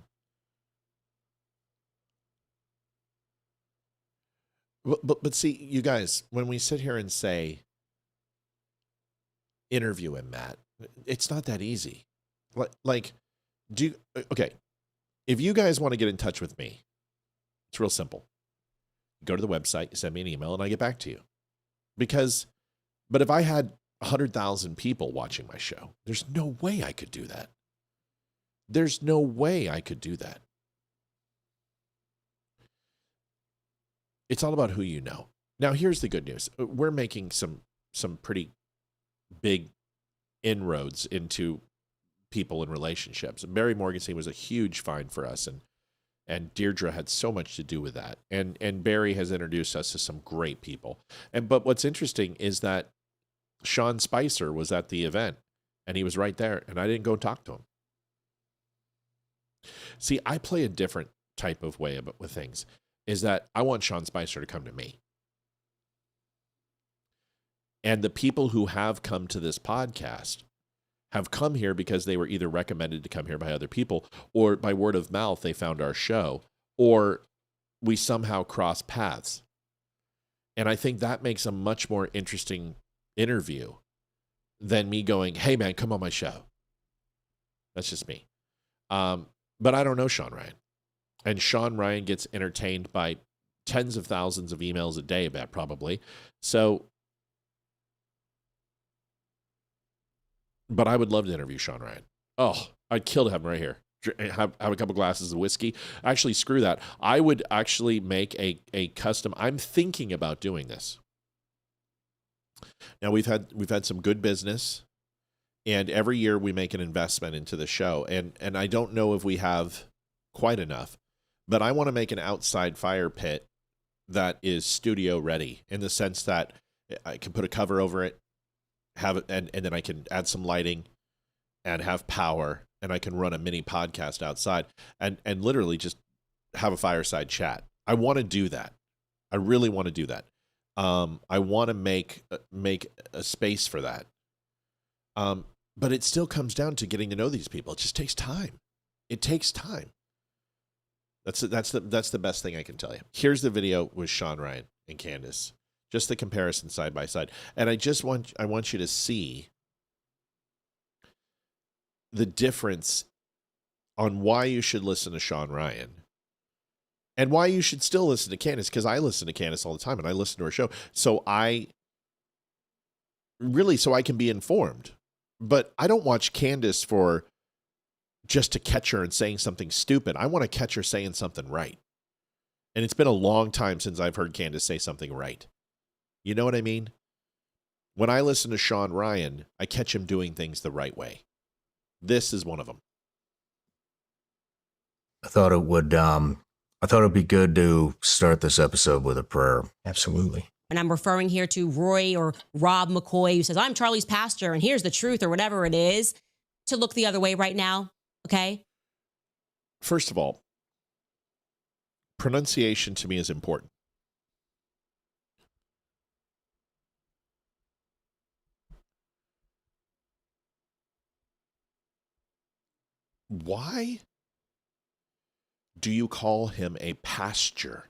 see, you guys, when we sit here and say, interview him, Matt, it's not that easy. Okay. If you guys want to get in touch with me, it's real simple. Go to the website, you send me an email, and I get back to you. But if I had 100,000 people watching my show, there's no way I could do that. There's no way I could do that. It's all about who you know. Now, here's the good news. We're making some pretty big inroads into people in relationships. And Barry Morgenstein was a huge find for us, and Deirdre had so much to do with that. And Barry has introduced us to some great people. But what's interesting is that Sean Spicer was at the event, and he was right there, and I didn't go talk to him. See, I play a different type of way with things, is that I want Sean Spicer to come to me. And the people who have come to this podcast have come here because they were either recommended to come here by other people, or by word of mouth, they found our show, or we somehow cross paths. And I think that makes a much more interesting interview than me going, hey man, come on my show. That's just me. But I don't know Shawn Ryan. And Shawn Ryan gets entertained by tens of thousands of emails a day, about probably. But I would love to interview Shawn Ryan. Oh, I'd kill to have him right here. Have a couple glasses of whiskey. Actually, screw that. I would actually make a custom. I'm thinking about doing this. Now we've had some good business, and every year we make an investment into the show. And I don't know if we have quite enough, but I want to make an outside fire pit that is studio ready, in the sense that I can put a cover over it, have it, and then I can add some lighting and have power, and I can run a mini podcast outside and literally just have a fireside chat. I want to do that. I really want to do that. I want to make a space for that. But it still comes down to getting to know these people. It just takes time. It takes time. That's the best thing I can tell you. Here's the video with Shawn Ryan and Candace. Just the comparison side by side. And I want you to see the difference on why you should listen to Shawn Ryan and why you should still listen to Candace, because I listen to Candace all the time and I listen to her show. So I can be informed. But I don't watch Candace for just to catch her and saying something stupid. I want to catch her saying something right. And it's been a long time since I've heard Candace say something right. You know what I mean? When I listen to Shawn Ryan, I catch him doing things the right way. This is one of them. I thought it'd be good to start this episode with a prayer. Absolutely. And I'm referring here to Roy or Rob McCoy, who says, I'm Charlie's pastor, and here's the truth, or whatever it is, to look the other way right now, okay? First of all, pronunciation to me is important. Why do you call him a pastor?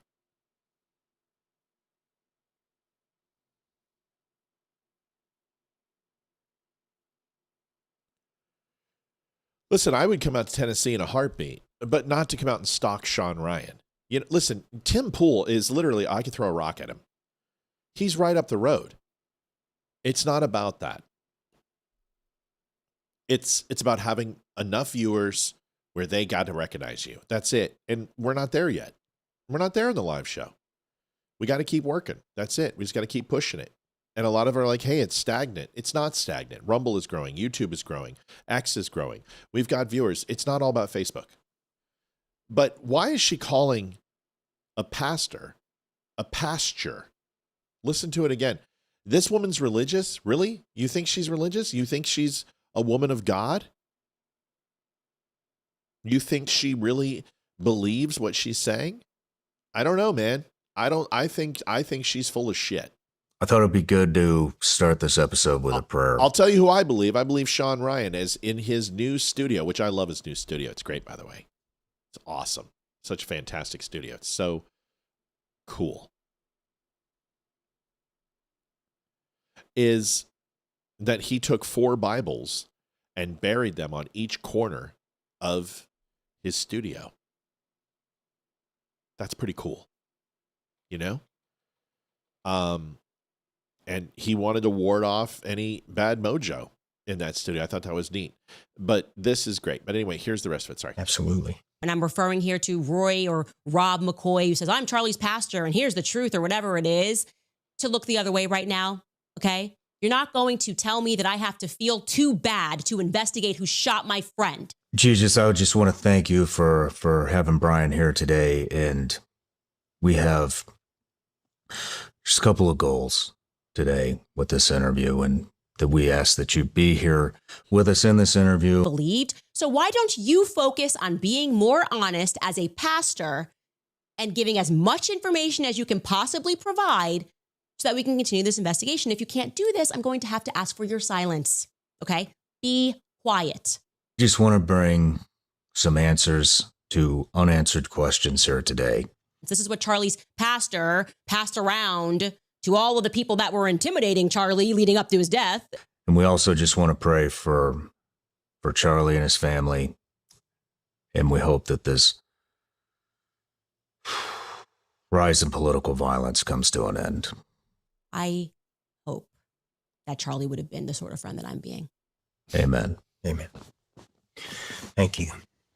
Listen, I would come out to Tennessee in a heartbeat, but not to come out and stalk Shawn Ryan. You know, listen, Tim Pool is literally, I could throw a rock at him. He's right up the road. It's not about that. It's about having enough viewers where they got to recognize you. That's it. And we're not there yet. We're not there in the live show. We got to keep working. That's it. We just got to keep pushing it. And a lot of them are like, hey, it's stagnant. It's not stagnant. Rumble is growing. YouTube is growing. X is growing. We've got viewers. It's not all about Facebook. But why is she calling a pastor a pasture? Listen to it again. This woman's religious? Really? You think she's religious? You think she's a woman of God? You think she really believes what she's saying? I don't know, man. I think she's full of shit. I thought it'd be good to start this episode with a prayer. I'll tell you who I believe. I believe Shawn Ryan is in his new studio, which I love his new studio. It's great, by the way. It's awesome. Such a fantastic studio. It's so cool. Is that he took 4 Bibles and buried them on each corner of his studio. That's pretty cool. You know? And he wanted to ward off any bad mojo in that studio. I thought that was neat. But this is great. But anyway, here's the rest of it. Sorry. Absolutely. And I'm referring here to Roy or Rob McCoy, who says, I'm Charlie's pastor, and here's the truth, or whatever it is, to look the other way right now, okay? You're not going to tell me that I have to feel too bad to investigate who shot my friend. Jesus, I just want to thank you for having Brian here today. And we have just a couple of goals today with this interview, and that we ask that you be here with us in this interview. Believed. So why don't you focus on being more honest as a pastor and giving as much information as you can possibly provide so that we can continue this investigation? If you can't do this, I'm going to have to ask for your silence. Okay? Be quiet. Just want to bring some answers to unanswered questions here today. This is what Charlie's pastor passed around to all of the people that were intimidating Charlie leading up to his death. And we also just want to pray for Charlie and his family. And we hope that this rise in political violence comes to an end. I hope that Charlie would have been the sort of friend that I'm being. Amen. Amen. Thank you.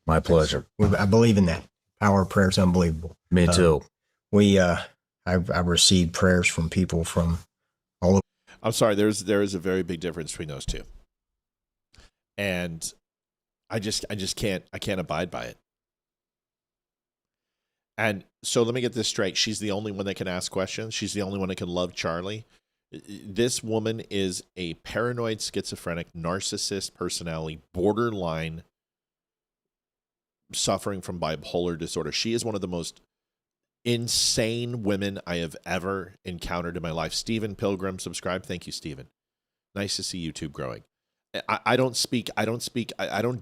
My pleasure. I believe in that. Power of prayer is unbelievable. Me too. I've received prayers from people from all over. I'm sorry, there is a very big difference between those two. And I just can't abide by it. And so let me get this straight. She's the only one that can ask questions. She's the only one that can love Charlie. This woman is a paranoid, schizophrenic, narcissist personality, borderline suffering from bipolar disorder. She is one of the most insane women I have ever encountered in my life. Stephen Pilgrim, subscribe. Thank you, Stephen. Nice to see YouTube growing. I don't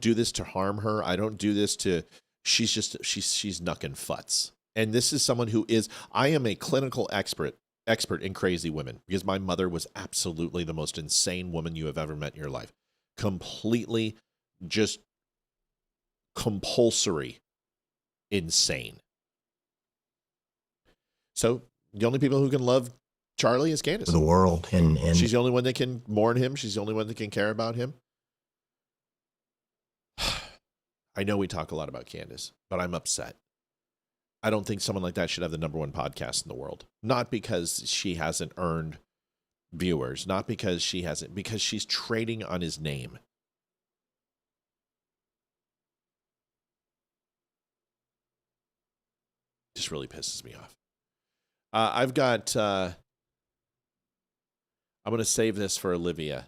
do this to harm her. I don't do this to, she's knucking futs. And this is someone who is, I am a clinical expert in crazy women, because my mother was absolutely the most insane woman you have ever met in your life. Completely just compulsory insane. So the only people who can love Charlie is Candace. The world. And she's the only one that can mourn him. She's the only one that can care about him. I know we talk a lot about Candace, but I'm upset. I don't think someone like that should have the #1 podcast in the world. Not because she hasn't earned viewers, not because because she's trading on his name. Just really pisses me off. I've got, I'm going to save this for Olivia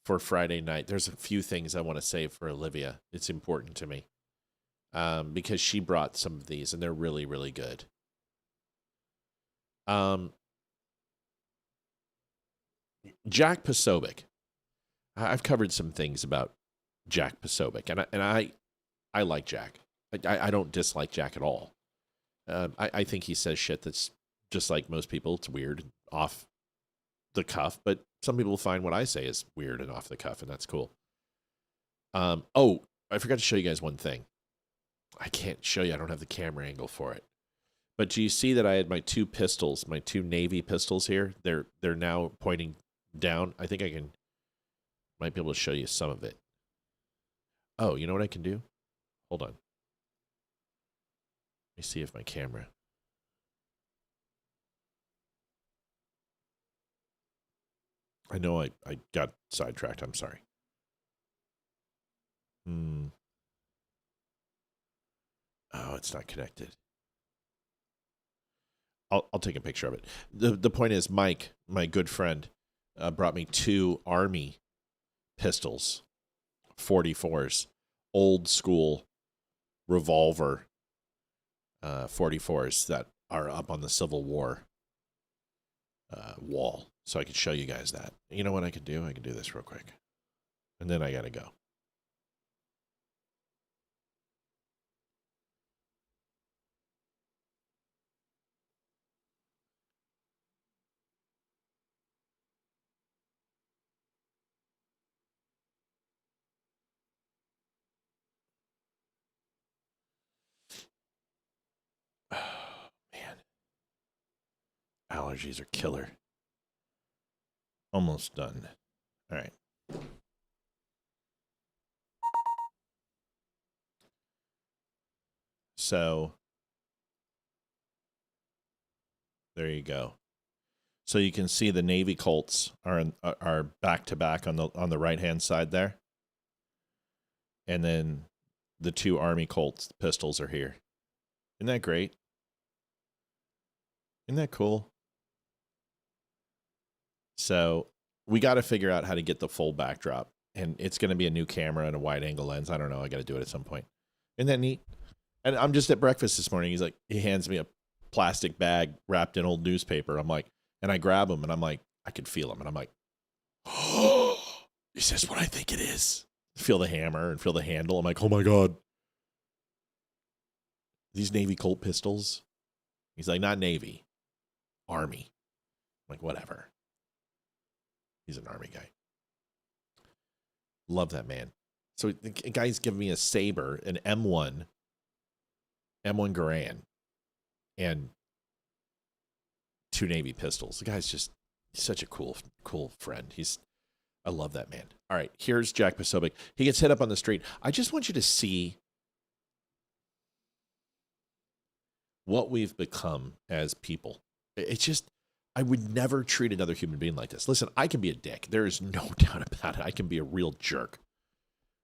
for Friday night. There's a few things I want to save for Olivia. It's important to me because she brought some of these and they're really, really good. Jack Posobiec. I've covered some things about Jack Posobiec, and I like Jack. I don't dislike Jack at all. I think he says shit that's just like most people. It's weird, off the cuff, but some people find what I say is weird and off the cuff, and that's cool. Oh, I forgot to show you guys one thing. I can't show you. I don't have the camera angle for it. But do you see that I had my two pistols, my two Navy pistols here? They're now pointing down. I think I might be able to show you some of it. Oh, you know what I can do? Hold on. Let me see if my camera. I know I got sidetracked. I'm sorry. Oh, it's not connected. I'll take a picture of it. The point is, Mike, my good friend, brought me two Army pistols, 44s, old school revolver 44s that are up on the Civil War wall. So I could show you guys that. You know what I could do? I could do this real quick. And then I got to go. Allergies are killer. Almost done. All right. So there you go. So you can see the Navy Colts are back to back on the right hand side there, and then the two Army Colts pistols are here. Isn't that great? Isn't that cool? So we got to figure out how to get the full backdrop, and it's going to be a new camera and a wide angle lens. I don't know. I got to do it at some point. Isn't that neat? And I'm just at breakfast this morning. He hands me a plastic bag wrapped in old newspaper. I'm like, and I grab him and I'm like, I could feel him. And I'm like, oh, is this what I think it is? Feel the hammer and feel the handle. I'm like, oh my God. These Navy Colt pistols. He's like, not Navy, Army. I'm like, whatever. He's an Army guy. Love that man. So the guy's giving me a Saber, an M1 Garand, and two Navy pistols. The guy's just such a cool friend. I love that man. All right, here's Jack Posobiec. He gets hit up on the street. I just want you to see what we've become as people. It's just, I would never treat another human being like this. Listen, I can be a dick. There is no doubt about it. I can be a real jerk.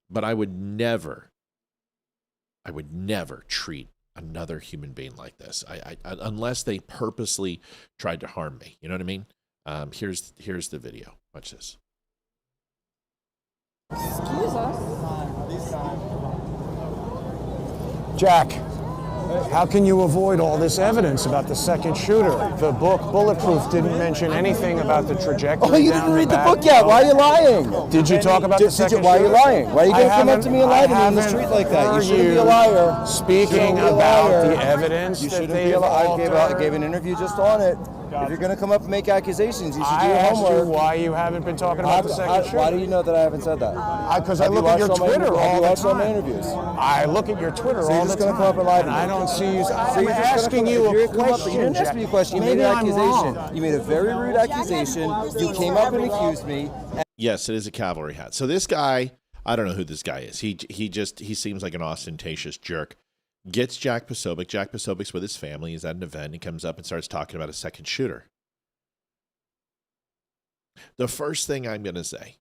But I would never treat another human being like this. I unless they purposely tried to harm me. You know what I mean? Here's the video. Watch this. Excuse us. Jack, how can you avoid all this evidence about the second shooter? The book, Bulletproof, didn't mention anything about the trajectory. Oh, you didn't read the book yet. Why are you lying? Did you talk about the second shooter? Why are you lying? Why are you going to come up to me and lie to me in the street like that? You shouldn't be a liar. Speaking about the evidence you that shouldn't they be a liar. I altered. gave an interview just on it. If you're going to come up and make accusations, you should do your I asked homework. you why you haven't been talking about the second shooter. Why do you know that I haven't said that? Because I look at your Twitter all the watched all my time. interviews. I look at your Twitter So all you're the just going time. to come up and lie to me. I don't see you. So I'm you're just asking gonna you come, a you question. didn't ask me a question. You made Maybe an I'm accusation. wrong. You made a very rude accusation. You came up and accused me. Yes, it is a cavalry hat. So this guy, I don't know who this guy is. He seems like an ostentatious jerk. Gets Jack Posobiec. Jack Posobiec's with his family. He's at an event. He comes up and starts talking about a second shooter. The first thing I'm going to say,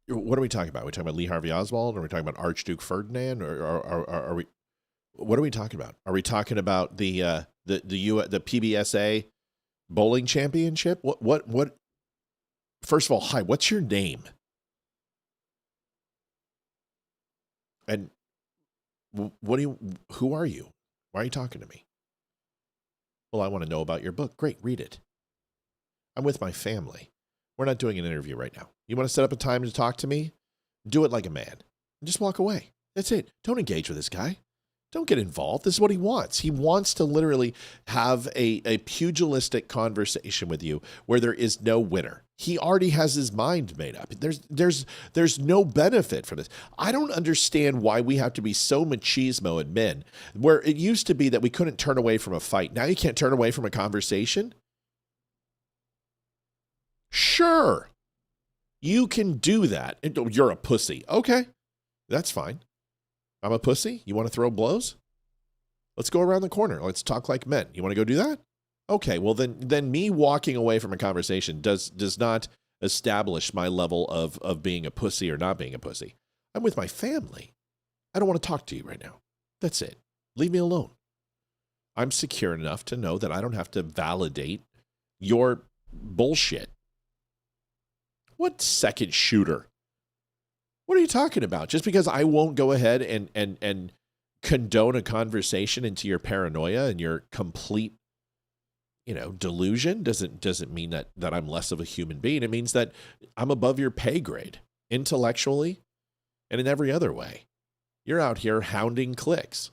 what are we talking about? Are we talking about Lee Harvey Oswald? Are we talking about Archduke Ferdinand? Or are we? What are we talking about? Are we talking about the PBSA bowling championship? What? First of all, hi. What's your name? And who are you? Why are you talking to me? Well, I want to know about your book. Great, read it. I'm with my family. We're not doing an interview right now. You want to set up a time to talk to me? Do it like a man. And just walk away. That's it. Don't engage with this guy. Don't get involved. This is what he wants. He wants to literally have a pugilistic conversation with you where there is no winner. He already has his mind made up. There's no benefit for this. I don't understand why we have to be so machismo in men, where it used to be that we couldn't turn away from a fight. Now you can't turn away from a conversation. Sure, you can do that. You're a pussy. Okay, that's fine. I'm a pussy? You want to throw blows? Let's go around the corner. Let's talk like men. You want to go do that? Okay, well then me walking away from a conversation does not establish my level of being a pussy or not being a pussy. I'm with my family. I don't want to talk to you right now. That's it. Leave me alone. I'm secure enough to know that I don't have to validate your bullshit. What second shooter? What are you talking about? Just because I won't go ahead and condone a conversation into your paranoia and your complete, delusion doesn't mean that I'm less of a human being. It means that I'm above your pay grade intellectually and in every other way. You're out here hounding clicks.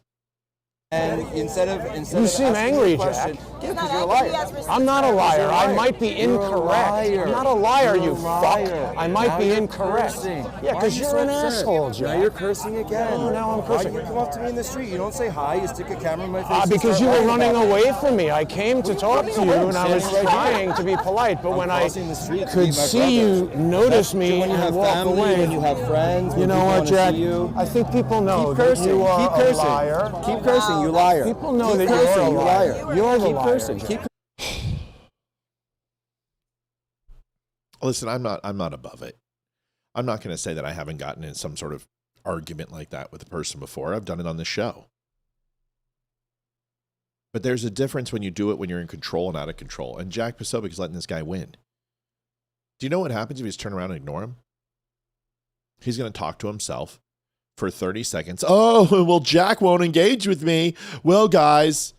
And instead you seem angry, Jack. Yeah, because you're a liar. I'm not a liar. I might be incorrect. I'm not a liar, you fuck. I might be incorrect. Yeah, because you're an asshole, Jack. Now you're cursing again. Oh, now I'm cursing. Why do you come up to me in the street? You don't say hi. You stick a camera in my face. Because you were running away from me. I came to talk to you, and I was trying to be polite. But when I could see you notice me and walk away, when you have friends, you know what, Jack? I think people know that you are a liar. Keep cursing. You liar. People know that you're a liar. You're the liar. Keep Listen, I'm not above it. I'm not going to say that I haven't gotten in some sort of argument like that with a person before. I've done it on the show. But there's a difference when you do it when you're in control and out of control. And Jack Posobiec is letting this guy win. Do you know what happens if you just turn around and ignore him? He's going to talk to himself for 30 seconds. Oh, well, Jack won't engage with me. Well, guys,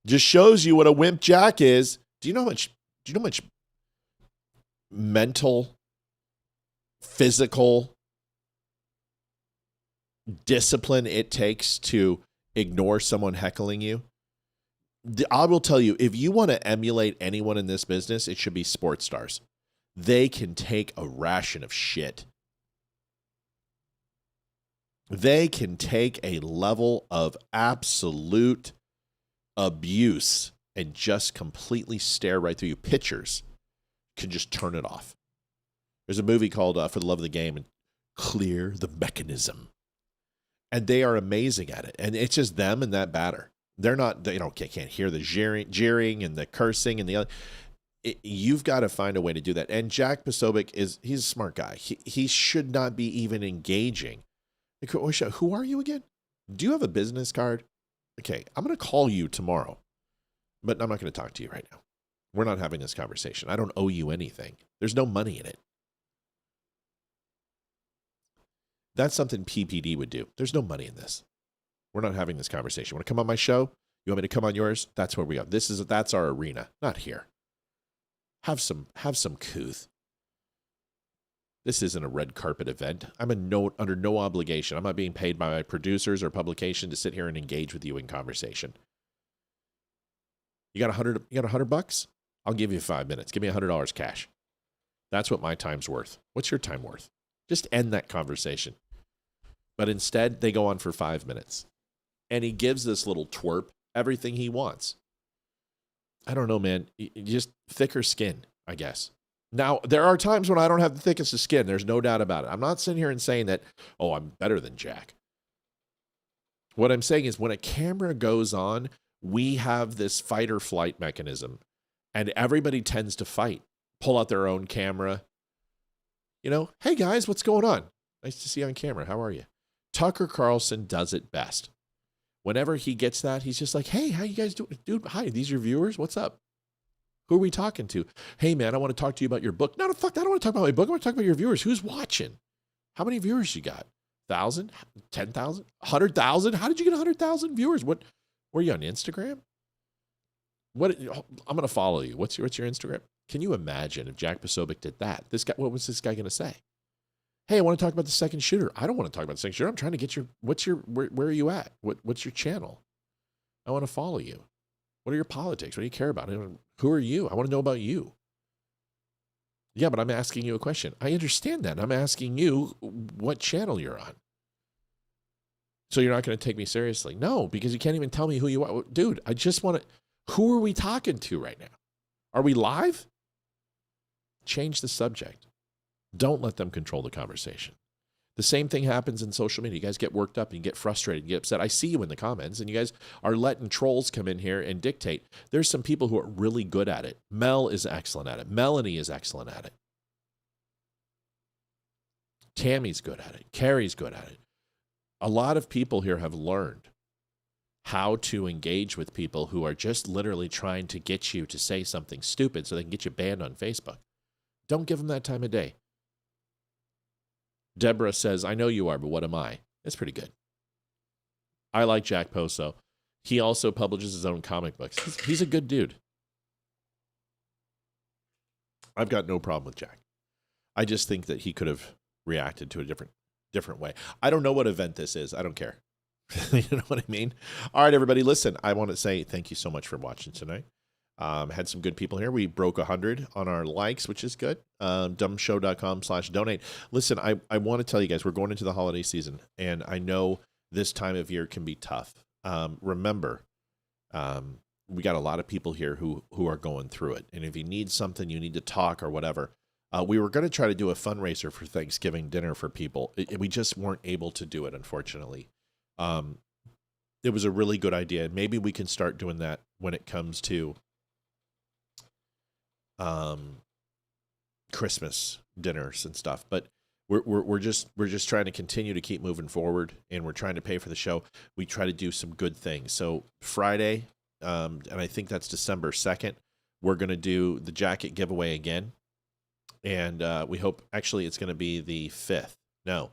just shows you what a wimp Jack is. Do you know how much mental, physical discipline it takes to ignore someone heckling you? I will tell you, if you want to emulate anyone in this business, it should be sports stars. They can take a ration of shit. They can take a level of absolute abuse and just completely stare right through you. Pitchers can just turn it off. There's a movie called For the Love of the Game and Clear the Mechanism. And they are amazing at it. And it's just them and that batter. They're not, can't hear the jeering and the cursing and the other. You've got to find a way to do that. And Jack Posobiec he's a smart guy. He should not be even engaging. Who are you again? Do you have a business card? Okay, I'm going to call you tomorrow, but I'm not going to talk to you right now. We're not having this conversation. I don't owe you anything. There's no money in it. That's something PPD would do. There's no money in this. We're not having this conversation. Want to come on my show? You want me to come on yours? That's where we go. That's our arena, not here. Have some couth. This isn't a red carpet event. I'm under no obligation. I'm not being paid by my producers or publication to sit here and engage with you in conversation. You got $100? I'll give you 5 minutes. Give me $100 cash. That's what my time's worth. What's your time worth? Just end that conversation. But instead, they go on for 5 minutes. And he gives this little twerp everything he wants. I don't know, man. Just thicker skin, I guess. Now, there are times when I don't have the thickest of skin. There's no doubt about it. I'm not sitting here and saying that, oh, I'm better than Jack. What I'm saying is when a camera goes on, we have this fight or flight mechanism, and everybody tends to fight, pull out their own camera. You know, hey guys, what's going on? Nice to see you on camera. How are you? Tucker Carlson does it best. Whenever he gets that, he's just like, hey, how you guys doing? Dude, hi, these are your viewers. What's up? Who are we talking to? Hey, man, I want to talk to you about your book. No, fuck, I don't want to talk about my book. I want to talk about your viewers. Who's watching? How many viewers you got? 1,000? 10,000? 100,000? How did you get 100,000 viewers? What? Were you on Instagram? What? I'm going to follow you. What's your Instagram? Can you imagine if Jack Posobiec did that? This guy, what was this guy going to say? Hey, I want to talk about the second shooter. I don't want to talk about the second shooter. I'm trying to get where are you at? What's your channel? I want to follow you. What are your politics? What do you care about? Who are you? I want to know about you. Yeah, but I'm asking you a question. I understand that. I'm asking you what channel you're on. So you're not going to take me seriously? No, because you can't even tell me who you are. Dude, I just want to, who are we talking to right now? Are we live? Change the subject. Don't let them control the conversation. The same thing happens in social media. You guys get worked up and you get frustrated, you get upset. I see you in the comments, and you guys are letting trolls come in here and dictate. There's some people who are really good at it. Mel is excellent at it. Melanie is excellent at it. Tammy's good at it. Carrie's good at it. A lot of people here have learned how to engage with people who are just literally trying to get you to say something stupid so they can get you banned on Facebook. Don't give them that time of day. Deborah says, I know you are, but what am I? That's pretty good. I like Jack Poso. He also publishes his own comic books. He's a good dude. I've got no problem with Jack. I just think that he could have reacted to a different way. I don't know what event this is. I don't care. You know what I mean? All right, everybody, listen, I want to say thank you so much for watching tonight. Had some good people here. We broke 100 on our likes, which is good. Dumbshow.com/donate. Listen, I want to tell you guys, we're going into the holiday season, and I know this time of year can be tough. Remember, we got a lot of people here who are going through it. And if you need something, you need to talk or whatever. We were going to try to do a fundraiser for Thanksgiving dinner for people. We just weren't able to do it, unfortunately. It was a really good idea. Maybe we can start doing that when it comes to Christmas dinners and stuff, but we're just trying to continue to keep moving forward, and we're trying to pay for the show. We try to do some good things. So Friday, and I think that's December 2nd, we're going to do the jacket giveaway again, and we hope actually it's going to be the 5th. No,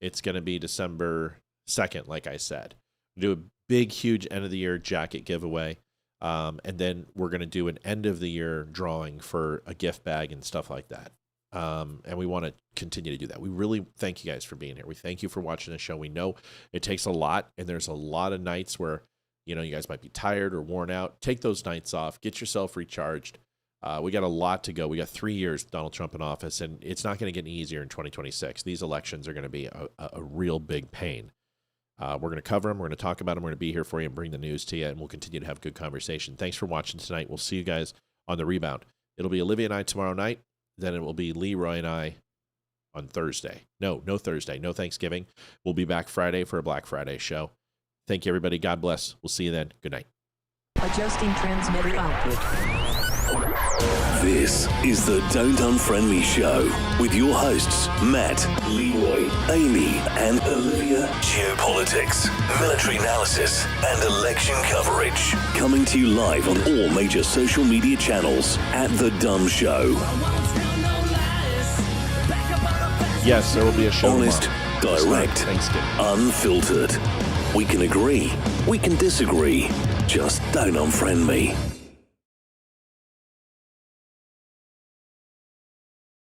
it's going to be December 2nd, like I said. Do a big, huge end of the year jacket giveaway. And then we're going to do an end of the year drawing for a gift bag and stuff like that. And we want to continue to do that. We really thank you guys for being here. We thank you for watching the show. We know it takes a lot, and there's a lot of nights where, you know, you guys might be tired or worn out. Take those nights off. Get yourself recharged. We got a lot to go. We got 3 years with Donald Trump in office, and it's not going to get any easier in 2026. These elections are going to be a real big pain. We're going to cover them. We're going to talk about them. We're going to be here for you and bring the news to you, and we'll continue to have good conversation. Thanks for watching tonight. We'll see you guys on the rebound. It'll be Olivia and I tomorrow night. Then it will be Leroy and I on Thursday. No Thursday. No Thanksgiving. We'll be back Friday for a Black Friday show. Thank you, everybody. God bless. We'll see you then. Good night. Adjusting transmitter output. This is the Don't Unfriend Me Show with your hosts, Matt, Leroy, Amy, and Olivia. Geopolitics, military analysis, and election coverage. Coming to you live on all major social media channels at The Dumb Show. Yes, there will be a show honest, tomorrow. Direct, unfiltered. We can agree, we can disagree. Just don't unfriend me.